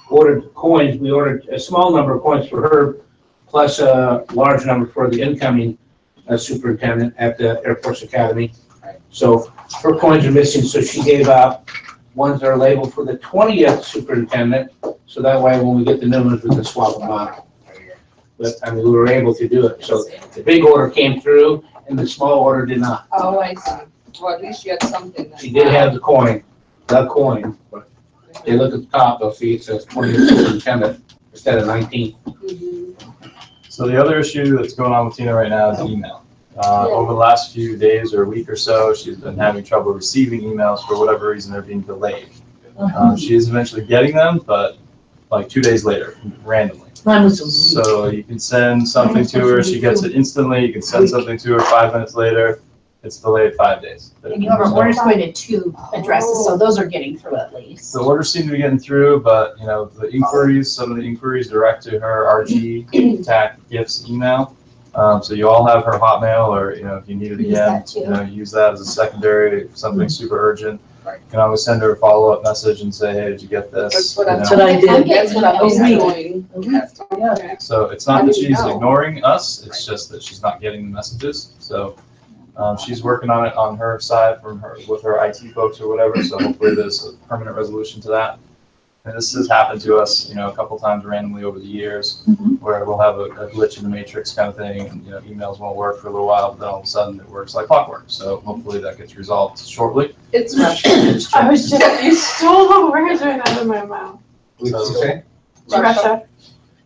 ordered coins. We ordered a small number of coins for her, plus a large number for the incoming superintendent at the Air Force Academy. So her coins are missing, so she gave out ones that are labeled for the 20th superintendent, so that way when we get the new ones, we can swap them out. But, I mean, we were able to do it. So the big order came through and the small order did not. Oh, I see. Well, at least you had something. She did have the coin, but if they look at the top, they'll see it says 20th superintendent instead of 19th. so the other issue that's going on with Tina right now is email. Over the last few days or a week or so, she's been having trouble receiving emails for whatever reason they're being delayed. She is eventually getting them, but like 2 days later, randomly. Mine was a week. So you can send something to her, she gets it instantly, you can send something to her 5 minutes later, it's delayed 5 days. And you have our orders going to 2 addresses, so those are getting through at least. The orders seem to be getting through, but you know, the inquiries, some of the inquiries direct to her RG TAC gifts email. So you all have her Hotmail, or you know, if you need it Use again, that too. you know, use that as a secondary, if something's super urgent. Right. You can always send her a follow-up message and say, hey, did you get this? That's what You I'm. know? That's what I did. That's what I was A week. doing. Yeah. So it's not that she's know. ignoring us, it's just that she's not getting the messages. So she's working on it on her side with her IT folks or whatever, so hopefully there's a permanent resolution to that. And this has happened to us, you know, a couple times randomly over the years, where we'll have a glitch in the matrix kind of thing, and you know, emails won't work for a little while, but then all of a sudden it works like clockwork. So hopefully that gets resolved shortly. It's Russia. I was just, you stole the words right out of my mouth. What did you say? Russia.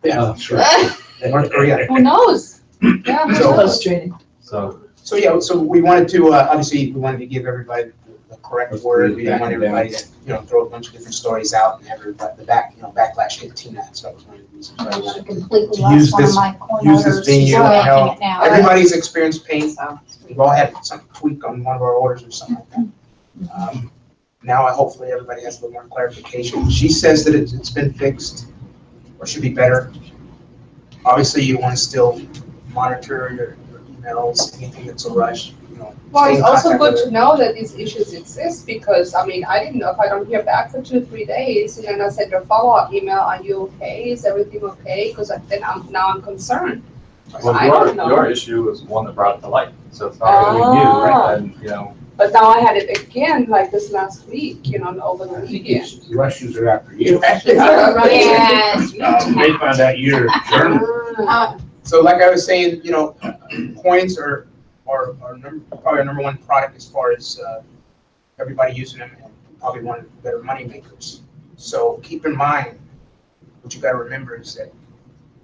Yeah, sure. North Korea. Who knows? Yeah, who So- knows? Frustrating. So yeah, so we wanted to, obviously, we wanted to give everybody the correct word. We didn't want everybody to, you know, throw a bunch of different stories out and have everybody, backlash hit Tina. So that was one of the reasons why we She wanted completely to lost use one of this- my coin use this orders. She's venue. I know making it now. everybody's experienced pain. We've all had some tweak on one of our orders or something like that. Now, hopefully, everybody has a little more clarification. She says that it's been fixed, or should be better. Obviously, you want to still monitor your emails, anything that's a rush, you know. Well, stay it's in also contact good with to know that these issues exist, because, I mean, I didn't know if I don't hear back for 2-3 days, and then I send a follow-up email, are you okay? Is everything okay? Because then I'm concerned. Well, I don't know. your issue was one that brought it to light, so it's not really new, right? And you know, But now I had it again, like this last week, you know, over the weekend. The Russians are after you. Yes. They found out you're German. So like I was saying, you know, coins are probably our number one product as far as everybody using them, and probably one of the better money makers. So keep in mind, what you gotta remember is that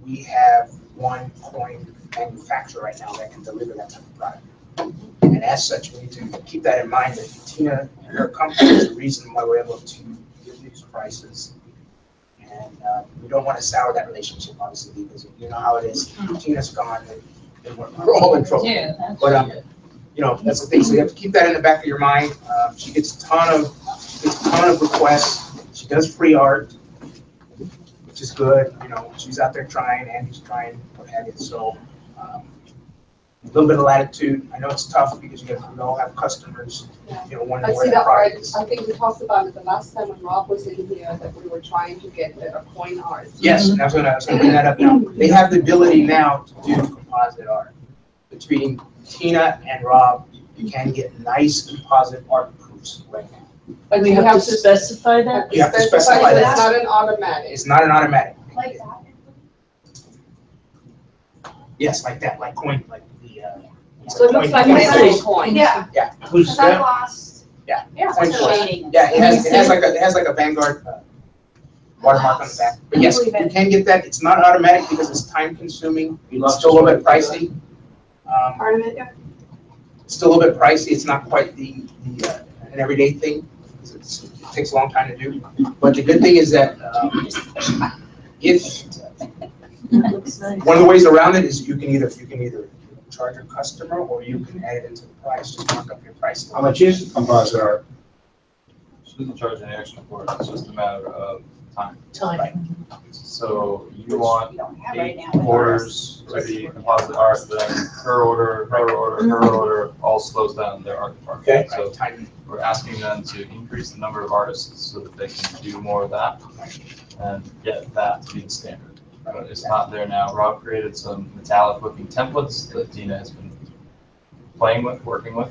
we have one coin manufacturer right now that can deliver that type of product. And as such, we need to keep that in mind, that Tina and her company is the reason why we're able to give these prices. And we don't want to sour that relationship, obviously, because you know how it is. Tina's gone, and we're all in trouble. But you know, that's the thing. So you have to keep that in the back of your mind. She gets a ton of requests. She does free art, which is good. You know, she's out there trying, Andy's trying, what have you. So a little bit of latitude. I know it's tough because we all have customers. You know, I wondering where see the that art, product is. I think we talked about it the last time when Rob was in here, that we were trying to get better coin art. Yes, and I was gonna bring that up now. They have the ability now to do composite art. Between Tina and Rob, you can get nice composite art proofs right now. But We have to specify that? You have to specify that that. it's not an automatic. It's not an automatic. Like that. Yes, like that, like coin, like the, So it looks like coin a face. coin. Yeah. Who's Because I that? lost. Yeah. Yeah. Coin it's face. shading. Yeah, it has like a Vanguard, watermark on the back. But yes, you can get that. It's not automatic because it's time consuming. It's still a little bit pricey. Part of it, yeah. It's still a little bit pricey. It's not quite an everyday thing. It takes a long time to do. But the good thing is that if Looks nice. one of the ways around it is you can either charge your customer or you can add it into the price. Just mark up your price. How much is composite art? She doesn't charge any extra for it, it's just a matter of time. Time. So you want 8 orders to be composite art, then her order, all slows down their art department. Okay. So we're asking them to increase the number of artists so that they can do more of that and get that to be the standard. But it's not there now. Rob created some metallic looking templates that Dina has been playing with, working with.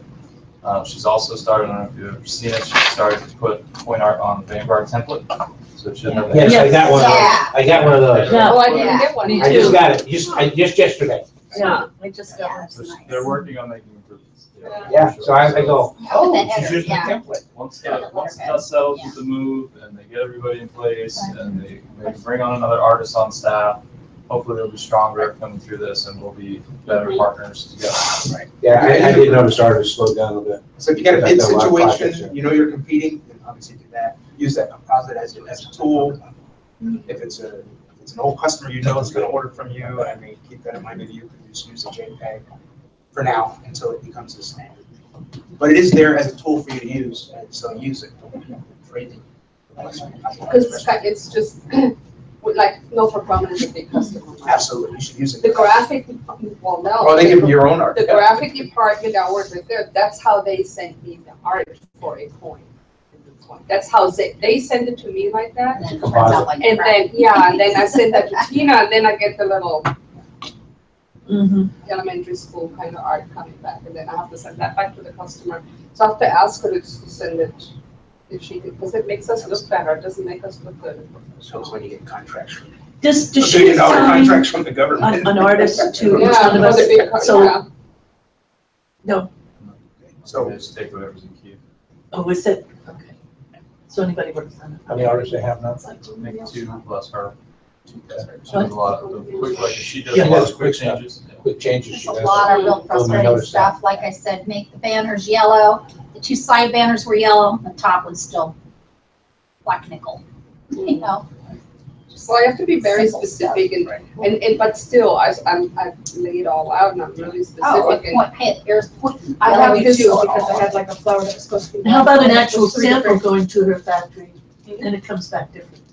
She's also started, I don't know if you've ever seen it, she started to put point art on the Vanguard template. So it should have Yes, I got one of those. Yeah. I got one of those. Yeah. Oh, I didn't get one. Me I just too. got it, just yesterday. Yeah, I just got one. So they're working on making improvements. Yeah, so I go, With oh, the she's header, using the yeah. template. Once the dust settles with the move and they get everybody in place and they can bring on another artist on staff, hopefully they'll be stronger coming through this and we'll be better partners together. Right. Yeah, I did notice artists slowed down a bit. So if you get a bid That's a lot of projects, situation, you know you're competing, then obviously do that. Use that composite as a tool. If it's an old customer you know is going to order from you, I mean, keep that in mind. Maybe you can just use a JPEG for now until it becomes a standard. But it is there as a tool for you to use, and so use it. Don't be afraid to. Because it's just, like, no for prominence of big customer. Absolutely, you should use it. The graphic, well, no. Or they give you your own art. The graphic department that works right there, that's how they sent me the art for a coin. That's how they send it to me like that. And then it turns out like And crap. then, yeah, and then I send that to Tina, and then I get the little Mm-hmm. elementary school kind of art coming back, and then I have to send that back to the customer. So I have to ask her to send it, if she could, because it makes us look better, it doesn't make us look good. So when you get contracts, Does $1 she billion assign contracts from the government. an artist to each Yeah, one of for the big, us? So, yeah. So They just take whatever's in queue. oh, is it? Okay. So anybody works on it? How many artists they have now? Make 2 plus her. She What? does a lot of the quick, like she does Yeah, a lot that's of quick quick stuff. changes. Yeah. Quick changes. There's she a does. lot of real Well, we frustrating noticed that. stuff. Like I said, make the banners yellow. The 2 side banners were yellow, the top was still black nickel, you know? Just Well, I have to be very simple stuff. specific and, but still, I lay it all out and I'm really Oh, specific. and point, hey, here's point. I yellow have to is too, so- because I had like a flower that was supposed to be. How about an actual Those 3 sample different- going to her factory and it comes back different?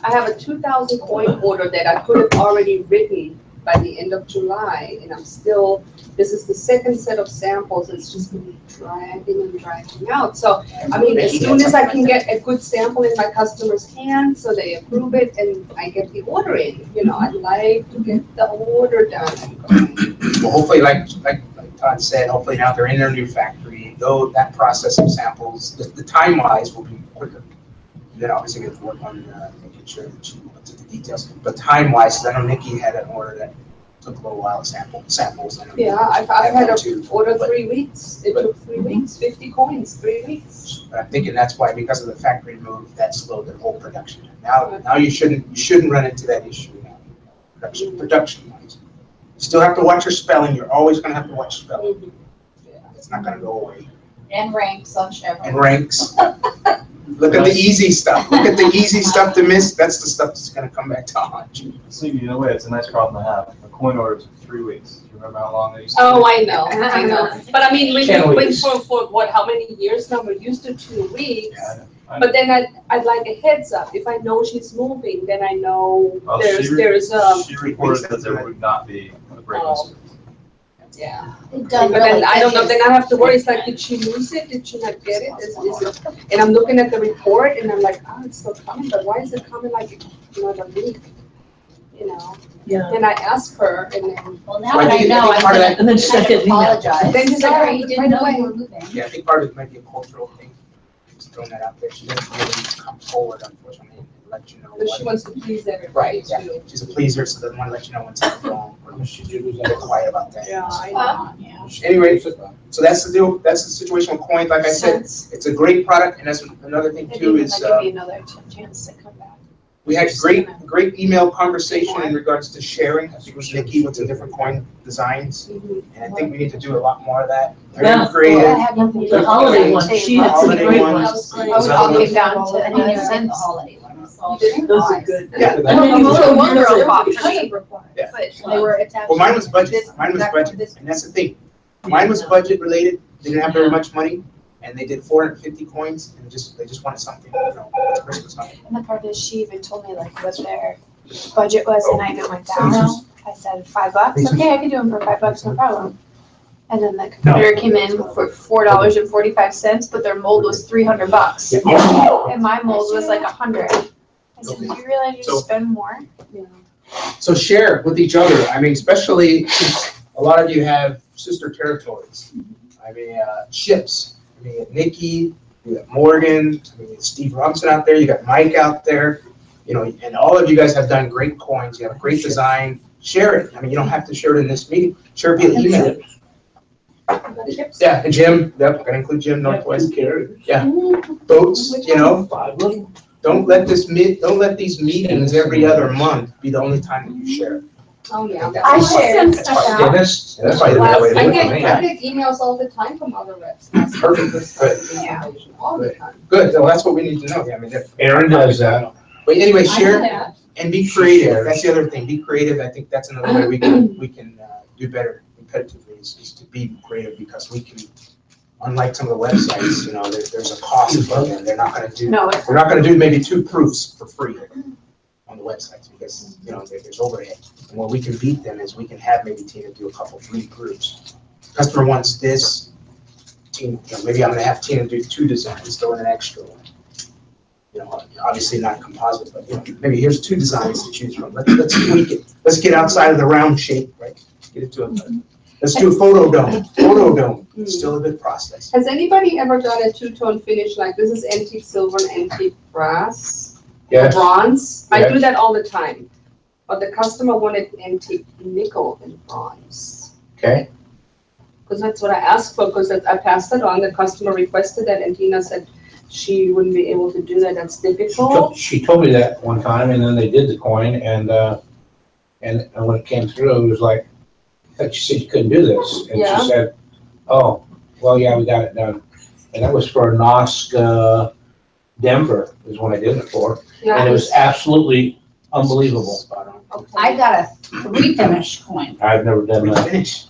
I have a 2,000 coin order that I could have already written by the end of July, and I'm still, this is the second set of samples, it's just been dragging and dragging out. So, I mean, as soon as I can get a good sample in my customer's hands, so they approve it and I get the order in, you know, I'd like to get the order done. Well, hopefully, like Todd said, hopefully now they're in their new factory, though that process of samples, the time-wise will be quicker. Then obviously get to work on making sure that she looks at the details. But time-wise, I know Nikki had an order that took a little while to samples. I know Yeah, I've had had one a too. order 3 weeks, it took 3 weeks, 50 coins, 3 weeks. But I'm thinking that's why, because of the factory move, that slowed the whole production. Now you shouldn't run into that issue now, production-wise. You still have to watch your spelling, you're always gonna have to watch spelling. It's not gonna go away. And ranks on Chevron. And ranks. Look at the easy stuff. Look at the easy stuff to miss. That's the stuff that's gonna come back to haunt you. So in a way, it's a nice problem to have. A coin order took 3 weeks. Do you remember how long they used to? Oh, I know. But I mean, Ten when weeks. for what, how many years now, we're used to 2 weeks. Yeah, I know. I know. But then I'd like a heads up. If I know she's moving, then I know Well, there's, She reported that there would not be a break in service. yeah. It But does then really I don't know, get then I have to worry, it's like, did she lose it? Did she not get it? Is it? And I'm looking at the report and I'm like, oh, it's still coming, but why is it coming like another week? You know, Yeah. and I ask her and then, you. Well, now So I that I think- know, I think I'm part of gonna that- And then she kind get of an email. apologize. Then she's like, Sorry, "Oh, didn't know right you away." were moving. Yeah, I think part of it might be a cultural thing. Just throwing that out there. She doesn't really come forward, unfortunately, and let you know but she what. wants to please everybody Right, yeah. too. She's a pleaser, so doesn't want to let you know when something's wrong. Or she was quiet about that. Yeah, I know. Yeah. Anyway, so that's the deal. That's the situation with coins. Like I said, it's a great product, and that's another thing too is. Give me another chance to come back. We had great email conversation in regards to sharing. I think it was Nikki with some different coin designs. And I think we need to do a lot more of that. Yeah. Very creative. The holiday one, she had some Holiday great ones. ones. Oh, it all came down to I didn't cents. send the holiday ones. Those are good. Yeah. And then you So told one me girl that- bought for me, Yeah. but they were attached. Well, mine was budget, This- mine was that- budget, this- and that's the thing. Mine was budget related, they didn't have very much money, and they did 450 coins, and they just wanted something, you know, it's Christmas time. And the part is, she even told me like what their budget was, and I even went down. I said $5. Okay, I can do them for $5, no problem. And then the computer came in for $4.45, but their mold was $300. And my mold was like $100. I said, do you realize you So- spend more? So share with each other, I mean, especially since a lot of you have sister territories. I mean, ships, I mean, Nikki, you got Morgan, I mean, Steve Robinson out there, you got Mike out there, you know, and all of you guys have done great coins, you have a great design, share it. I mean, you don't have to share it in this meeting, share it via email. Yeah, and Jim, yep, gotta include Jim Northwest. Yeah, boats, you know, don't let these meetings every other month be the only time that you share. Oh, yeah. I shared That's fine. stuff out. That's probably the Well, way to I do it get, for me. I get emails all the time from other reps. Perfect, good. Information all the time. Good, well, that's what we need to know, yeah, I mean, Aaron does that. but anyway, I know share that. and be creative, that's the other thing, be creative, I think that's another way we can do better competitively, is to be creative, because we can, unlike some of the websites, you know, there's a cost for them, they're not gonna do, No, we're not gonna do maybe 2 proofs for free on the websites, because, you know, there's overhead. And where we can beat them is we can have maybe Tina do a couple, 3 proofs. Customer wants this, Tina, you know, maybe I'm gonna have Tina do 2 designs, throw in an extra one. You know, obviously not composite, but, you know, maybe here's 2 designs to choose from, let's tweak it, let's get outside of the round shape, right? Get it to a, let's do a photo dome, still a good process. Has anybody ever done a two-tone finish, like this is antique silver and antique brass? Yes. Bronze? I do Yes. that all the time, but the customer wanted antique nickel and bronze. Okay. Because that's what I asked for, because I passed it on, the customer requested that, and Tina said she wouldn't be able to do that, that's difficult. She told me that one time, and then they did the coin, and when it came through, it was like, I thought she said you couldn't do this. And Yeah. she said, oh, well, yeah, we got it done. And that was for NOSC Denver is when I did it for. Yeah, And it was absolutely unbelievable. Spot on. okay. I got a 3-finish coin. I've never done that. Finish.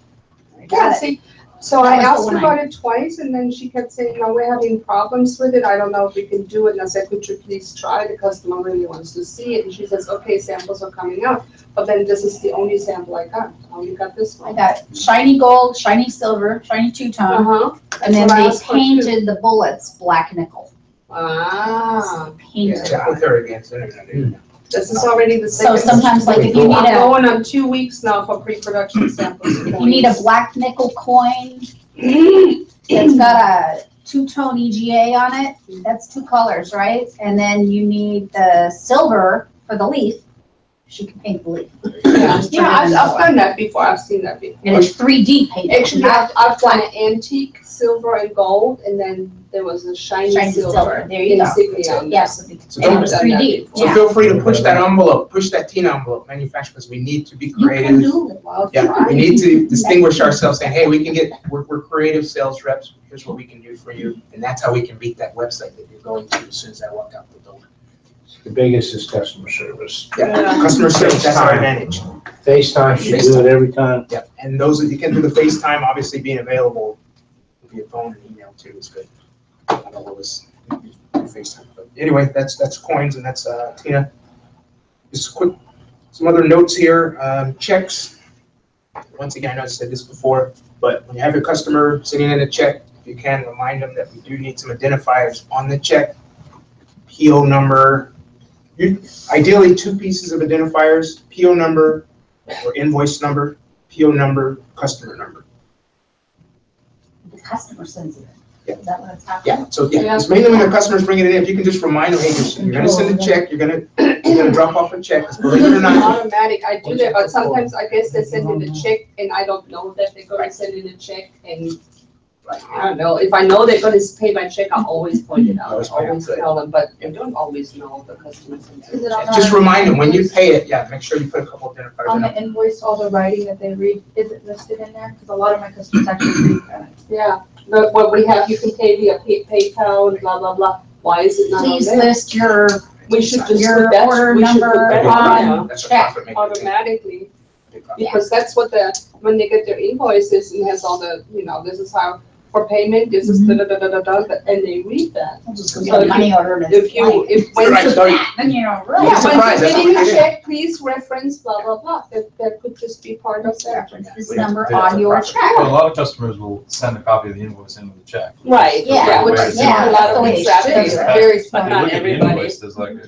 Yeah, see, so I That was the asked one I- about it twice, and then she kept saying, no, we're having problems with it, I don't know if we can do it, and I said, could you please try, the customer really wants to see it, and she says, okay, samples are coming out, but then this is the only sample I got, I only got this I one. got shiny gold, shiny silver, shiny two-tone, Uh-huh, and then what I they asked for too. painted the bullets black nickel. ah, Painted Check on with her again, send her that. this is already the So second. sometimes like if you need I'm a, going on 2 weeks now for pre-production samples. if you need a black nickel coin, it's got a two-tone EGA on it, that's 2 colors, right? And then you need the silver for the leaf, she can paint the leaf. Yeah, I've done that before, I've seen that before. And it's 3D painted. Actually, I've done an antique silver and gold, and then there was a shiny Shiny silver. silver, there you go. Insignia on Yes, So and it don't, was I've done that 3D, before. so yeah. feel free to push that envelope, push that Tina envelope, manufacturer, because we need to be You can creative. do it. Well, Yeah, try. we need to distinguish ourselves, saying, hey, we're creative sales reps, here's what we can do for you, and that's how we can beat that website that you're going to as soon as I walk out the door. The biggest is customer service. Yeah, customer service, that's our advantage. FaceTime, she do it every time. Yeah, and those, you can do the FaceTime, obviously being available via phone and email too is good. I don't know what was FaceTime, but anyway, that's coins and that's Tina. Just quick, some other notes here, checks. Once again, I know I said this before, but when you have your customer sitting in a check, if you can, remind them that we do need some identifiers on the check. PO number, ideally 2 pieces of identifiers, PO number or invoice number, PO number, customer number. The customer sends it. Yeah. Is that what it's happening? Yeah, so yeah, it's mainly when the customer's bringing it in, if you can just remind them, hey, you're gonna send a check, you're gonna drop off a check, 'cause believe it or not. Automatic, I do that, but sometimes I guess they send in a check, and I don't know that they're gonna send in a check, and I don't know, if I know they're gonna pay by check, I'll always point it out, Always point it out, always good. tell them, but I don't always know the customers. Is it on Just our- remind them, when you pay it, yeah, make sure you put a couple identifiers On in the it. invoice, all the writing that they read, is it listed in there? Because a lot of my customers actually read that. Yeah, but what we have, you can pay via PayPal, and blah, blah, blah, why is it not on Please there? list your We should just your put that, order we should put number that on That's a check profit maker. automatically. Big profit. Because that's what when they get their invoices and has all the, this is how, for payment, this is da-da-da-da-da-da, and they read that. Just So get a money order and it's If you, like, if, when Right, to, so you- then you don't You're really. yeah, when surprised, to that's get what in we your did. check, please reference blah, blah, blah, that could just be part of that. This We have to number do that on for your profit. check. Well, a lot of customers will send a copy of the invoice in with a check. Right, Yeah, which Right. is Yeah, a lot that's the of way it exactly, should it's be. very If smart, you not look at the everybody. invoice, there's like a,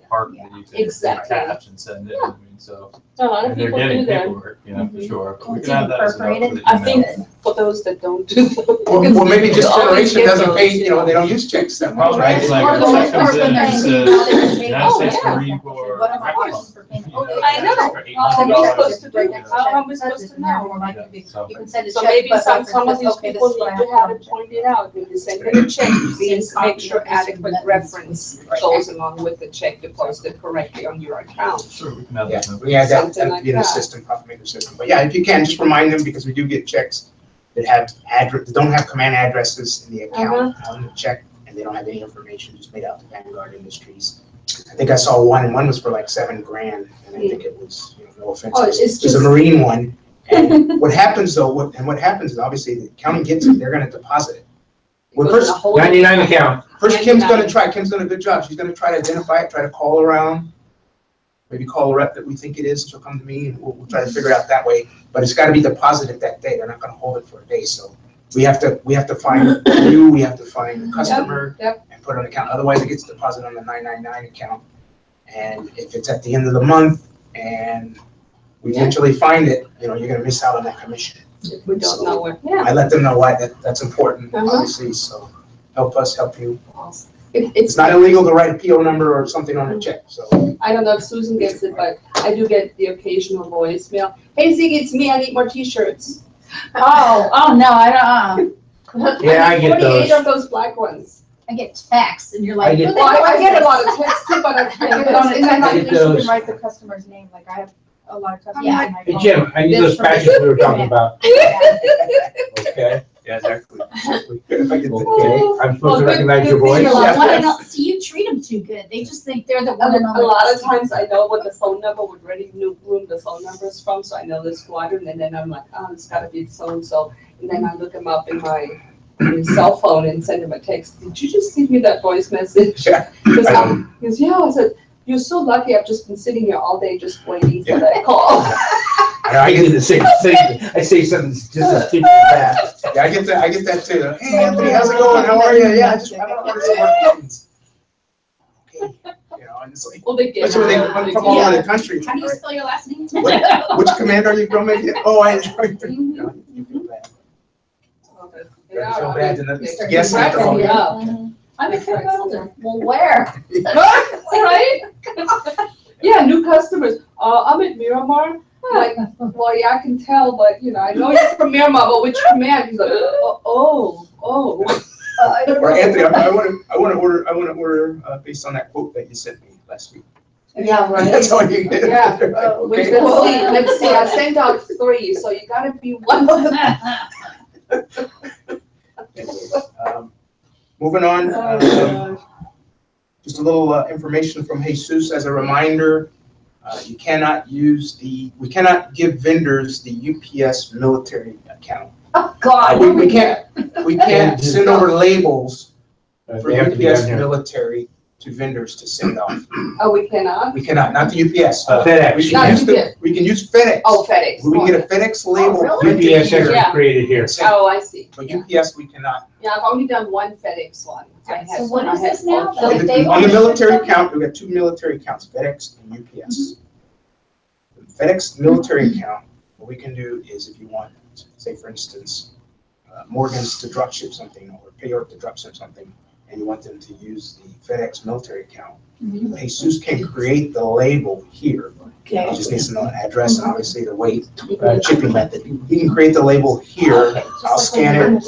part that you can Exactly. attach and send in, I mean, so. A lot of And they're people getting do that. paperwork, for sure, but we It's can add that as a note to incorporated. the I think email. for those that don't do that. Or maybe just You always generation get doesn't those, pay, you know. they don't use checks that The much, problem right? is Or like, the a one check comes person in and that says, they know they can pay. United Oh, States yeah. Marine Corps. What am I Rec asking for payment? you know, Oh, I know. that's for How am I $800, supposed to do you that? know. How am I That's supposed it, to never know? mind. So- You can send a So check, maybe but some of reference these this, okay, this people is what I need to have have to it pointed out, when you send them a check, please make sure adequate reference goes along with the check deposited correctly on your account. Sure, we can add Yeah, that. note. we add that, Something that'd like be in the that. system, profit maker system. But yeah, if you can, just remind them, because we do get checks that have that don't have command addresses in the account on the check, and they don't have any information, just made out to Vanguard Industries. I think I saw one, and one was for like $7,000, and I think it was, no offense, Oh, it it's was a just- Marine one. And what happens though, what happens is obviously the county gets it, they're gonna deposit it. Well, Goes in first, a whole- 99 account. Kim's gonna do a good job. She's gonna try to identify it, try to call around. Maybe call a rep that we think it is, she'll come to me and we'll try to figure it out that way. But it's gotta be deposited that day. They're not gonna hold it for a day, so we have to find you, we have to find the customer Yep. and put it on account. Otherwise, it gets deposited on the 999 account. And if it's at the end of the month and we eventually find it, you're gonna miss out on that commission. If we don't know where, yeah. I let them know why that's important, Uh-huh. obviously, so help us help you. It's It's not illegal to write a PO number or something on a check, so. I don't know if Susan gets it, but I do get the occasional voicemail. Hey Ziggy, it's me, I need more t-shirts. Oh, no, I don't, Yeah, I get 48 those. of those black ones. I get texts and you're I like. get- who the Well, hell I is get a lot this? of texts too, but I I can't get get those, on and then it. at least you those. can write the customer's name, like I have a lot of customers. Yeah. in my Hey, phone. Jim, I need those patches we were talking about. Okay, Yeah, exactly. If I get the- okay. I'm supposed to Well, good- recognize your good thing voice. you're Like, Yeah. one and all- see, you treat them too good. They just think they're the one and A only. lot of customer. times I know what the phone number would ready room the phone number is from, so I know the squadron, and then I'm like, oh, it's gotta be so-and-so. And then I look them up in my cell phone and send them a text. Did you just leave me that voice message? Yeah. Because I he goes, yeah, I said, you're so lucky, I've just been sitting here all day just waiting for Yeah. that call. I get the same thing. I say something just as stupid as that. Yeah, I get that too. Hey, Anthony, how's it going? How are you? Yeah, I don't want to see more kittens. Okay, and it's like, Well, they get. especially when they come from all over the country. How do you spell your last name? Which command are you from again? Oh, I enjoy it. You feel bad. You feel bad to not- They're yes, cracking after me all. up. I'm a fair elder. Well, where? Right? Yeah, new customers. I'm at Miramar. Like, well, yeah, I can tell, but I know you're from Miramar, but which command? He's like, oh. Or Anthony, I want to order based on that quote that you sent me last week. Yeah, right. That's all you get. Yeah. Okay. Let's see. I sent out 3, so you gotta be one of them. Moving on, just a little information from Jesus as a reminder. We cannot give vendors the UPS military account. Oh, God. We can't send over labels for They have to be UPS on here. military to vendors to send off. Oh, we cannot? We cannot, not the UPS. FedEx. We Not can use UPS. we can use FedEx. Oh, FedEx. We can get a FedEx label. Oh, printed UPS here. Yeah. has created here. Oh, I see. But UPS, we cannot. Yeah, I've only done one FedEx one. I had- So what I is had this now? all- So if they On the want- military account, we've got 2 military accounts, FedEx and UPS. The FedEx military account, what we can do is if you want, say for instance, Morgan's to drop ship something or Payor to drop ship something, and you want them to use the FedEx military account, Jesus can create the label here. He just needs to know an address and obviously the weight, shipping method. He can create the label here, I'll scan it.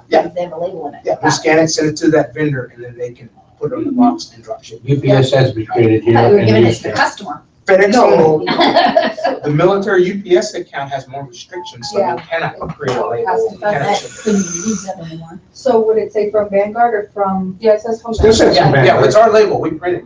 Yeah. They have a label in it. Yeah, we'll scan it, send it to that vendor, and then they can put it on the box and drop ship. UPS has to be created here. I thought we were and giving it used to the here. customer. FedEx only. That The military UPS account has more restrictions, so we cannot create a label. We cannot ship it. couldn't even use that anymore. So would it say from Vanguard or from? Yeah, it says from Still says Vanguard. Yeah, it's our label, we print it.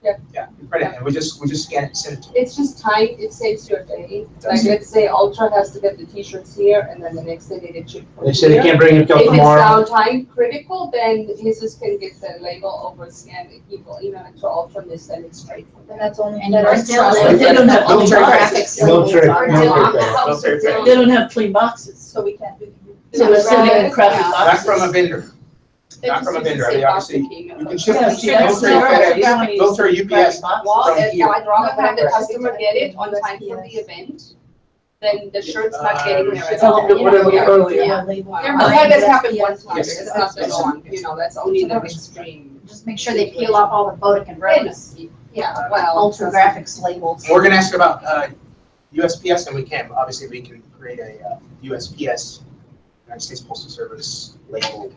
Yeah. Yeah, we print it, and we just scan it and send it to them. It's just time, it saves your day. Like, let's say Ultra has to get the t-shirts here, and then the next day they get shipped from They said they here. can't bring it till If it's tomorrow. downtime critical, then Jesus can get the label over scanned, and he will email it to Ultra, and they send it straight from there. That's only. And you're still. But they don't have Military boxes. graphics. Military- Or deal on the military. house or deal. They don't have clean boxes. So we can't do. So they're sending in crappy Not boxes. from a vendor, They not just from a use the vendor, I same mean, obviously, box and you can email. ship Yeah, it, see, that's military smart. FedEx, You don't wanna use military UPS. Well, From if here. I'd rather have the customer get it on time for the event, then the shirt's not getting there. at Tell all. them to order it earlier. Yeah. I've had this happen once, Yes. it's not the norm, you know, that's only the extreme. Just make sure they peel off all the Bodek Rose Yeah, well. Ultra Graphics labels. We're gonna ask about USPS, and we can, obviously, we can create a USPS, United States Postal Service label.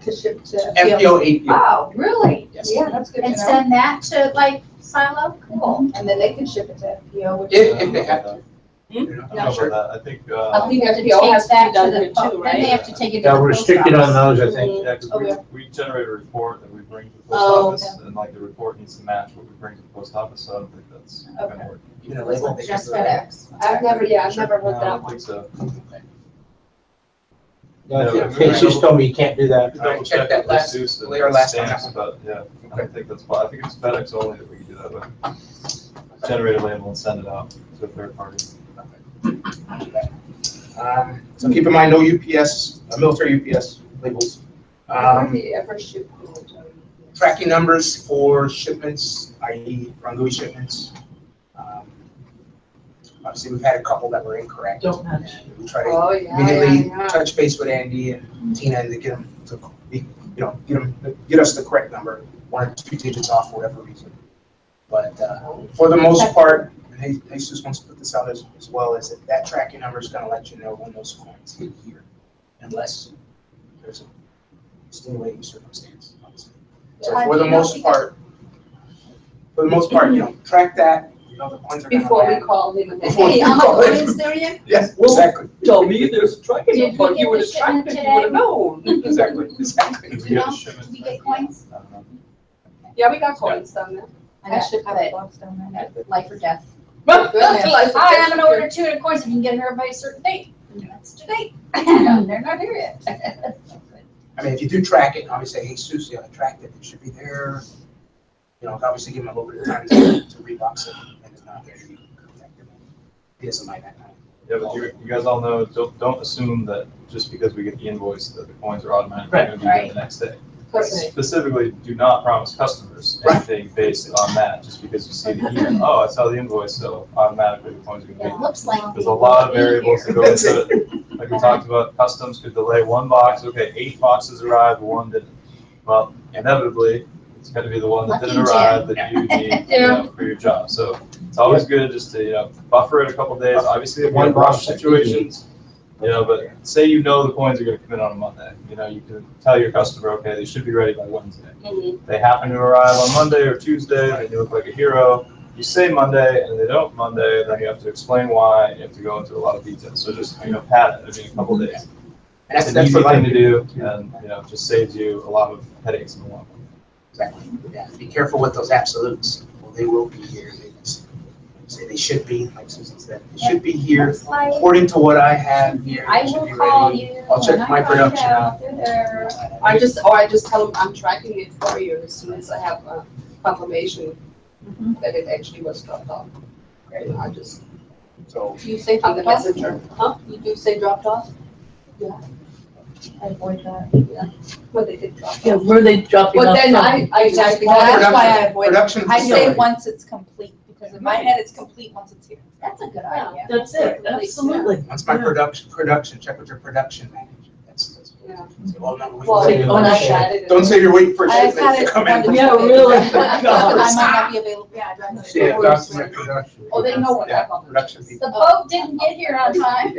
To ship to. FPO, APO. Wow, really? Yes. Yeah, that's good to And know. send that to like Silo? Cool. And then they can ship it to FPO, which. If they have to. You know, I don't know sure. about that. I think, I think They have to FPO take has to be that to done the here po- too, Then they right? have to take it to the Yeah, post we're restricted office. on those, I think. yeah, because Okay. we generate a report that we bring to the Oh, post office, and like the report needs to match what we bring to the post office, so I don't think that's Okay. gonna work. Even a label, they Just just. FedEx. I've never heard No, I that don't one. think so. Casey's told me you can't do that. You can All right, double check check that with last- Zeus and later last on stamps, that but yeah, I don't think that's, I think it's FedEx only that we can do that with. Generate a label and send it out to a third party. So keep in mind, no UPS, military UPS labels. Hardly ever ship. Tracking numbers for shipments, i.e. Rangui shipments. Obviously, we've had a couple that were incorrect. Don't match. And we try to Oh, yeah, immediately yeah, yeah. touch base with Andy and Tina and to get them to be, get us the correct number, 1 or 2 digits off for whatever reason. But for the most part, and Jesus wants to put this out as well, is that tracking number is gonna let you know when those coins hit here, unless there's a extenuating circumstance, obviously. So for the most part, track that, the coins are gonna Before we land. call him and say, Before hey, you I'm call not him. going there yet. Yes, exactly. Tell me there's a tracking Did number, we you get would the have tracked shipment it, you would have today? known. Exactly. Did we get No? a shipment? Did we get coins? I don't know. Yeah, we got coins down there. I got, shipped I bet, life or death. But goodness. Hi, I'm gonna order 200 coins if you can get here by a certain date. That's today. They're not here yet. I mean, if you do track it, obviously, hey, Susie, I tracked it, it should be there. Obviously give him a little bit of time to rebox it, and it's not there, you can contact him. He doesn't mind that time. Yeah, but you guys all know, don't assume that just because we get the invoice that the coins are automatically Right. gonna be there the next day. Right. Specifically, do not promise customers anything based on that, just because you see the email, oh, I saw the invoice, so automatically the coins are It gonna looks like. be. There's a lot of variables that go That's into it. Like we talked about, customs could delay 1 box, okay, 8 boxes arrived, but 1 didn't. Well, inevitably, it's gonna be the one that didn't Lucky arrive that you need, for your job. So it's always good just to, buffer it a couple days. Obviously, if you have rush situations, but say the coins are gonna come in on a Monday, you can tell your customer, okay, they should be ready by Wednesday. They happen to arrive on Monday or Tuesday, and you look like a hero. You say Monday, and they don't Monday, then you have to explain why, and you have to go into a lot of detail. So just, pad it, a couple days. And It's an that's easy for thing to life. do, and, just saves you a lot of headaches in the long run. Exactly. Yeah, be careful with those absolutes. Well, they will be here. Say they should be, like Susan said, they should be here. Looks like According to what I have here, I they should will be call ready. you. I'll check when my I find production out they're there. I just tell them I'm tracking it for you as soon as I have a confirmation that it actually was dropped off. Okay, I just, So, you say on the messenger, huh? You do say dropped off? Yeah. I avoid that. But they did drop Yeah, off. were they dropping off? But then something? I exactly. Well, that's Production- why I avoid it. production I say facility. once it's complete, because in my head, it's complete once it's here. That's a good idea. That's it, absolutely. once my Yeah. production, check with your production manager. That's Yeah. Say, well, no, we- Well, Take one Don't say you're waiting for a I shipment had to it come in. wondered- Yeah, really. I might not be available, yeah, I don't Yeah, know. document production. Oh, they know what I call Production people. The boat didn't get here on time.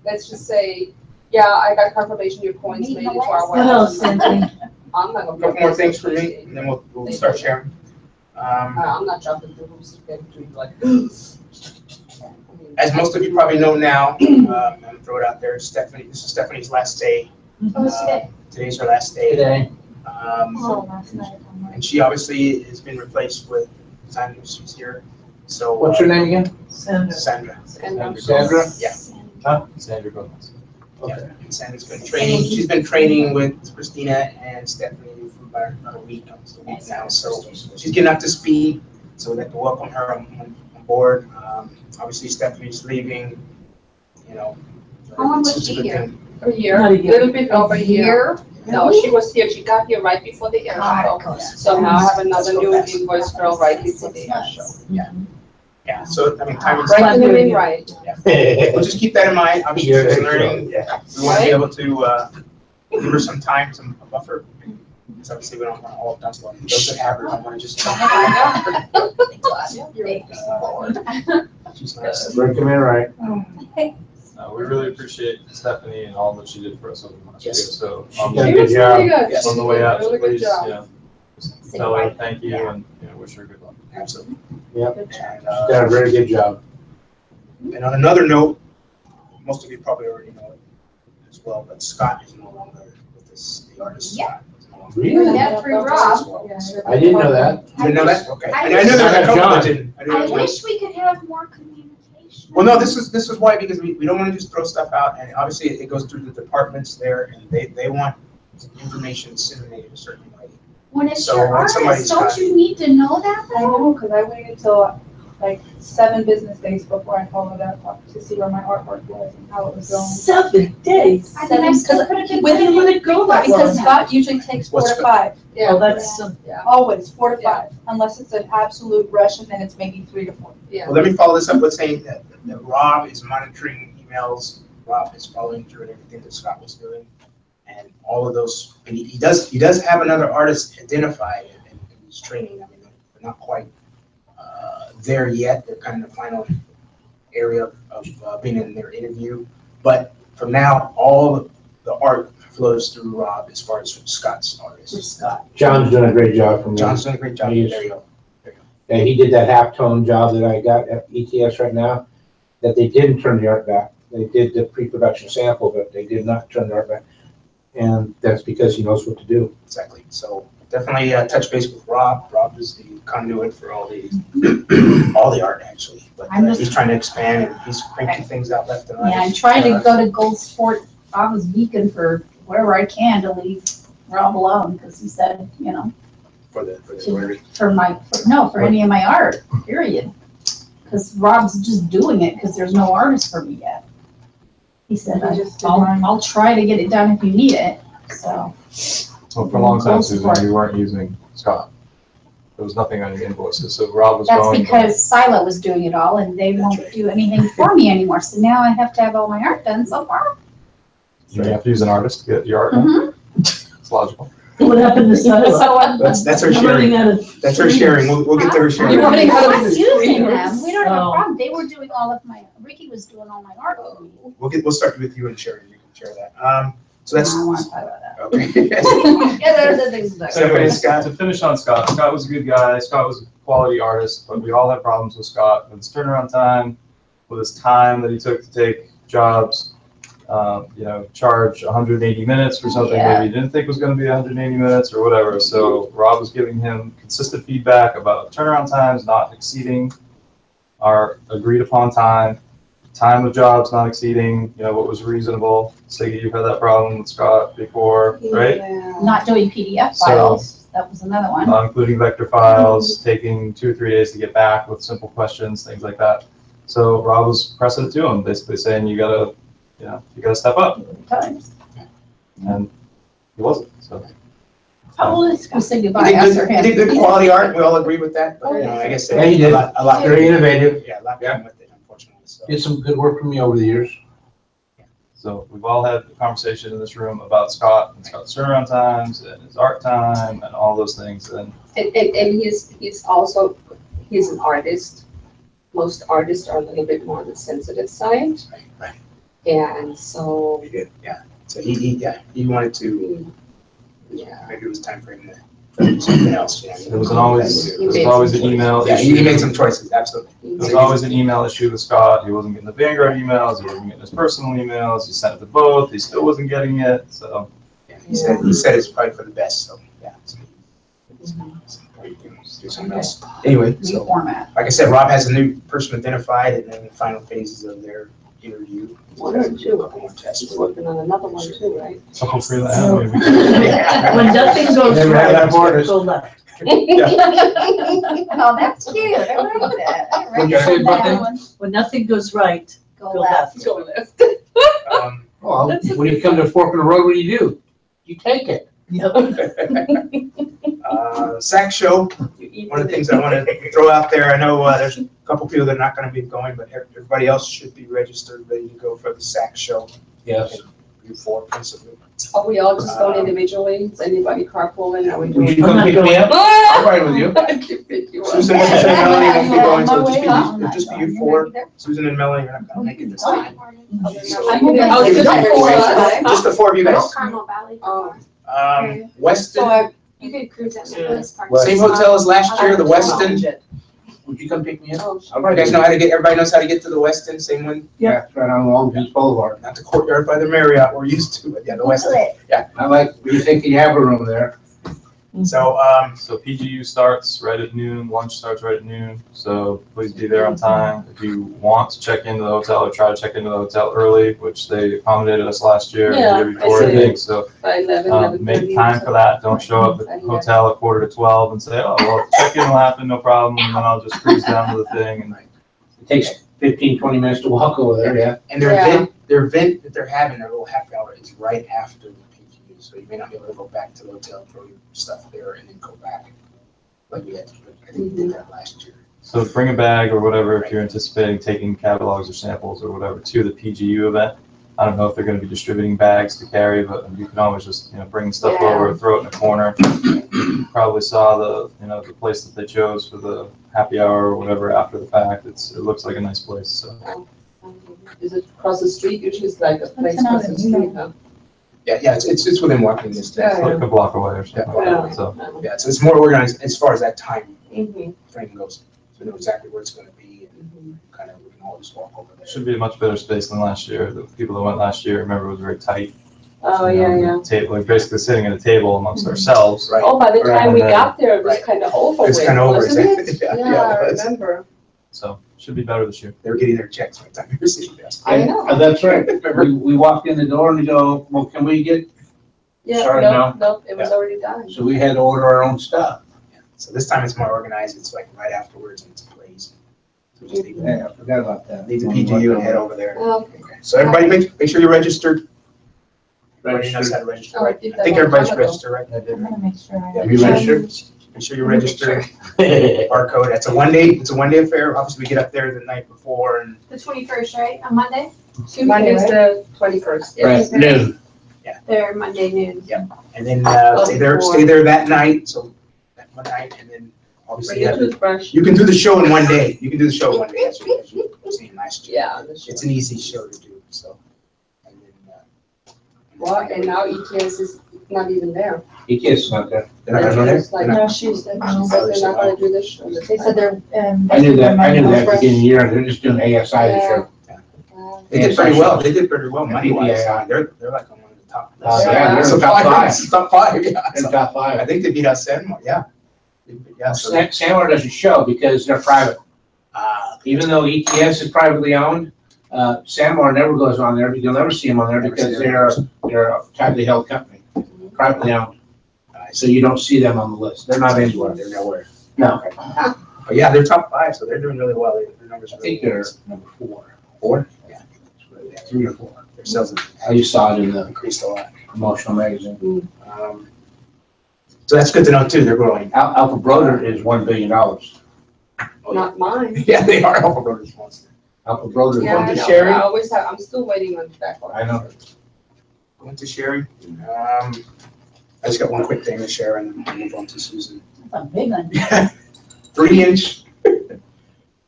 Let's just say, yeah, I got confirmation your points made into our. What else, Anthony? I'm not gonna. Couple more things for me, and then we'll start sharing. I'm not jumping through hoops to get between like. As most of you probably know now, I'm gonna throw it out there, Stephanie, this is Stephanie's last day. Today's her last day. Today. And she obviously has been replaced with Sandra, she's here, so. What's her name again? Sandra. Sandra? Yeah. Huh? Sandra Gomez. Yeah, and Sandra's been training, she's been training with Christina and Stephanie for about another week, almost a week now, so she's getting up to speed, so we'd like to welcome her on board. Obviously Stephanie's leaving, you know. How long was it's a she good here? thing. A year, Not a year. little bit over a year. No, she was here, she got here right before the air show. So now I have another new invoice girl right before the air show. Yeah, so, I mean, time is. Right, doing right. We'll just keep that in mind, obviously Yeah, she's learning, yeah. we want to be able to, give her some time, a buffer. Because obviously we don't want all of that stuff, those that have her don't want to just. She's nice. Working it right. We really appreciate Stephanie and all that she did for us over the last year, Yes. so. She did a good job. Yes. On the way out, Really good please, job. tell her thank you and, wish her good luck. Absolutely. Yep. And, She's done a very good job. and on another note, most of you probably already know it as well, but Scott is no longer with us, the artist Scott. is no longer with Really? Yeah, through us Rob. as well. I didn't know that. You didn't know that? Okay. I And I know there were a couple that John. didn't. I I didn't know. wish we could have more communication. Well, no, this is why, because we don't want to just throw stuff out, and obviously it goes through the departments there, and they want information disseminated a certain way. When it's So your when somebody's artist, don't you need to know that I though? know, because I waited till like 7 business days before I followed up to see where my artwork was and how it was going. 7 days. I mean, I still could have been. When did it go that Because Because Scott usually takes 4 What's to 5, Oh, that's, always 4 to 5, unless it's an absolute rush, and then it's maybe 3 to 4. Well, let me follow this up with saying that Rob is monitoring emails, Rob is following through and everything that Scott was doing. And all of those, and he does have another artist identified and he's training. I mean, they're not quite there yet. They're kind of in the final area of being in their interview. But from now, all the art flows through Rob as far as Scott's artists. John's doing a great job for me. John's doing a great job. He's- There you go. And he did that halftone job that I got at ETS right now, that they didn't turn the art back. They did the pre-production sample, but they did not turn the art back. And that's because he knows what to do. Exactly. So definitely touch base with Rob. Rob is the conduit for all the all the art actually. But I'm just- he's trying to expand and he's cranking things out left and right. Yeah, I'm trying to go to Gold Sport. I was beacon for wherever I can to leave Rob alone, because he said, for the embroidery. for any of my art, period. Because Rob's just doing it because there's no artist for me yet. He said, I'll try to get it done if you need it, so. Well, for a long time, Gold Susan, Sport. you weren't using Scott. There was nothing on your invoices, so Rob was That's going. because Silo was doing it all and they won't do anything for me anymore, so now I have to have all my art done so far. You have to use an artist to get your art done. It's logical. what happened to Silo? So I'm That's her I'm running sharing. out of. That's her sharing. We'll get to her sharing. You're running out of I'm using them, we don't have a Oh. problem, they were doing all of Ricky was doing all my art for me. We'll start with you and Sharon. You can share that. So that's I don't want to talk about that. okay. Yeah, there's the things that. So anyways, to finish on Scott, Scott was a good guy, Scott was a quality artist, but we all had problems with Scott, with his turnaround time, with his time that he took to take jobs, charge 180 minutes for something Yeah. maybe he didn't think was gonna be 180 minutes or whatever, so Rob was giving him consistent feedback about turnaround times not exceeding our agreed upon time of jobs not exceeding, what was reasonable. Siggy, you've had that problem with Scott before, right? Not doing PDF So- files, that was another one. Not including vector files, taking 2 or 3 days to get back with simple questions, things like that. So Rob was pressing it to him, basically saying, you gotta step up, Times. and he wasn't, so. How old is, go say You goodbye did after good, you did him. good quality art. We all agree with that. But I guess Yeah, you did. a lot. Very innovative. Yeah, a lot came with it, unfortunately. So. Did some good work for me over the years. So we've all had a conversation in this room about Scott and Scott's turnaround times and his art time and all those things. And he's also, he's an artist. Most artists are a little bit more on the sensitive side. Right. And so, We did, yeah. So he wanted to, yeah. maybe it was time for him to do something else, yeah. there was always an email Yeah, issue. he made some choices, absolutely. There was always an email issue with Scott. He wasn't getting the Vanguard emails. He wasn't getting his personal emails. He sent it to both. He still wasn't getting it. So Yeah, he said it's probably for the best, so, yeah. So, we can do something else. Anyway, so, Reformat. like I said, Rob has a new person identified and then the final phases of their interview. One or two. Couple more tests. He's working on another one too, right? so hopefully that Yeah. When nothing goes Never had that right, go left. Oh, that's cute. I like that. I What'd you say recommend about that that? one. When nothing goes right, Go go left. left. Go left. Well, when you come to a fork in the road, what do? You take it. SAC show, one of the things I want to throw out there, I know there's a couple people that are not going to be going, but everybody else should be registered, ready to go for the SAC show. Yes. You four principally. Are we all just going individually? Is anybody carpooling? Are we Would doing? you come pick me up? I'll ride with you. I can pick you up. Susan and Melanie won't be going, so On my way home. it'll just be you four. Susan and Melanie are not going to make it this time. Oh, it's just Just four of us? Just the four of you guys. Old Carmel Valley. Oh. Weston, So you could cruise at Nicholas Park. same hotel as last year, the Weston. Would you come pick me up? Oh, I'll You ride guys with know you. how to get, everybody knows how to get to the Weston, same one, Yeah, it's right on Long Beach Boulevard. not the courtyard by the Marriott we're used to, but yeah, the Weston. I like, you think you have a room there? So, So PGU starts right at noon, lunch starts right at noon, so please be there on time. If you want to check into the hotel or try to check into the hotel early, which they accommodated us last year, and the year Yeah, before, I I see. think, so By 11:30. make time for that. Don't show up at the hotel at 11:45 and say, oh, well, check-in will happen, no problem, and then I'll just cruise down to the thing. And It takes 15, 20 minutes to walk over there, yeah. and their event that they're having, their little happy hour is right after the PGU, so you may not be able to go back to the hotel and throw your stuff there and then go back. Like we had, I think we did that last year. so bring a bag or whatever if you're anticipating taking catalogs or samples or whatever to the PGU event. I don't know if they're going to be distributing bags to carry, but you can always just, bring stuff Yeah. over, throw it in a corner. You probably saw the place that they chose for the happy hour or whatever after the fact. It looks like a nice place, so. Is it across the street? Usually it's like a place That's across the another street, email. huh? Yeah, it's within walking distance. Yeah. Like a block away or something like Yeah. that, so. Yeah, so it's more organized as far as that time Mm-hmm. frame goes. So we know exactly where it's gonna be and kind of, we can all just walk over there. Should be a much better space than last year. The people that went last year, remember, it was very tight. Oh, You yeah, know, yeah. Table, like basically sitting at a table amongst ourselves. Right. Oh, by the time we Right. got there, it was Right. kind of over It's with, kinda over, wasn't it? exactly. Yeah, Yeah, I it was. remember. So should be better this year. They were getting their checks by the time they received us. I know. That's right. We walked in the door and we go, well, can we get, Yeah, Sorry, no, it was already done. so we had to order our own stuff. So this time it's more organized, it's like right afterwards and it's plays. So just leave Yeah, I forgot about that. the PGU and head over there. Oh, Okay. So everybody make sure you're registered. Everybody knows how to register, Oh, I right? did I that think long everybody's time ago. registered, right? I'm gonna make sure I. Have you registered? Make sure you're registered. Barcode, it's a one-day affair. Obviously, we get up there the night before and The 21st, right, on Monday? Monday's the 21st. Right, noon. They're Monday noon. and then stay there that night, so that one night, and then obviously Bring your toothbrush. you can do the show in one day. You can do the show in one day, as you seen last year. Yeah. It's an easy show to do, so. And then, Well, and now ETS is not even there. ETS is not there. they're not gonna It's like, They're No, she said, she said they're not gonna do this show. they said they're, I knew that beginning of the year, they're just doing ASI this year. They did pretty well. They did pretty well money-wise. Yeah. They're like on one of the top. Yeah, they're So top five. Top five, yeah. They're So top I five. think they beat us Sanmore, yeah. Yeah, so, Sandler doesn't show because they're private. uh, Even though ETS is privately owned, Sandmore never goes on there, you'll never see them on there Never because see them. they're a tightly held company, privately owned. So you don't see them on the list. They're not anywhere. they're nowhere. No, But yeah, they're top five, so they're doing really well. Their numbers I are think really they're good. number 4. Four? Yeah. 3 or 4. Their sales I just saw it in the have increased a lot. promotional magazine. So that's good to know too, they're growing. Alpha Broder is $1 billion. Not mine. Yeah, they are Alpha Brothers monster. Alpha Brothers. Yeah, I to know. Sherry? I always have, I'm still waiting on that one. I know. Going to Sherry. I just got one quick thing to share and then I'll move on to Susan. That's a big one. 3-inch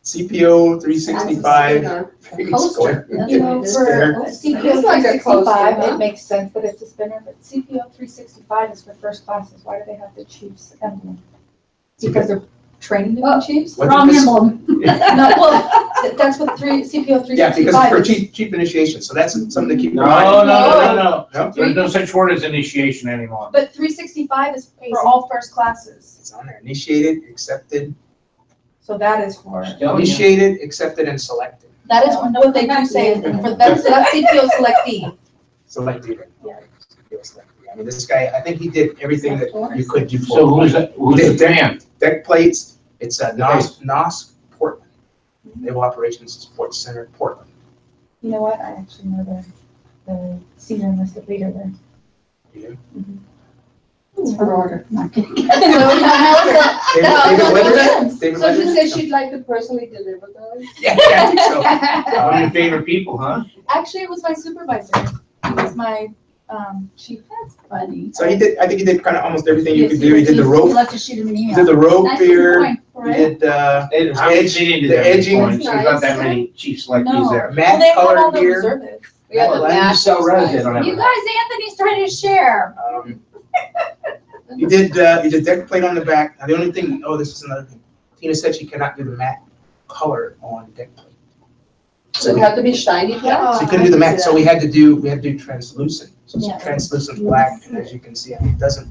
CPO 365. Coaster. You know, It's for there. CPO It's like a 365, coaster, huh? it makes sense that it's a spinner, but CPO 365 is for first classes. Why do they have the Chiefs emblem? Because they're training to be Chiefs? What Wrong is- emblem. No, well, that's what CPO 365 Yeah, because it's for is. chief initiation, so that's something to keep in No, mind. no. No? There's no such word as initiation anymore. But 365 is for all first classes. It's on there. Initiated, accepted, So that is for, initiated, accepted, and selected. that is what they do say, for that's CPO selectee. Selected. Yeah. I mean, this guy, I think he did everything that you could do for So who's him. the fan? Deck plates, it's a NOS Portland. Naval Operations Support Center, Portland. You know what, I actually know the senior enlisted leader there. You It's her order. No, David no, Withers? David So she Withers? said she'd like to personally deliver those? Yeah, I think so. One of your favorite people, huh? Actually, it was my supervisor. It was my, chief. That's funny. So he did, I think he did kind of almost everything you Yes, could do. He did the He rope, left to shoot him an he email. did the rope Nice here, point, he right? did, They didn't do the that edging. before. There's not that many chiefs like these No. there. Well, Matte they have all color the here. reservists. We got the Well, I just sell res, they don't have You a- guys, Anthony's trying to share. He did deck plate on the back. Now, the only thing, this is another thing. Tina said she cannot do the matte color on deck plate. So it had to be shiny Yeah, black? so you couldn't do the matte, so we had to do translucent. So Yeah. it's translucent black, and as you can see, it doesn't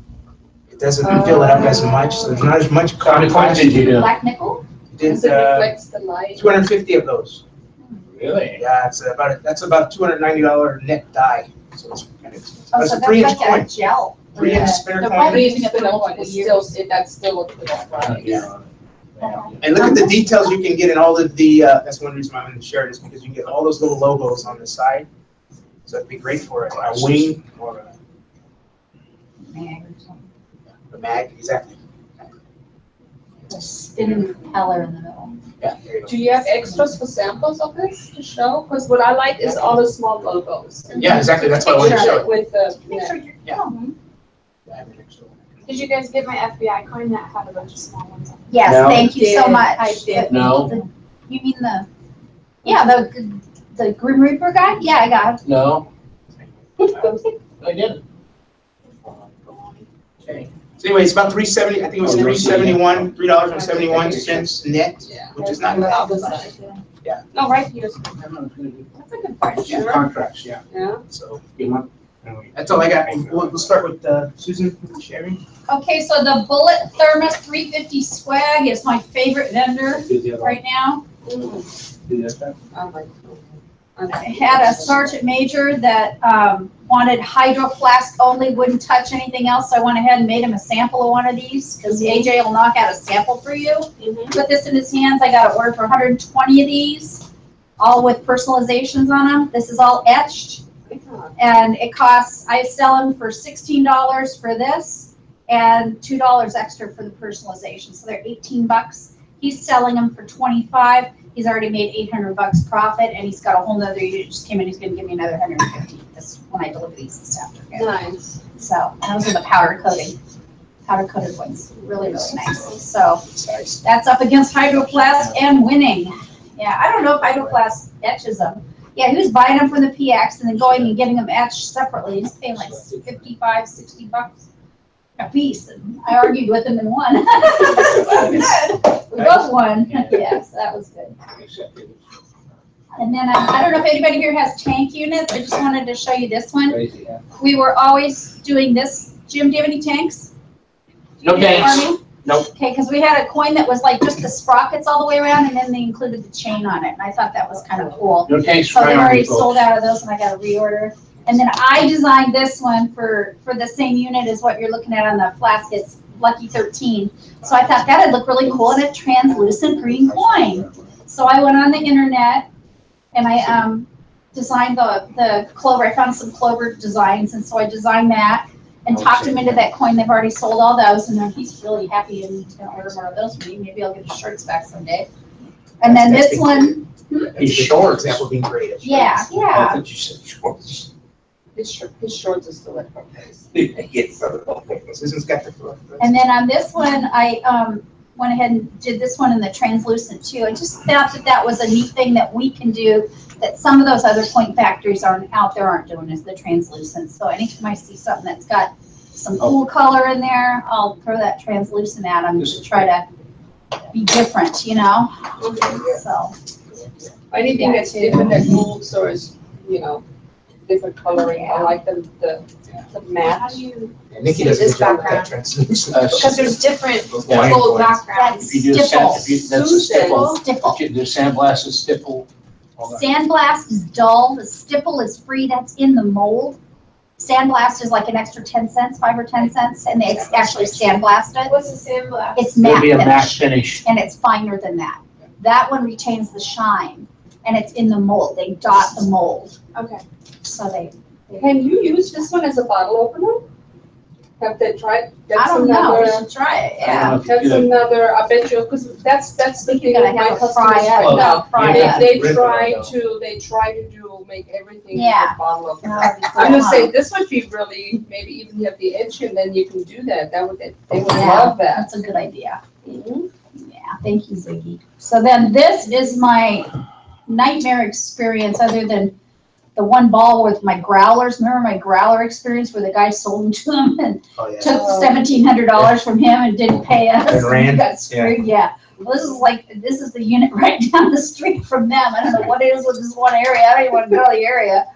fill it up as much, so there's not as much How many contrast. points did you do? Black nickel? Did, Because it reflects the light. 250 of those. Really? Yeah, that's about $290 net die, so it's kind of expensive. Oh, That's so a that's 3-inch like a coin, gel. 3-inch spinner They're coin. probably using it for Spinner multiple coin, it's years. that's still a good price. Yeah. And look at the details you can get in all of the, that's one reason why I'm going to share this, because you get all those little logos on the side. So it'd be great for a wing or a mag, exactly. A spinning propeller in the middle. Yeah, there you go. Do you have extras for samples of this to show? Because what I like is all the small logos. Yeah, exactly, that's what I wanted to show. With the, Make sure you're, Yeah. I have an extra one. did you guys get my FBI coin that had a bunch of small ones on it? Yes, No. thank you so Did. much. I did. No. You mean the Grim Reaper guy? Yeah, I got it. No. I didn't. Okay. So anyway, it's about $3.70, I think it was $3.71, $3.71 net, Yeah. which is not bad. Yeah. No, right here. That's a good price. Yeah. Contracts, yeah. Yeah. So You want- that's all I got. We'll start with Susan and Sherry. Okay, so the Bullet Thermos 350 Swag is my favorite vendor Do the other one. right now. Do this one. Oh my I had a sergeant major that wanted hydro flask only, wouldn't touch anything else. So I went ahead and made him a sample of one of these because AJ will knock out a sample for you. Put this in his hands. I got an order for 120 of these, all with personalizations on them. This is all etched. And it costs, I sell them for $16 for this and $2 extra for the personalization. So they're 18 bucks. He's selling them for 25. He's already made 800 bucks profit, and he's got a whole nother, he just came in, he's gonna give me another 150 this, when I deliver these this afternoon. Nice. So, and those are the powder coated ones, really, really nice. So, that's up against Hydro Flask and winning. Yeah, I don't know if Hydro Flask etches them. Yeah, he was buying them from the PX and then going and getting them etched separately. He's paying like 55, 60 bucks a piece. And I argued with him and won. We both won. Yeah, so that was good. And then I don't know if anybody here has tank units. I just wanted to show you this one. Crazy, yeah. We were always doing this. Jim, do you have any tanks? No tanks. Army? Nope. Okay, because we had a coin that was like just the sprockets all the way around, and then they included the chain on it, and I thought that was kind of cool. No tanks So for they my already army folks. sold out of those, and I got a reorder. And then I designed this one for the same unit as what you're looking at on the flask. It's Lucky 13. So I thought that'd look really cool in a translucent green coin. So I went on the internet and I designed the clover. I found some clover designs, and so I designed that and talked him into that coin. They've already sold all those, and he's really happy and he's gonna order more of those for me. Maybe I'll get his shirts back someday. And then That's this been one, His shorts, that would be great. yeah, I yeah. thought you said shorts. His shorts is still at her place. Yes, okay, Susan's got the. And then on this one, I went ahead and did this one in the translucent too. I just thought that that was a neat thing that we can do that some of those other point factories aren't doing is the translucent. So anytime I see something that's got some cool color in there, I'll throw that translucent at them to try to be different, you know? So. Anything that's different that moves or is, you know, different coloring, I like the match. And Nikki See does a this good job with that background? translucent. Because there's different Yeah. gold backgrounds. If you do a sand, if you, that's a stipple. Stipple. If you do sandblast and stipple. all that. Sandblast is dull, the stipple is free, that's in the mold. Sandblast is like an extra 10 cents, 5 or 10 cents, and they actually sandblast it. What's the sandblast? It's It'll matte be a matte finish, finish. and it's finer than that. That one retains the shine, and it's in the mold, they dot the mold, Okay. so they. Can you use this one as a bottle opener? Have they tried? I don't know, we should try it, yeah. That's another, I bet you, because that's the think thing you're gonna with my have to customers fry it. right now. Fry it. They Rip it try out. to make everything Yeah. a bottle opener. Uh, I'm gonna say, this would be really, maybe even have the edge and then you can do that, they would Yeah. love that. That's a good idea. Yeah, thank you, Ziggy. So then this is my nightmare experience, other than the one ball with my growlers. Remember my growler experience where the guy sold them to him and Oh, yeah. took $1,700 from him and didn't pay us? And ran? Got screwed, yeah. Well, this is the unit right down the street from them. I don't know what it is with this one area. I don't even want to go to the area.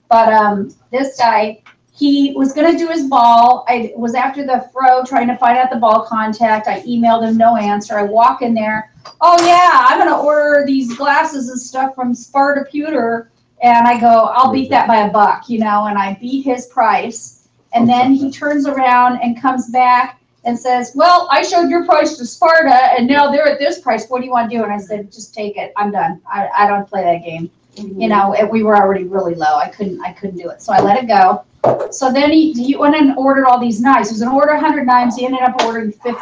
But this guy, he was gonna do his ball. I was after the fro trying to find out the ball contact. I emailed him, no answer. I walk in there. Oh yeah, I'm gonna order these glasses and stuff from Sparta Pewter. And I go, I'll beat that by $1, you know, and I beat his price. And then he turns around and comes back and says, well, I showed your price to Sparta and now they're at this price. What do you want to do? And I said, just take it. I'm done. I don't play that game. You know, and we were already really low. I couldn't do it. So I let it go. So then he went and ordered all these knives. He was going to order 100 knives. He ended up ordering 50.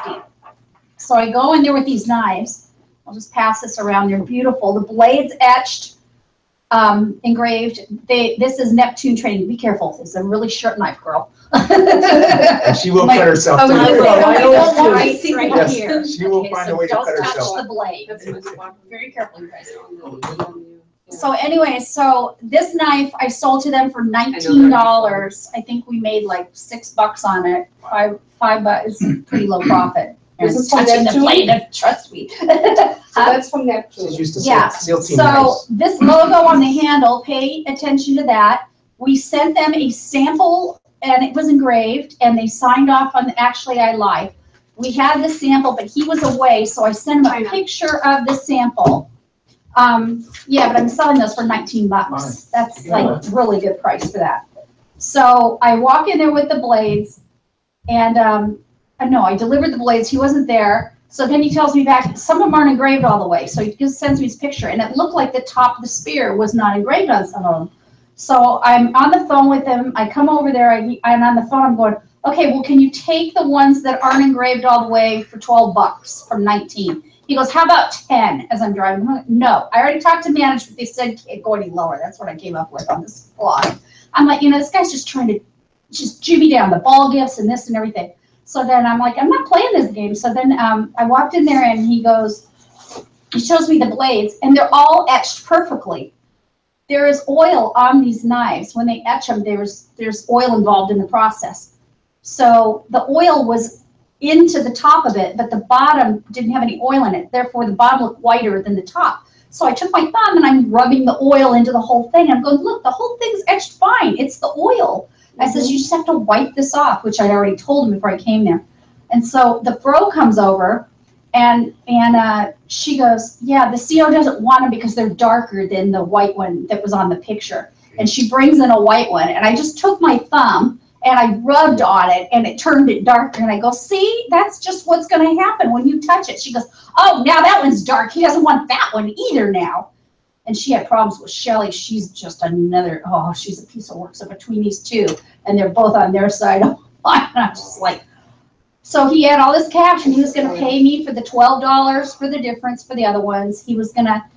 So I go in there with these knives. I'll just pass this around. They're beautiful. The blades etched, engraved. This is Neptune training. Be careful. It's a really sharp knife, girl. And she will cut herself. Oh, too. I will. I Yes, will. Right yes, here. She will Okay, find so a way to don't cut touch herself. the blade. Very careful, you guys. Yeah. So anyway, so this knife I sold to them for $19. I think we made like $6 on it. $5 is pretty low profit. This And is from touching the Neptune? blade, trust me. So that's from Neptune. She's used to Yeah, SEAL team So knives. this logo on the handle, pay attention to that. We sent them a sample and it was engraved and they signed off on, actually I lied. We had the sample, but he was away, so I sent him a picture of the sample. Yeah, but I'm selling those for $19. That's like really good price for that. So I walk in there with the blades and, no, I delivered the blades. He wasn't there. So then he tells me back, some of them aren't engraved all the way. So he just sends me his picture and it looked like the top of the spear was not engraved on some of them. So I'm on the phone with him. I come over there and on the phone I'm going, okay, well, can you take the ones that aren't engraved all the way for $12 from 19? He goes, how about 10 as I'm driving? I'm like, no, I already talked to management. They said can't go any lower. That's what I came up with on this blog. I'm like, this guy's just trying to just jimmy down the ball gifts and this and everything. So then I'm like, I'm not playing this game. So then I walked in there and he shows me the blades and they're all etched perfectly. There is oil on these knives. When they etch them, there's oil involved in the process. So the oil was into the top of it, but the bottom didn't have any oil in it. Therefore, the bottom looked whiter than the top. So I took my thumb and I'm rubbing the oil into the whole thing. I'm going, look, the whole thing's etched fine. It's the oil. I says, you just have to wipe this off, which I'd already told him before I came there. And so the pro comes over and she goes, yeah, the CO doesn't want them because they're darker than the white one that was on the picture. And she brings in a white one and I just took my thumb and I rubbed on it and it turned it darker. And I go, see, that's just what's going to happen when you touch it. She goes, oh, now that one's dark. He doesn't want that one either now. And she had problems with Shelly. She's just she's a piece of work. So between these two, and they're both on their side, and I'm just like, So he had all this cash and he was gonna pay me for the $12 for the difference for the other ones. He was gonna,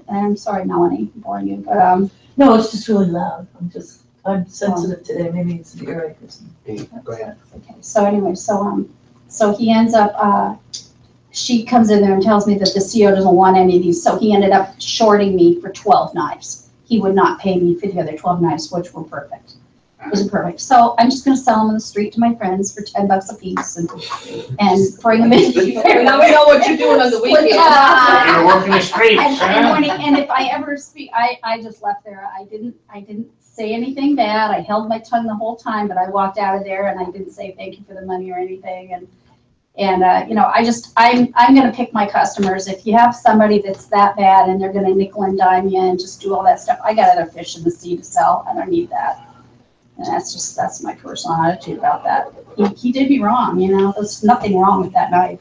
I'm sorry, Melanie, I'm boring you, but, No, it's just really loud. I'm sensitive today. Maybe it's the ear Go ahead. okay, so anyway, so he ends up, she comes in there and tells me that the CEO doesn't want any of these, so he ended up shorting me for 12 knives. He would not pay me for the other 12 knives, which were perfect. It was perfect. So I'm just gonna sell them on the street to my friends for $10 a piece and bring them in here. Now we know what you're doing on the weekend. You're working the streets, And if I ever speak, I just left there. I didn't say anything bad. I held my tongue the whole time, but I walked out of there and I didn't say thank you for the money or anything. And you know, I'm gonna pick my customers. If you have somebody that's that bad and they're gonna nickel and dime you and just do all that stuff, I got other fish in the sea to sell. I don't need that. And that's my personal attitude about that. He did me wrong, you know, there's nothing wrong with that knife.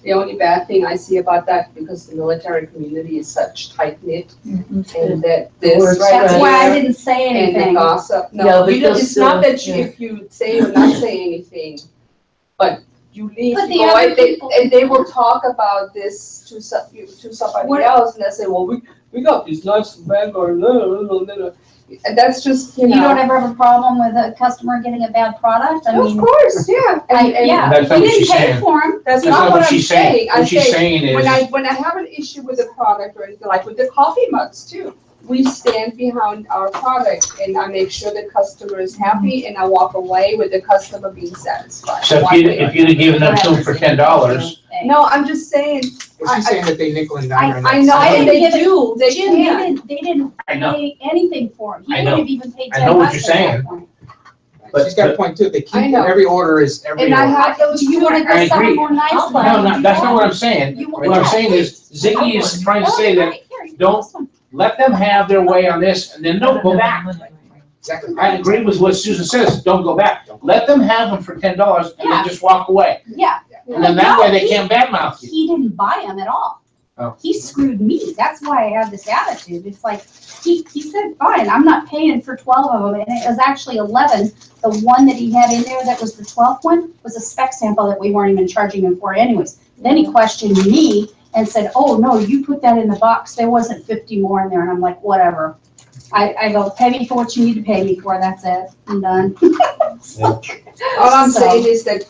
The only bad thing I see about that, because the military community is such tight-knit, and that this right That's why I here, didn't say and the anything. gossip, Yeah, no, but you don't, those, it's not that you, yeah. if you say or not say anything, but you leave, But the you go other out, they- people- and they will talk about this to somebody What- else, and they say, well, we got these nice bag or no. And that's just, you You don't know. ever have a problem with a customer getting a bad product? I Of mean, course, yeah. yeah, That's not he what didn't she's pay saying. for them. That's That's not what I'm she's saying. What she's saying is, When I have an issue with a product or anything, like with the coffee mugs too, we stand behind our product and I make sure the customer is happy and I walk away with the customer being satisfied. so if you'd have given them to them for $10, No, I'm just saying, Well, she's saying that they nickel and dime her. and I that's- know, I and didn't they give it- do, they Jim, can. they didn't I know. pay anything for him. He I wouldn't know. have even paid I $10 know what you're at that saying. point. But she's got a point too. They I keep, know. every order is every And I order. have those. Do you wanna I go sell agree. more knives? I'll buy Why No, don't no, you that's do not that? what I'm saying. You- What I'm saying is, Ziggy is trying to say that, don't let them have their way on this, and then don't go back. Exactly. I agree with what Susan says, don't go back. Let them have them for $10 and Yeah. then just walk away. Yeah. And then that way they can't badmouth you. He didn't buy them at all. Oh. He screwed me. That's why I have this attitude. It's like, he said, fine, I'm not paying for 12 of them. And it was actually 11. The one that he had in there that was the 12th one was a spec sample that we weren't even charging him for anyways. Then he questioned me and said, oh, no, you put that in the box. There wasn't 50 more in there. And I'm like, whatever. I go, pay me for what you need to pay me for. That's it. I'm done. All I'm So- saying is that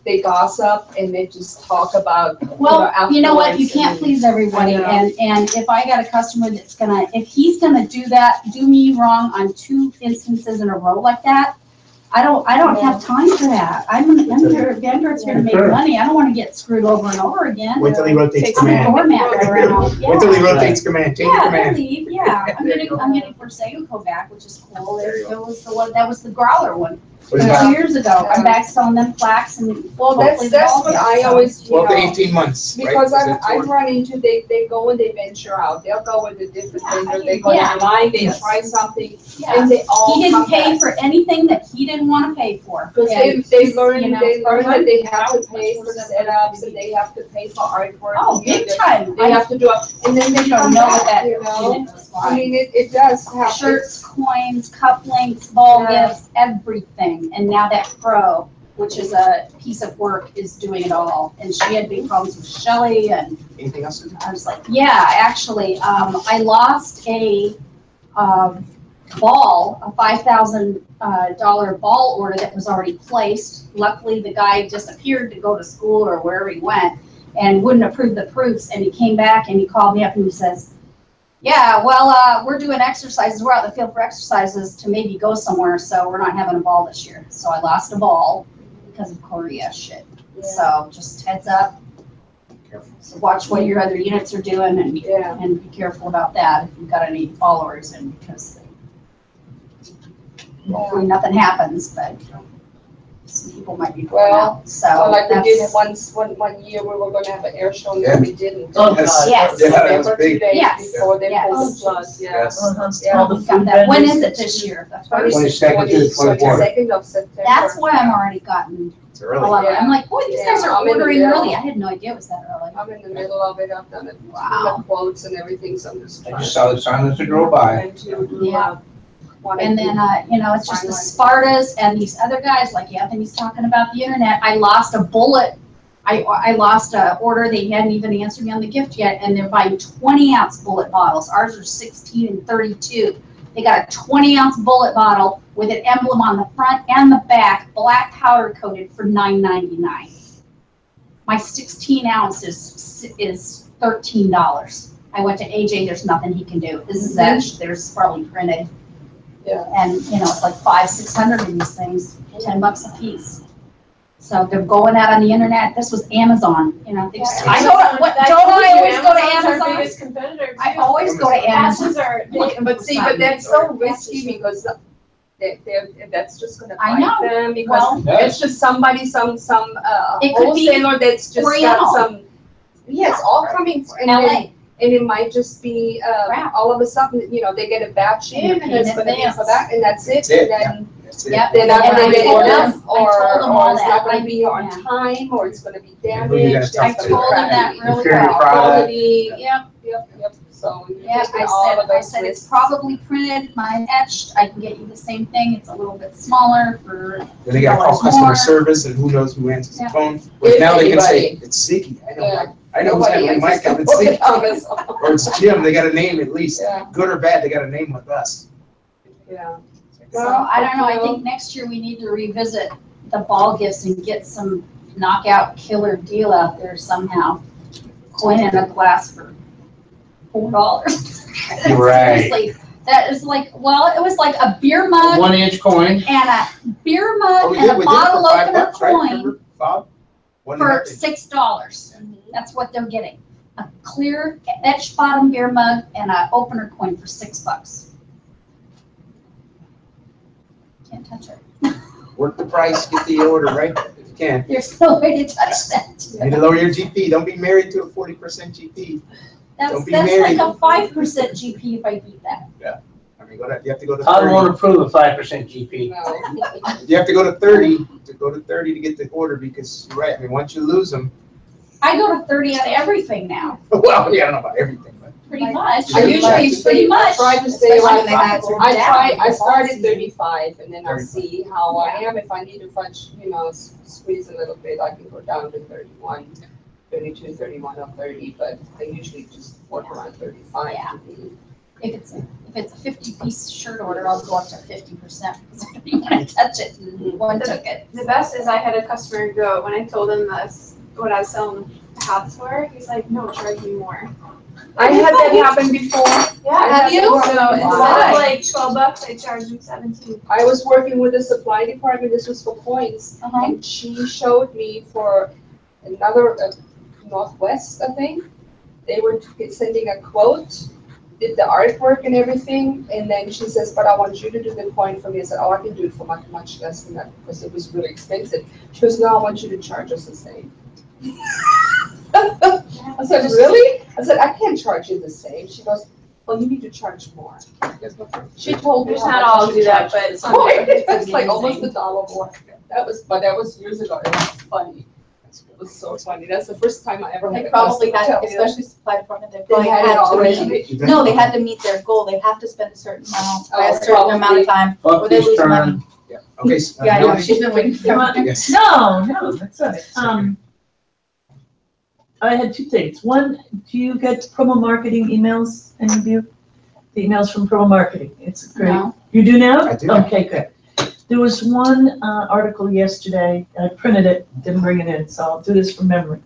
they gossip and they just talk about, Well, you know what, you afterwards can't and- please everybody, I know. and if I got a customer that's gonna, if he's gonna do that, do me wrong on 2 instances in a row like that, I don't have time for that. I'm here, vendor's here to make Sure. money, I don't wanna get screwed over and over again. Wait till he rotates I'm a command. doormat around, Wait till he yeah. rotates command, change Yeah, they'll command. leave, yeah, I'm getting Forsaco back, which is cool, it was the one, that was the growler one, What is 2 that? years ago, I'm back selling them plaques and. Well, hopefully that's they'll what get I some. always, you 12 to know, 18 months, right? because Is that I toward- run into, they go and they venture out, they'll go with a different vendor, they go Yeah. online, they Yes. try something, Yeah. and they all He didn't come pay back. for anything that he didn't wanna pay for. Because And, they learn, you know, they learn that they have to pay for setups and they have to pay for artwork. Oh, and big they- time. They have to do, and then they You don't come know what back, that you know? unit was I like. mean, it does have. Shirts, coins, cufflinks, ball Yeah. gifts, everything. And now that Pro, which is a piece of work, is doing it all. And she had big problems with Shelley and Anything else? I was like, yeah, actually, I lost a, ball, a $5,000 ball order that was already placed. Luckily, the guy disappeared to go to school or wherever he went and wouldn't approve the proofs. And he came back and he called me up and he says, yeah, well, we're doing exercises. We're out in the field for exercises to maybe go somewhere. So we're not having a ball this year. So I lost a ball because of Korea shit. So just heads up. So watch what your other units are doing and Yeah. and be careful about that if you've got any followers in, because hopefully nothing happens, but some people might be pulling Well, out, so So like we did that's. one year, we were gonna have an air show and Yeah. then we didn't. Oh, Yes. God. Yes. Yeah, that was November, 2 big. days Yes. before they Yes. pulled the plug, yeah. Yes. Yeah. All the We've got food that. When vendors. is it this year? The first? 22nd to the 24th. 22nd of September. That's why I'm already gotten It's a early. lot. Yeah. I'm like, boy, these Yeah, guys are I'm in the ordering middle. early. I had no idea it was that early. I'm in the middle of it, I've done it, Wow. the quotes and everything, so I'm just I trying. just saw the silence to drove by. to do, Yeah. wanna And then, it's just the Spartas and these other guys, like Anthony's talking about the internet. I lost a bullet. I lost a order. They hadn't even answered me on the gift yet, and they're buying 20-ounce bullet bottles. Ours are 16 and 32. They got a 20-ounce bullet bottle with an emblem on the front and the back, black powder coated for $9.99. My 16 ounce is $13. I went to AJ, there's nothing he can do. This is etched, there's probably printed. Yeah. And, it's like 500-600 of these things, $10 a piece. So they're going out on the internet. This was Amazon, I always go to Amazon? Our biggest competitor. I always go to Amazon. But that's so risky because that's just gonna I fight know. them because it's just somebody, some It could be wholesaler that's just Oriental. got some. Yes, all coming and LA. then, and it might just be all of a sudden, they get a batch in and it's gonna be for that and that's it. And then Yep. they're not And gonna I get told enough them- I told them all or it's that. not gonna be on time or it's gonna be Who you gonna damaged. talk I it's to? gonna told them that really Inferior well. product. Quality, Yep. yep. So you Yeah, take all of I those said it's risks. probably printed, mine etched. I can get you the same thing. It's a little bit smaller for Then they gotta call $2 customer more. service and who knows who answers the Yeah. phone. If Now they can say, anybody. it's Siki. I know, Yeah. I know who's Nobody handling my answers the account, it's Siki. phone on this one. Or it's Jim, they got a name at least. Yeah. Good or bad, they got a name with us. Yeah. So I don't know, I think next year we need to revisit the ball gifts and get some knockout killer deal out there somehow. Coin in a glass for $4. Right. Seriously, that is like, well, it was like a beer mug 1-inch coin. and a beer Oh, mug we and did, a we did it bottle for $5, opener right? coin Remember, Bob? Wasn't for that $6. That's what they're getting. A clear etched bottom beer mug and an opener coin for $6. Can't touch it. big? Work the price, get the order, right? If you can. There's no way to touch that. You need to lower your GP. Don't be married to a 40% GP. That's Don't be like married. a 5% GP if I beat that. I mean, you have to go to Todd 30. won't approve a 5% GP. No. You have to go to 30 to get the order because you're right. I mean, once you lose them, I go to 30 on everything now, well, yeah, I don't know about everything, but pretty much. I usually pretty much. try to stay Especially around when that. it's I down. started 35 and then I'll see how I am. If I need to fudge, squeeze a little bit, I can go down to 31, 32, 31 or 30, but I usually just work around 35. Yeah. to be- If it's a 50-piece shirt order, I'll go up to 50% because I don't even want to touch it. One took it. The best is I had a customer go, when I told him this, what I was selling the hats for, he's like, no, charge me more. I had that happen before. Yeah, Have you? So instead Why? of like $12, I charged him 17. I was working with the supply department, this was for coins, Uh-huh. and she showed me for another, Northwest, I think. They were sending a quote, did the artwork and everything, and then she says, but I want you to do the coin for me. I said, oh, I can do it for much, much less than that, because it was really expensive. She goes, no, I want you to charge us the same. I said, really? I said, I can't charge you the same. She goes, well, you need to charge more. She told me There's how not much all I should do that, charge but for the some coin. do. It's like almost $1 more. That was years ago. It was funny. It was so funny. That's the first time I ever had They a probably customer had, tell me that. especially supply department, they They probably had it had to already. meet, no, they had to meet their goal, they have to spend a certain amount, by a certain amount Probably. of time, or they Bucky's lose money. turn. yeah. Okay. So, Yeah, I know, Melanie? she's been waiting for that. Yes. No, that's all right. I had two things. One, do you get promo marketing emails, any of you? The emails from promo marketing, it's great. No. You do now? I do. Okay, good. There was one article yesterday, I printed it, didn't bring it in, so I'll do this from memory.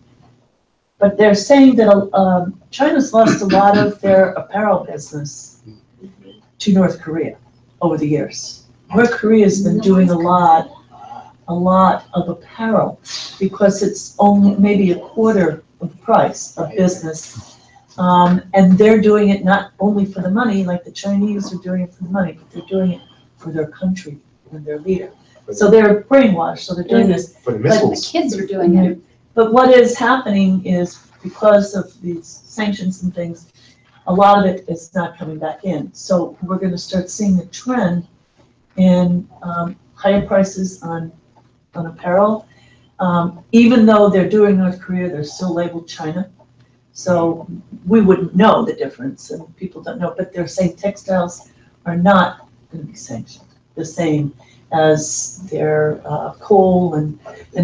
But they're saying that China's lost a lot of their apparel business to North Korea over the years. North Korea's been doing a lot of apparel because it's only maybe a quarter of the price of business. And they're doing it not only for the money, like the Chinese are doing it for the money, but they're doing it for their country and their leader. So they're brainwashed, so they're doing this. For the Like the missiles. kids are doing it. But what is happening is because of these sanctions and things, a lot of it is not coming back in. So we're gonna start seeing a trend in higher prices on apparel. Even though they're doing North Korea, they're still labeled China. So we wouldn't know the difference and people don't know, but they're saying textiles are not gonna be sanctioned, the same as their coal and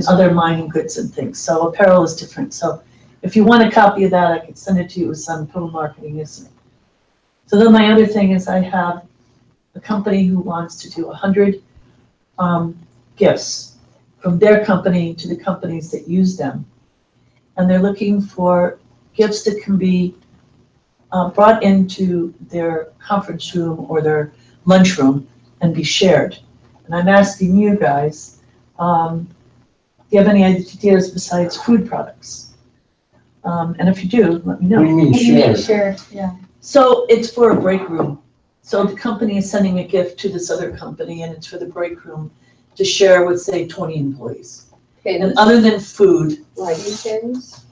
other mining goods and things. So apparel is different. So if you want a copy of that, I could send it to you. It was on Total Marketing, isn't it? So then my other thing is I have a company who wants to do 100 gifts from their company to the companies that use them. And they're looking for gifts that can be brought into their conference room or their lunchroom and be shared. And I'm asking you guys, do you have any ideas besides food products? And if you do, let me know. What do you mean shared? Yeah. So it's for a break room. So the company is sending a gift to this other company and it's for the break room to share with, say, 20 employees. And other than food. Like tins?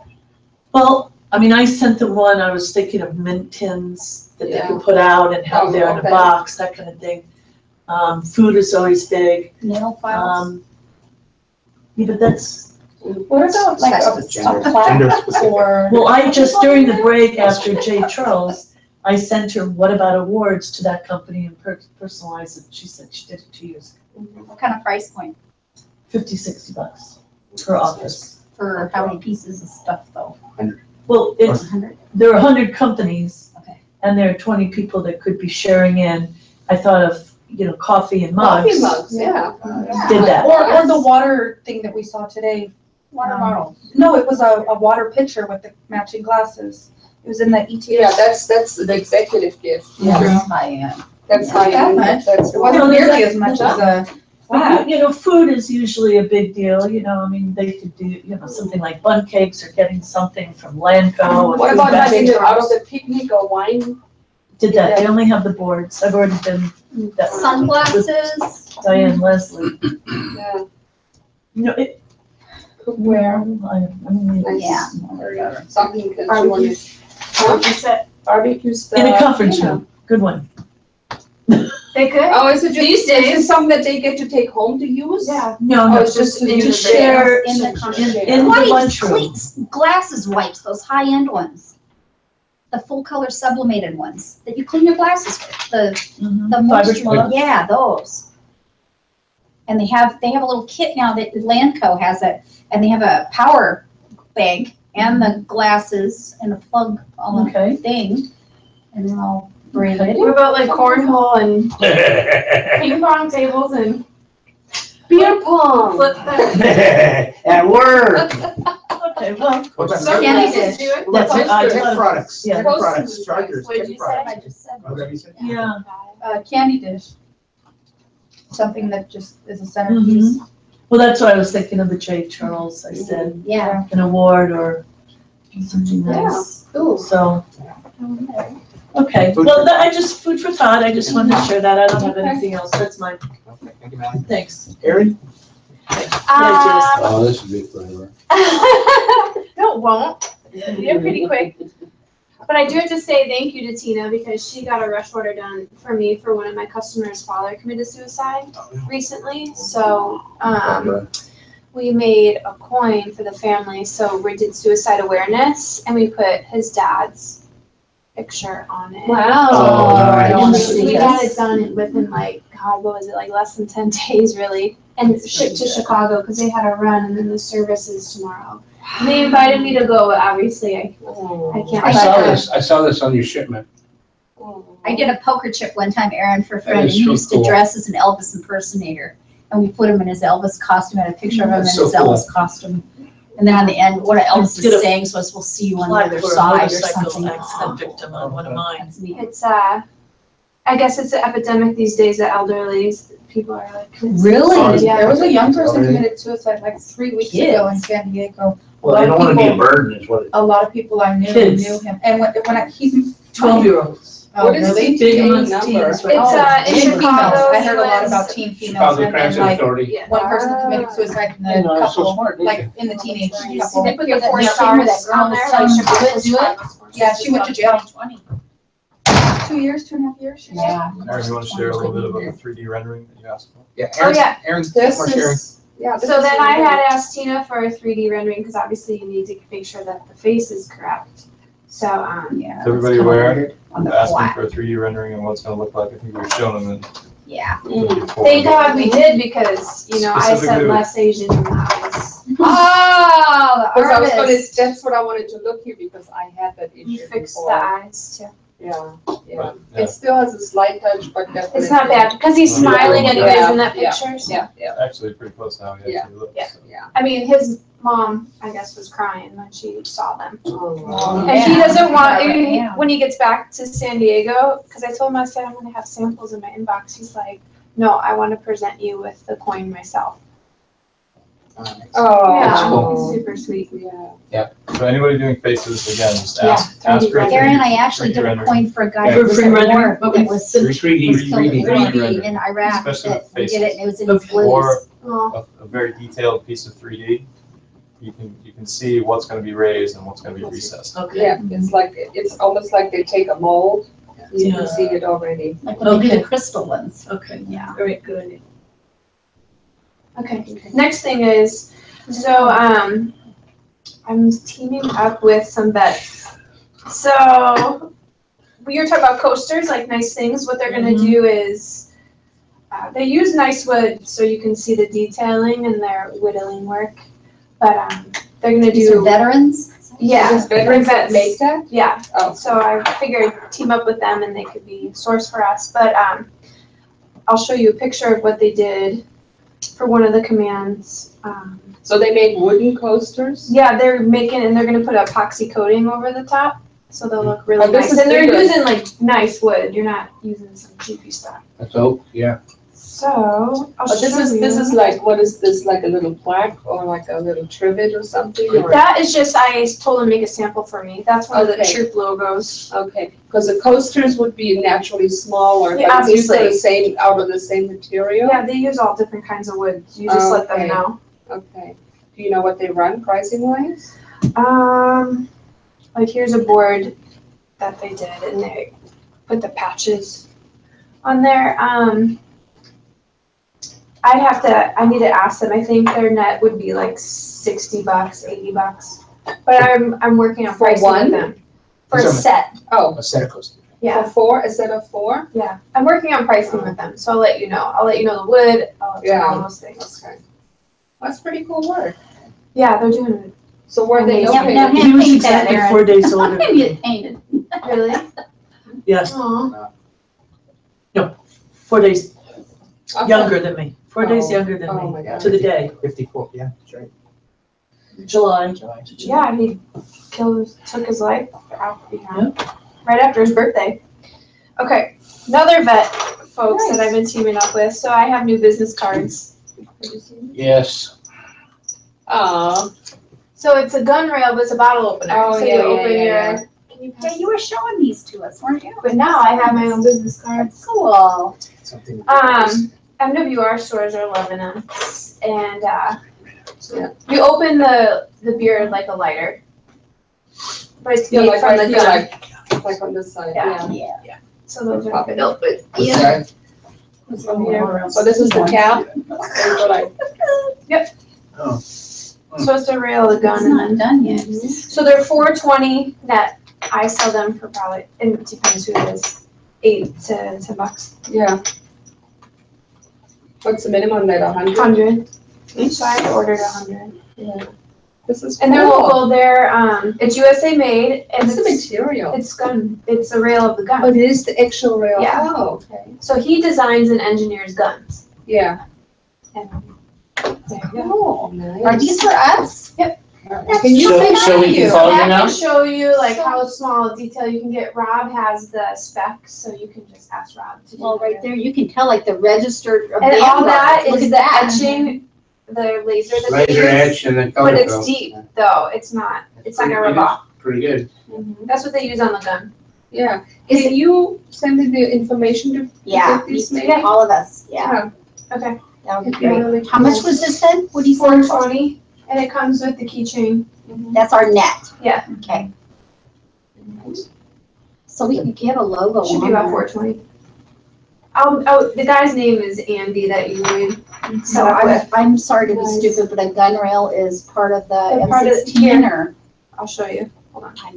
Well, I mean, I sent the one, I was thinking of mint tins that they could put out and have there in a box, that kind of thing. Food is always big. Nail files. Yeah, but that's, What about like a plaque or? well, I just, during the break after J. Charles, I sent her, what about awards to that company and personalized it. She said she did it 2 years ago. What kind of price point 50, 60 bucks per office. for how many pieces of stuff though? Well, it's, 100? there are 100 companies. Okay. And there are 20 people that could be sharing in. I thought of, coffee and mugs. Coffee mugs, yeah. Did that. Or the water thing that we saw today. Water bottle. No, it was a water pitcher with the matching glasses. It was in the ETS. Yeah, that's the executive gift. Yeah. High-end. That's Not that much. That's It wasn't nearly as much as a plaque. Food is usually a big deal, I mean, they could do, something like bun cakes or getting something from Lanco. or What food about baskets. having out of the picnic or wine? Did that, they only have the boards, I've already been. that- Sunglasses. Diane Leslie. Yeah. It. Cookware. I mean, Yeah. Something that you want to. Barbecue set. Barbecue stuff. in a conference room, good one. They could. Oh, is it These is it days. something that they get to take home to use? Yeah. No, Oh, it's just to to use the share In the conference. in the Wipes, lunchroom. cleats, glasses wipes, those high-end ones. The full color sublimated ones that you clean your glasses with, the moisture, Fiber yeah, those. And they have a little kit now that Lanco has it, and they have a power bank and the glasses and a plug on Okay. the thing. And they're all branded. What about like cornhole and ping pong tables and Beer pong. flip them? At work. Okay, well. What about Some Candy places dish. do it. That's it. tech products, Yeah. tech products, chargers, What did tech you say? products. I just said. Whatever you said. Yeah. Candy dish. Something that just is a centerpiece. Well, that's what I was thinking of the J. Charles, I said, Yeah. an award or something nice. Ooh. So, okay, well, I just, food for thought, I just wanted to share that, I don't have anything else, that's mine, Okay, thank you, Melanie. thanks. Erin? Oh, this would be forever. No, it won't. They're pretty quick. But I do have to say thank you to Tina because she got a rush order done for me for one of my customers' father committed suicide recently. So we made a coin for the family. So we did suicide awareness and we put his dad's picture on it. Wow. Oh, And nice. we got it done within like, God, what was it, like less than 10 days really. And shipped to Chicago because they had a run and then the service is tomorrow. And they invited me to go, but obviously I can't. I saw this on your shipment. I did a poker chip one time, Aaron, for a friend, That and is he so used to cool. dress as an Elvis impersonator. And we put him in his Elvis costume, had a picture of him in That's his so cool. Elvis costume. And then on the end, one of Let's get Elvis's a sayings was, "We'll see you on the Plaque other for a side," or motorcycle something. accident victim on one of mine. That's neat. It's I guess it's an epidemic these days that elderly people are like. Really? Yeah. There was a young person Already? committed suicide like 3 weeks ago in San Diego. Well, they don't want to be a burden is what it. A lot of people I knew Kids. knew him. And he's 12-year-olds. Oh, What is really? Big CTA amongst number? teens, right? It's in Teen Chicago. females. I heard a lot was- about teen females Chicago and Transit like Authority. Yeah. one person committed suicide and You then know, a they're so couple, smart, they like in the teenage See, couple. they put the four Yeah, stars that girl on there, was like so Chicago. good, do it. Yeah, she went to jail. 20. 2 years, 2.5 years, she said. Yeah. Aaron, you want to share a little bit about the 3D rendering that you asked for? Yeah, Oh, yeah. Aaron's This more sharing. is, yeah. So then I had asked Tina for a 3D rendering because obviously you need to make sure that the face is correct. So, Yeah. Is everybody aware? On the Asking flat. for a 3D rendering and what it's gonna look like. I think we were showing them Yeah. Thank God we did because, you know, I said Specifically- less Asian and that was, Oh, Because I was gonna, artist. that's what I wanted to look here because I had that issue you fixed the before. eyes too. Yeah, yeah. But, yeah. It still has a slight touch, but definitely. It's not bad because he's Yeah. smiling anyways in that Yeah, picture. So. Yeah, yeah, Actually, pretty close to how he actually looks. Yeah. so. yeah. I mean, his mom, I guess, was crying when she saw them. Oh, And he doesn't want, I mean, Yeah. when he gets back to San Diego, because I told him, I said, I'm gonna have samples in my inbox. He's like, no, I want to present you with the coin myself. Oh. Yeah, he's super sweet. Yeah. So anybody doing faces, again, just Yeah, ask for a 3D Aaron, I 3D actually did a rendering. coin for a guy. Yeah. who was For free at rendering? war Okay. that was 3D. was killed in 3D 3D rendering. in Iraq, Especially that we with did it, and it was in his blues. Or Oh, a very detailed piece of 3D, you can see what's going to be raised and what's going to be recessed. Okay. Yeah, it's almost like they take a mold, you can see it already. Like when they do Okay. the crystal ones. Okay. Yeah. Very good. okay. Next thing is, so I'm teaming up with some vets. So we were talking about coasters, like nice things. What they're gonna do is they use nice wood so you can see the detailing and their whittling work. But they're gonna These are do veterans? yeah, Just veterans that vets. make that? Yeah. Oh. So I figured team up with them and they could be a source for us. But I'll show you a picture of what they did for one of the commands. So they made wooden coasters? Yeah, they're making, and they're gonna put epoxy coating over the top, so they'll look really Oh, this nice. is And they're bigger. using like nice wood, you're not using some cheapy stuff. That's oak, yeah. So, I'll Oh, show this is you. like, what is this, like a little plaque or like a little trivet or something? Or- That is just, I told them to make a sample for me. That's one of the Okay. troop logos. Okay, because the coasters would be naturally smaller, Yeah, but it's used obviously. the same, out of the same material? Yeah, they use all different kinds of wood. You just let them Okay. know. Okay. Do you know what they run pricing wise? Like here's a board that they did and they put the patches on there. I need to ask them. I think their net would be like $60, $80. But I'm working on For pricing one? with them. For a Some- set, Oh, A set of coasters. yeah, for four, a set of four? yeah. I'm working on pricing with them, so I'll let you know. I'll let you know the wood, I'll let you know all Yeah. those things. Okay. That's pretty cool work. Yeah, they're doing it. So where are they Yeah, located? no, He was paint that, exactly Aaron. 4 days older than Get me. painted. Really? Yes, Aw. 4 days Okay. younger than me. 4 days Oh. younger than Oh me, my God. to the day. 54, yeah, that's right. July. Yeah, he took his life out, right after his birthday. Okay, another vet, folks, that I've been teaming up with. So I have new business cards. Yes. Aw, So it's a gun rail, but it's a bottle opener. Oh, So yeah, you yeah, open yeah, your. yeah. Can you Yeah, pass? you were showing these to us, weren't you? But now I have my own business cards. Cool. Something. MWR stores are loving them, and you open the beer like a lighter, but it's yeah, made like from right the here, gun. like on this side, Yeah. yeah. So those are Pop it good. open. This Yeah. side? This one here. So this is the cap. And go like, Oh. So it's a rail, the gun, It's and not then done yet. so they're $4.20 net. I sell them for probably, and it depends who it is, $8 to $10. yeah. What's the minimum net, 100? 100. So I ordered 100. Yeah. This is And they're cool. local. They're it's USA made, and What's the it's material? it's gun. It's a rail of the Oh, gun. it is the actual rail? Yeah. Oh, okay. So he designs and engineers guns. Yeah. And there you go. Cool. Are Nice. these for us? Yep. Can you So- say so we can call you I now? can show you like how small a detail you can get. Rob has the specs, so you can just ask Rob to do Well, right it. there, you can tell like the registered. And all that Look is at the that. etching, the laser that they Laser use. etch and then color But it's fill. deep though. It's not gonna rub off. Pretty good. That's what they use on the gun. Yeah. Can you send me the information to Yeah, get these you- maybe? all of us, yeah. Okay. That would be It'd be great. really How much cool. was this then? What do you say? $4.20, and it comes with the keychain. That's our net. Yeah. Okay. So we could get a logo Should be on about there. $4.20. Oh, the guy's name is Andy that you would So set up with. I'm sorry to be Nice. stupid, but a gun rail is part of the They're part of- M16 or? I'll show you. Hold on. I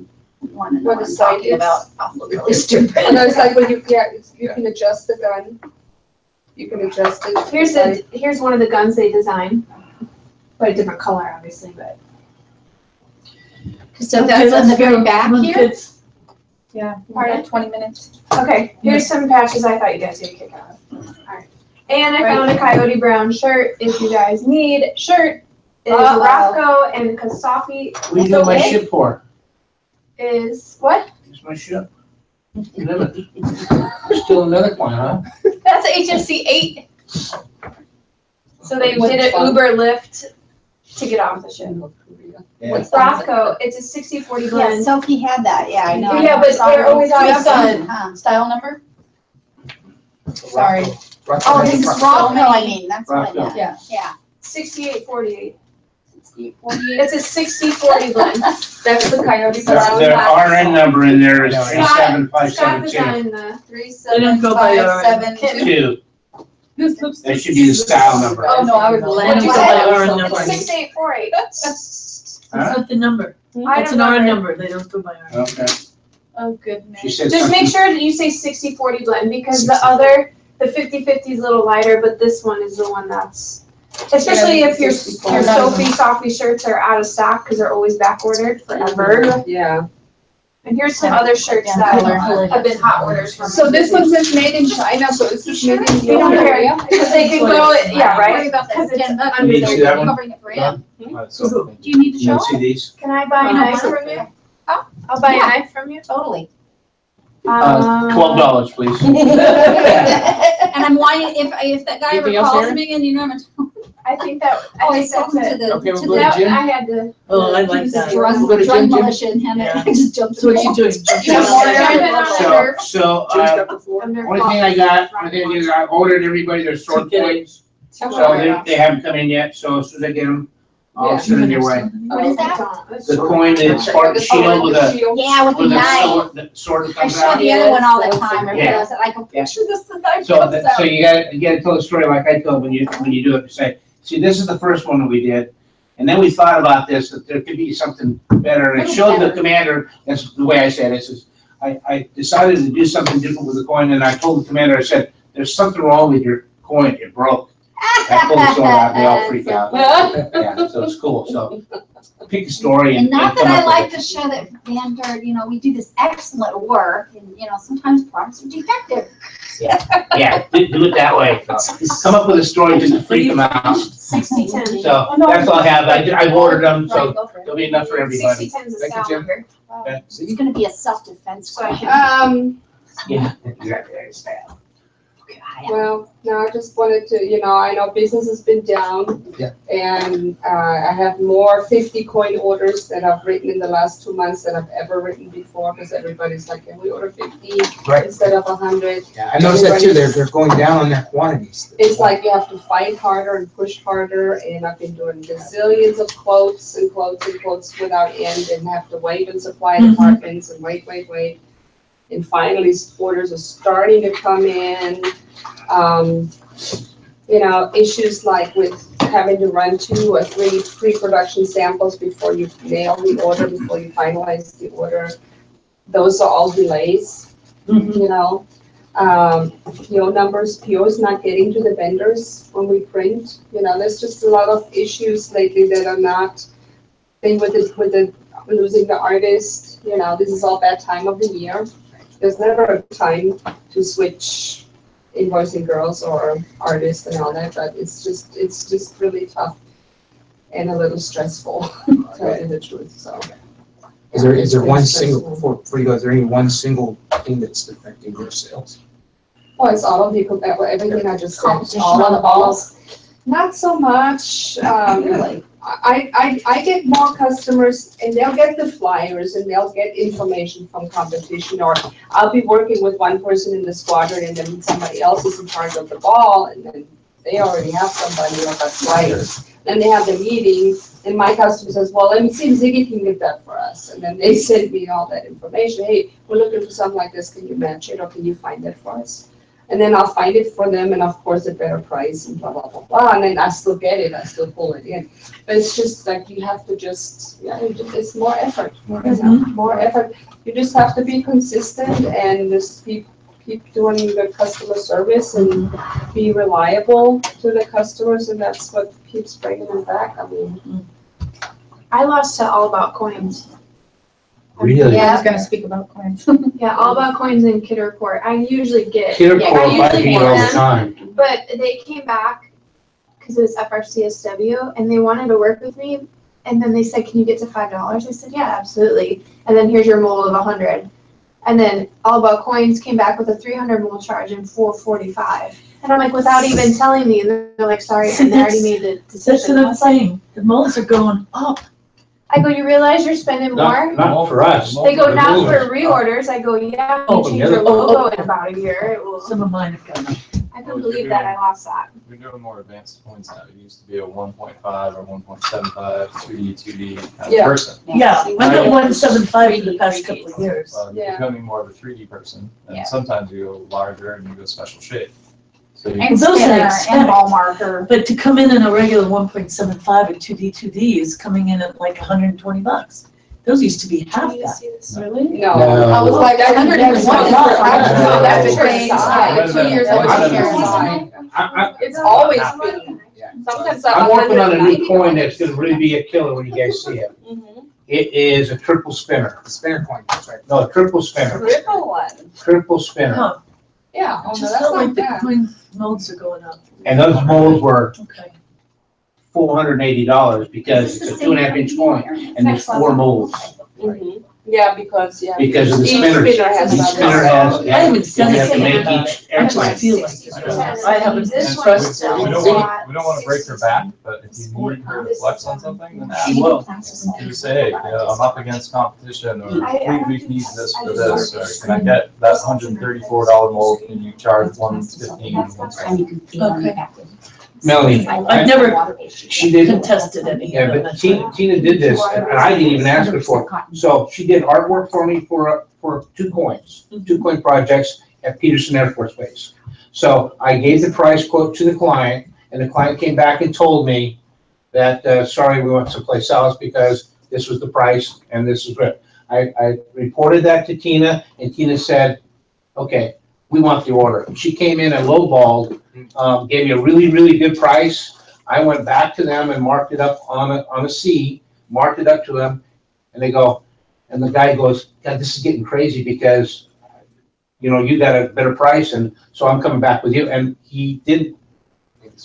want to know What what the I'm site talking is? about. I'll look really stupid. Oh, no, it's like when you, yeah, you can adjust the gun. You can adjust it. Here's one of the guns they designed, but a different color, obviously, but. So that's on the very back here? Yeah, part of 20 minutes. Okay, here's some patches I thought you guys would kick out. Alright. And I found a Coyote Brown shirt, if you guys need. Shirt is Rafco and Kasafi. What do you do my ship for? Is, what? It's my ship. Still another one, huh? That's a HFC 8. So they What's did an fun? Uber Lyft to get off the ship. Yeah. What's Rafco? It's a 60-40 Yeah, blend. Sophie had that, yeah, I know. Yeah, but they're always Do you have outside. the style number? Sorry. Oh, this is Rocco, Rocco. I mean, that's what I meant. Yeah. Yeah. 68-48. 48. It's a 60-40 blend. That's the Coyote Brown. Their RN number in there is Scott 37572. designed the They don't go by our. 3752. This looks. That should be the style number. Oh, no, I would. They don't go by our number. It's 6848. It's not the number. I It's don't an R remember. number. They don't go by our. Okay. Oh, goodness. She said Just something. make sure that you say 60-40 blend because the other, the 50-50 is a little lighter, but this one is the one that's, especially if your Sophie shirts are out of stock because they're always back ordered forever. Yeah. And here's some other shirts that have been hot orders from. So this one says made in China, so is this made in We don't care, Korea? because they can go, yeah, Worry right? about that. Because it's Jen, under You see that there. one? covering it for him. Alright, so, thank Do you need to You show don't see it? these? Can I buy a knife from you? I'll buy a knife from you. Totally. $12, please. And I'm wanting, if that guy ever Anything else, calls Aaron? me and you know, I'm I think that, oh, I I think spoke that's to it. the, Okay, we'll to go the to Jim. I had to. Oh, I like the that. drug, We'll go to drug Jim, Jim. militia and him, Yeah. I just jumped. So what are you doing? Yeah, So, Under only thing I got, I ordered everybody their sword coins. So they haven't come in yet, so as soon as I get them, I'll Yeah. send them your way. What is that? The coin is Spartan shield with a, Yeah, with the with a knife. sword, the sword that I comes show out. the other one all the time, I Yeah. realize that I can picture this, the knife So, comes out. so you gotta tell the story like I told when you do it, you say, see, this is the first one that we did. And then we thought about this, that there could be something better, and it showed the commander, that's the way I said it, is, I decided to do something different with the coin, and I told the commander, I said, there's something wrong with your coin, it broke. I pulled the sword out, they all freak out. Yeah, so it's cool, so pick a story And and not that come I up like with to show that Vanguard, you know, we do this excellent work, and, you know, sometimes products are defective. it. Yeah, do it that way. Come up with a story just to freak them out. 60-10. So, that's all I have, I've ordered them, so there'll be enough for everybody. 60-10 is a Thank you, style Jim. number. Okay. It's gonna be a self-defense So I question. can- Yeah, exactly, I understand. Well, no, I just wanted to, you know, I know business has been down. Yeah. And I have more 50 coin orders that I've written in the last 2 months than I've ever written before, because everybody's like, can we order 50 Right. instead of 100? Yeah, I noticed that too, they're going down on their quantities. It's like you have to fight harder and push harder, and I've been doing gazillions of quotes and quotes and quotes without end, and have to wait in supply departments and wait. And finally, orders are starting to come in. You know, issues like with having to run 2 or 3 pre-production samples before you mail the order, before you finalize the order. Those are all delays, you know. PO numbers, POs not getting to the vendors when we print. You know, there's just a lot of issues lately that are not, thing with the losing the artist, you know, this is all that time of the year. There's never a time to switch invoicing girls or artists and all that, but it's just really tough and a little stressful, to tell you the truth, so. Is there one single, before you go, is there any one single thing that's affecting your sales? Well, it's all of the, everything I just said, Competition all on of the balls. Not so much, Really? I get more customers and they'll get the flyers and they'll get information from competition, or I'll be working with one person in the squadron and then somebody else is in charge of the ball, and then they already have somebody who has flyers. Then they have the meeting and my customer says, well, let me see if Ziggy can get that for us. And then they send me all that information. Hey, we're looking for something like this. Can you match it or can you find it for us? And then I'll find it for them, and of course a better price and blah, blah, blah, blah. And then I still get it, I still pull it in. But it's just like you have to just, yeah, it's more effort, you know, more effort. You just have to be consistent and just keep keep doing the customer service and be reliable to the customers, and that's what keeps bringing them back. I mean, I lost to All About Coins. Really? I was gonna speak about coins. Yeah, All About Coins in Kidder Court. I usually get, Kidder yeah, Court, I I usually beat get all the them, time. but they came back because it was FRCSW and they wanted to work with me. And then they said, can you get to $5? I said, yeah, absolutely. And then here's your mold of 100. And then All About Coins came back with a 300 mold charge and $445. And I'm like, without even telling me, and they're like, sorry, and they already made the That's decision. what I'm saying. The molds are going up. I go, you realize you're spending more? Not for us. They go, The not mold. for reorders. I go, yeah, Oh, you change yeah. your logo in about a year. It will. Some of mine have gone up. I couldn't believe that I lost that. We're doing more advanced points now. It used to be a 1.5 or 1.75, 2D kind of Yeah. person. Yeah, I'm at 175 for the past couple of years. You're Yeah. becoming more of a 3D person, and Yeah. sometimes you go larger and you go special shape. So you, And Those are Skinner and expensive. ball marker. But to come in a regular 1.75 and 2D is coming in at like $120. Those used to be half that. Really? no. No. I was like, That's 120 not for action, right. so that's No. pretty high. 2 years I old, don't years know. high. I, It's always been, Yeah. sometimes I'm working on a new $190. coin that's gonna really be a killer when you guys see it. Mhm. It is a triple spinner. The spinner coin, that's right. No, a triple spinner. Triple one. Triple spinner. Huh, Yeah, oh no, just that's felt not like the bad. coin molds are going up. And those molds were Okay. $480 because it's a 2.5 inch coin and there's 4 molds. Mhm. Yeah, because, yeah. Because of the Each spinners. spinner has Each another. spinner has, I haven't done you have to anything make about each it. I airplane. just feel like it's going up. I haven't This and one trusted sells we don't a want lot. we don't want to break your back, but if you need her to flex on something, then ask. She will. You just say, hey, I'm up against competition, or I Fleet Week needs this for this, or can I get that $134 mold, can you charge $115? Okay. Melanie, I've never she did, contested any yeah, of them. but Tina did this, and I didn't even ask her for it. So she did artwork for me for 2 coins, 2 coin projects at Peterson Air Force Base. So I gave the price quote to the client, and the client came back and told me that, sorry, we went someplace else because this was the price and this is good. I reported that to Tina, and Tina said, okay, we want the order. She came in and lowballed, gave me a really, really good price. I went back to them and marked it up on a C, marked it up to them, and they go, and the guy goes, God, this is getting crazy because, you know, you got a better price, and so I'm coming back with you. And he did.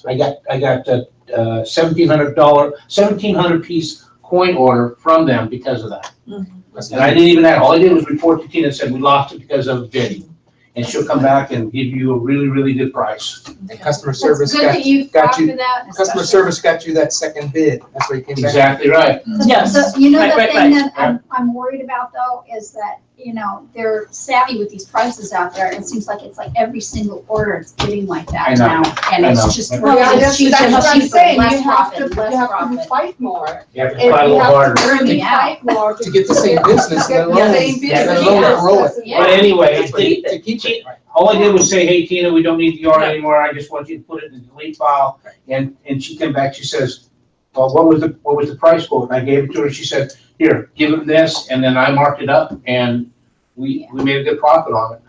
I got a $1,700 piece coin order from them because of that. And I didn't even have, all I did was report to Tina and said, we lost it because of bidding. And she'll come back and give you a really, really good price. And customer service It's good that you got thought you, of that. customer service got you that second bid, that's why you came back. Exactly right. Yes. So, you know, Right, the right, thing right. that I'm worried about though, is that, you know, they're savvy with these prices out there. It seems like it's like every single order it's getting like that I know. now. And I know. it's just Well, yeah, really that's cheaper, what I'm cheaper, saying, less you have to, profit, less you have to profit. fight more. You have to And fight a you little have harder. to really Burn me out. fight more To get the same business, Get let the alone, same Yeah, business. let alone grow it. Yeah. But anyway, Just keep To keep it, right. all I did was say, hey, Tina, we don't need the order anymore. I just want you to put it in the delete file. And she came back, she says, well, what was the price quote? And I gave it to her. She said, here, give him this. And then I marked it up and we made a good profit on it.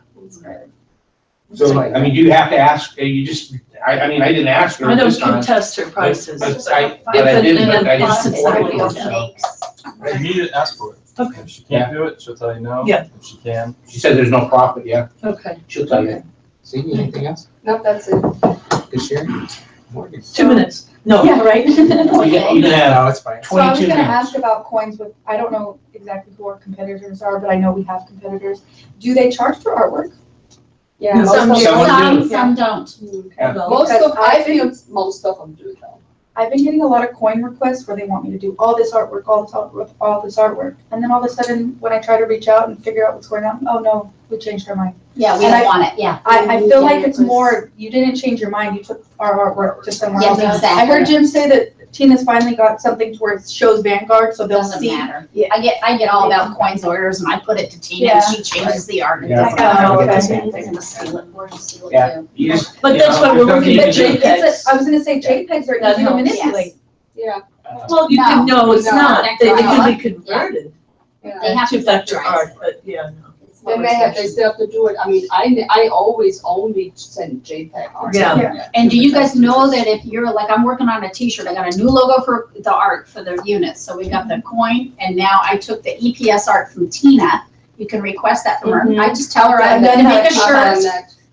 So, I mean, you have to ask, you just, I mean, I didn't ask her I don't this time. contest her prices. But I If did, it- but I didn't it's support like it. a so. If you need it, ask for it. Okay. If she can't do it, she'll tell you no. Yeah. If she can. She said there's no profit, yeah. Okay, She'll tell you. See, anything else? No, that's it. Good sharing? Morgan? 2 minutes. No. Yeah, right? You can have No, it's fine. So I was 22 gonna minutes. ask about coins with, I don't know exactly who our competitors are, but I know we have competitors. Do they charge for artwork? Yeah, most Some of do, Someone do. some don't. Yeah. Most of, I feel most of them do though. I've been getting a lot of coin requests where they want me to do all this artwork, all this artwork, all this artwork. And then all of a sudden, when I try to reach out and figure out what's going on, oh no, we changed our mind. Yeah, we And don't I- want it, yeah. I feel like it's more, you didn't change your mind, you took our artwork to somewhere Yes, else. exactly. I heard Jim say that Tina's finally got something to where it shows Vanguard, so they'll Doesn't see. matter. Yeah. I get all about coins orders and I put it to Tina and she changes the art. It Yeah. doesn't matter. Oh, okay. They're gonna steal it, we're gonna steal it Yeah. too. You just, But you that's know, why we're there's working nothing with you can do. It's I was gonna say JPEGs are That easy to helps. manipulate. Yeah, Well, you can, no, it's No, not. that's They right. can be converted They yeah. have to to vector vectorize art, it. but yeah, no. It's Then they still have to do it, I mean, I always only send JPEG art. Yeah. And do you guys know that if you're, like, I'm working on a t-shirt, I got a new logo for the art for the units, so we got the coin, and now I took the EPS art from Tina. You can request that from her. I just tell her I'm gonna make a shirt.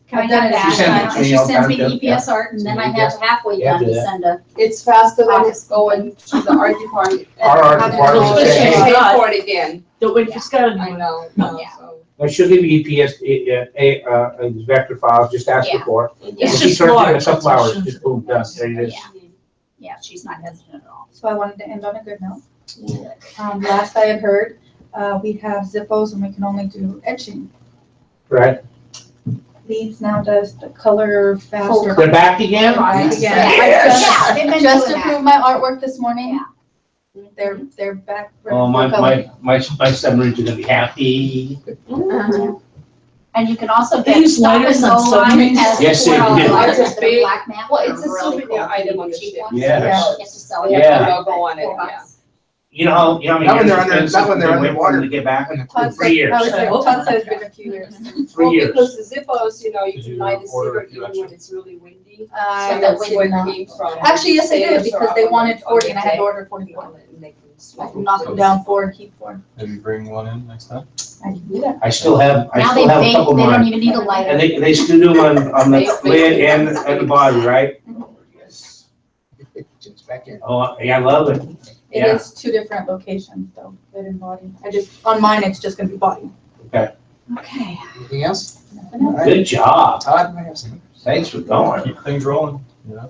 Can I have She sent it that? to And me she all sends me the the time, EPS art, and then I have halfway Yeah, done do to that. send a. It's faster than it's going to the art department. Our art Have to department go said, and hey. pay for it again. Don't wait for Scott I anymore. know, No. so. I should give you EPS, vector files, just ask her Yeah. for. It's She just turns it in a large. couple that's hours, what just boom, done, there it is. Yeah, she's not hesitant at all. So I wanted to end on a good note. Last I had heard, we have Zippos and we can only do etching. Right, Leads now does the color faster. they're back again? Back again. Yes. Yeah, they've been Just doing that. approved my artwork this morning. They're back. ready Oh, for color. my submarines are gonna be happy. And you can also They get use stop and liners go on line submarines? as Yes, they well. do. Ours It's is a the big- black map. Well, it's a They're really souvenir cool. item on the Cheap ship. ones. Yes. Get to sell They it. have Yeah. a logo on it, yeah. You know how many Not when years they're it's been under- since not when they're they wait for them underwater. to get back? Todd 3 said- years. I was saying, Todd said it's been a few years. 3 Well, years. because the Zippos, you know, you Did can you light a order a cigarette few even extra? when it's really windy. I So that's did where not. it came from. Actually, yes, I did, Sailors because are they on wanted the- 40 and I had to on order the 44. deck, and they can I smoke. can knock them down 4 and keep 4. Maybe bring one in next time. I can do that. I still have Now they a bake, couple they don't more. even need a lighter. And they still do them on the lid and the body, right? Yes. It's back in. Oh, yeah, I love it. It Yeah. is 2 different locations though, lid and body. On mine, it's just gonna be body. Okay. Anything else? All right. Good job. Todd, I have some. Thanks for going. Keep things rolling, you know?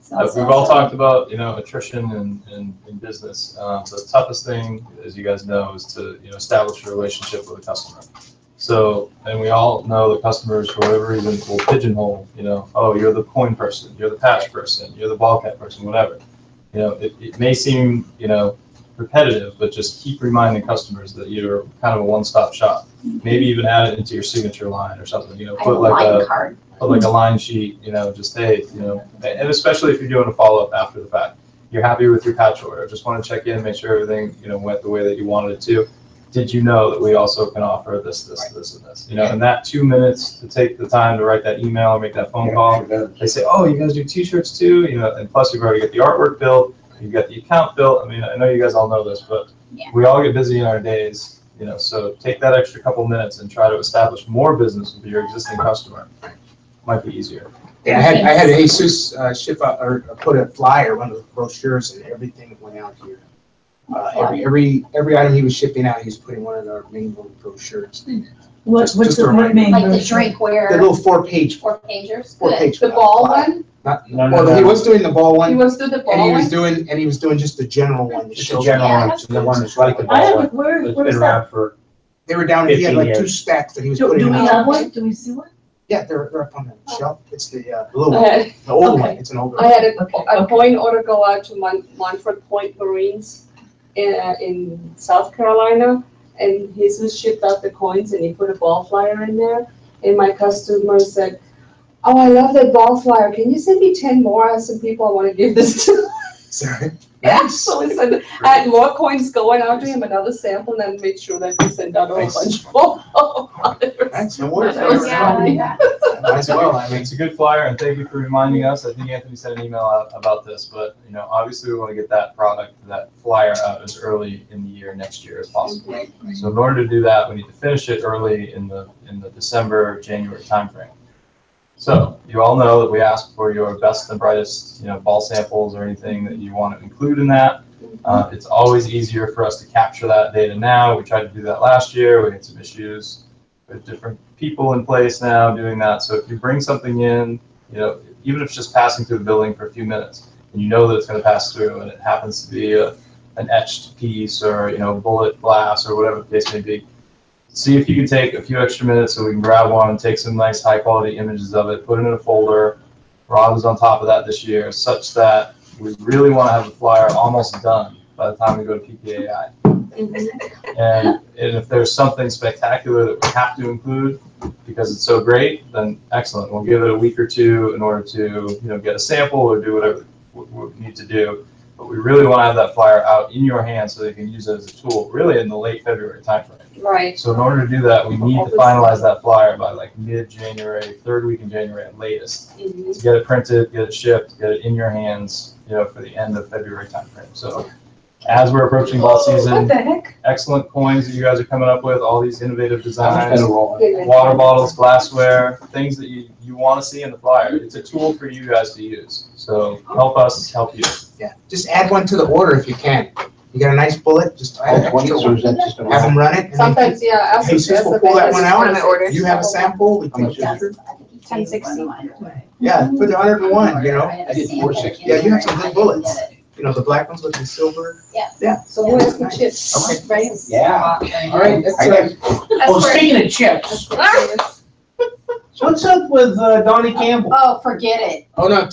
Sounds We've all awesome. talked about, you know, attrition in business. The toughest thing, as you guys know, is to, you know, establish a relationship with a customer. So, and we all know that customers, for whatever reason, will pigeonhole, you know, oh, you're the coin person, you're the patch person, you're the ball cap person, whatever. You know, it may seem, you know, repetitive, but just keep reminding customers that you're kind of a one-stop shop. Maybe even add it into your signature line or something, you know, I have a put like line a, card. put like a line sheet, you know, just, hey, you know, and especially if you're doing a follow-up after the fact. You're happy with your patch order, just want to check in, make sure everything, you know, went the way that you wanted it to. Did you know that we also can offer this, this, this, and this? You know, and that 2 minutes to take the time to write that email or make that phone call. They say, oh, you guys do t-shirts too, you know, and plus you've already got the artwork built, you've got the account built. I mean, I know you guys all know this, but Yeah. we all get busy in our days, you know, so take that extra couple minutes and try to establish more business with your existing customer. Might be easier. Yeah, I had Jesus ship out, or put a flyer, one of the brochures and everything that went out here. Every item he was shipping out, he was putting one of our main little brochures. What's Just the a reminder. main Like the version? The drinkware, little 4-page, four pagers. 4-page. The ball one, Not, No, well, he was doing the ball he one, was doing the and he ball was one. doing just the general one. that Just a shows- general Yeah, one, the one that's like the I ball one. haven't, where, It's where's been that? around for, They were down, he had 15 like 2 years. stacks that he was Do putting we in. have one? Do we see one? Yeah, they're up on the shelf. It's the blue I one, had, the old Okay. one. It's an older I one. had Okay, a okay. coin order go out to Montford Point Marines in South Carolina. And Jesus shipped out the coins and he put a ball flyer in there. And my customer said, oh, I love that ball flyer. Can you send me 10 more? I have some people I want to give this to. Sorry. Actually, send, I had more coins going out to him, another sample, and then made sure that we send out a whole bunch more. That's no worries. That was Yeah, I funny. like that. Might as well. I mean, it's a good flyer, and thank you for reminding us. I think Anthony sent an email out about this, but, you know, obviously we want to get that product, that flyer out as early in the year, next year as possible. So in order to do that, we need to finish it early in the December, January timeframe. So you all know that we ask for your best and brightest, you know, ball samples or anything that you want to include in that. It's always easier for us to capture that data now. We tried to do that last year. We had some issues with different people in place now doing that. So if you bring something in, you know, even if it's just passing through the building for a few minutes, and you know that it's going to pass through, and it happens to be an etched piece or, you know, bullet glass or whatever the case may be, see if you can take a few extra minutes so we can grab one, take some nice high quality images of it, put it in a folder. Rob is on top of that this year, such that we really want to have the flyer almost done by the time we go to PPAI. And if there's something spectacular that we have to include because it's so great, then excellent. We'll give it a week or two in order to, you know, get a sample or do whatever we need to do. But we really want to have that flyer out in your hands so they can use it as a tool, really in the late February timeframe. Right. So in order to do that, we need to finalize that flyer by like mid-January, third week in January at latest. Mhm. To get it printed, get it shipped, get it in your hands, for the end of February timeframe. So as we're approaching ball What season, the heck? excellent coins that you guys are coming up with, all these innovative I'm designs, gonna roll. water bottles, glassware, things that you want to see in the flyer. It's a tool for you guys to use. So help us help you. Yeah, just add one to the order if you can. You got a nice bullet, just add All 20s, or is that just have them run it. and then Sometimes, yeah, ask Hey, them sis, to we'll pull that one out. On the order. You have a sample, we How much take is it? picture. 1060. Yeah, put the 101, I did 460. Yeah, you have some good bullets. The black ones with the silver. So who has the chips? Okay. Right? Yeah. All right, I got well, speaking of chips, what's up with Donnie Campbell? Oh, forget it. Oh, no,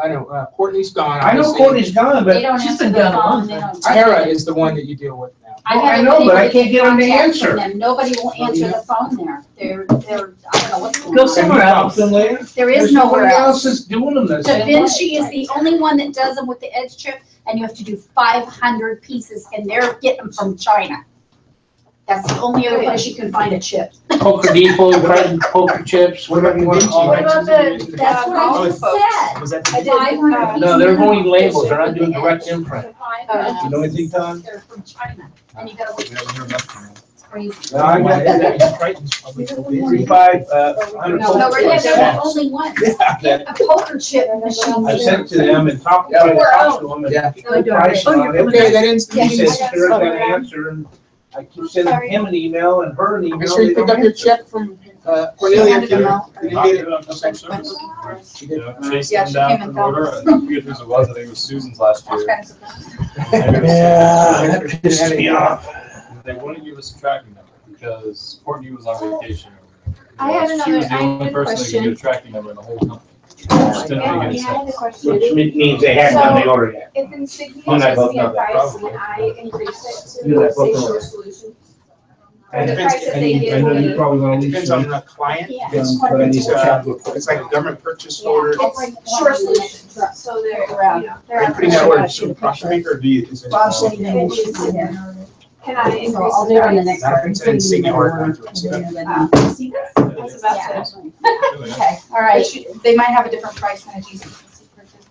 I know, Courtney's gone. I know obviously. Courtney's gone, They but don't she's answer been the gone a phone, month. they don't. Tara is the one that you deal with now. I know, but I can't get them to answer. Nobody will answer the phone there. They're, I don't know what's going on. Go somewhere else. There There is nowhere else. is doing them this. Da Vinci is the only one that does them with the edge chip, and you have to do 500 pieces, and they're getting them from China. That's the only other place you can find a chip. Poker Depot, fried poker chips, whatever you want to call What it. about the, That's what I just said. Was that I did, 500 No, they're pieces. going labels, they're not doing direct imprint. You know anything, Tom? They're from China, and you gotta wait. It's crazy. No, I got that. 35, 100 No, poker we're chips. the only one. Get a poker chip machine. I sent it to them and talked to them and Yeah. the price on it. Okay, that ends. He says, "Sure, got an answer," and I keep sending him an email and her an email. Make sure you They pick don't up your answer. check from Cornelia. Handed them out. You didn't get it? Customer service. Chase Yeah, them she down came for and an found order, and I forget whose it was, I think it was Susan's last year. Yeah, that pissed me off. They wouldn't give us a tracking number because Courtney was on vacation. I had She another- was the I had only a person that could question. get a tracking number in the whole company. Just didn't make any Yeah, I had a sense. question. Which means they haven't done the order yet. If Insignia You and I gives both me a know that, price, probably. can I increase it You and I to both say know Shore that. Solutions? And The price that they give I know you me. probably want to leave Depends some. on the client. Yeah. But I need to check with. It's like a government purchase order. It's Shore Solutions, so they're, they're. Are you putting that order to Prospect or do you? is it- Can I increase So I'll the do it on the price? next. Not if it's an Insignia order, not to Insignia. See this? I was about to. Okay, all But right. they might have a different price than a GC.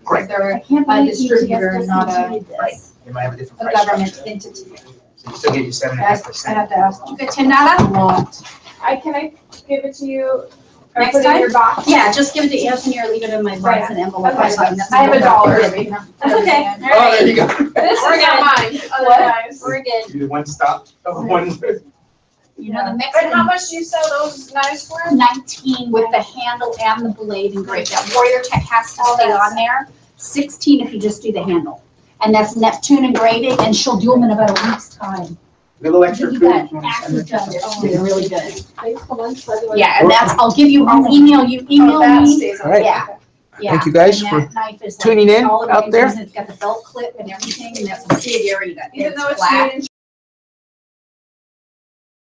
Correct. They're I can't a believe you distributor, just not a, discontinued this. They might have a different a price government structure. entity. So you still get your I 7.5%. have to ask. You got $10? Can I give it to you? Or Next put it in time? your box? Yeah, just give it to Anthony or leave it in my box and envelope. Okay. That's I have a dollar. That's okay, all Oh, there right. you go. This We're is not mine, otherwise. We're good. You do one stop, one. You know, the mix But how much do you sell those knives for? 19 with the handle and the blade engraved. That Warrior Tech has to stay on there. 16 if you just do the handle. And that's Neptune engraving, and she'll do them in about a week's time. A little extra You food. got if you want to send active it. done, oh, they're really good. Thanks so much, by the way. Yeah, and that's, I'll give you, I'll email you, email That me. stays on. All right. Yeah. Yeah. Thank you guys And for that knife is like tuning in all the out way there. It's got the belt clip and everything, and that's a big area that Even it's though it's flat. made in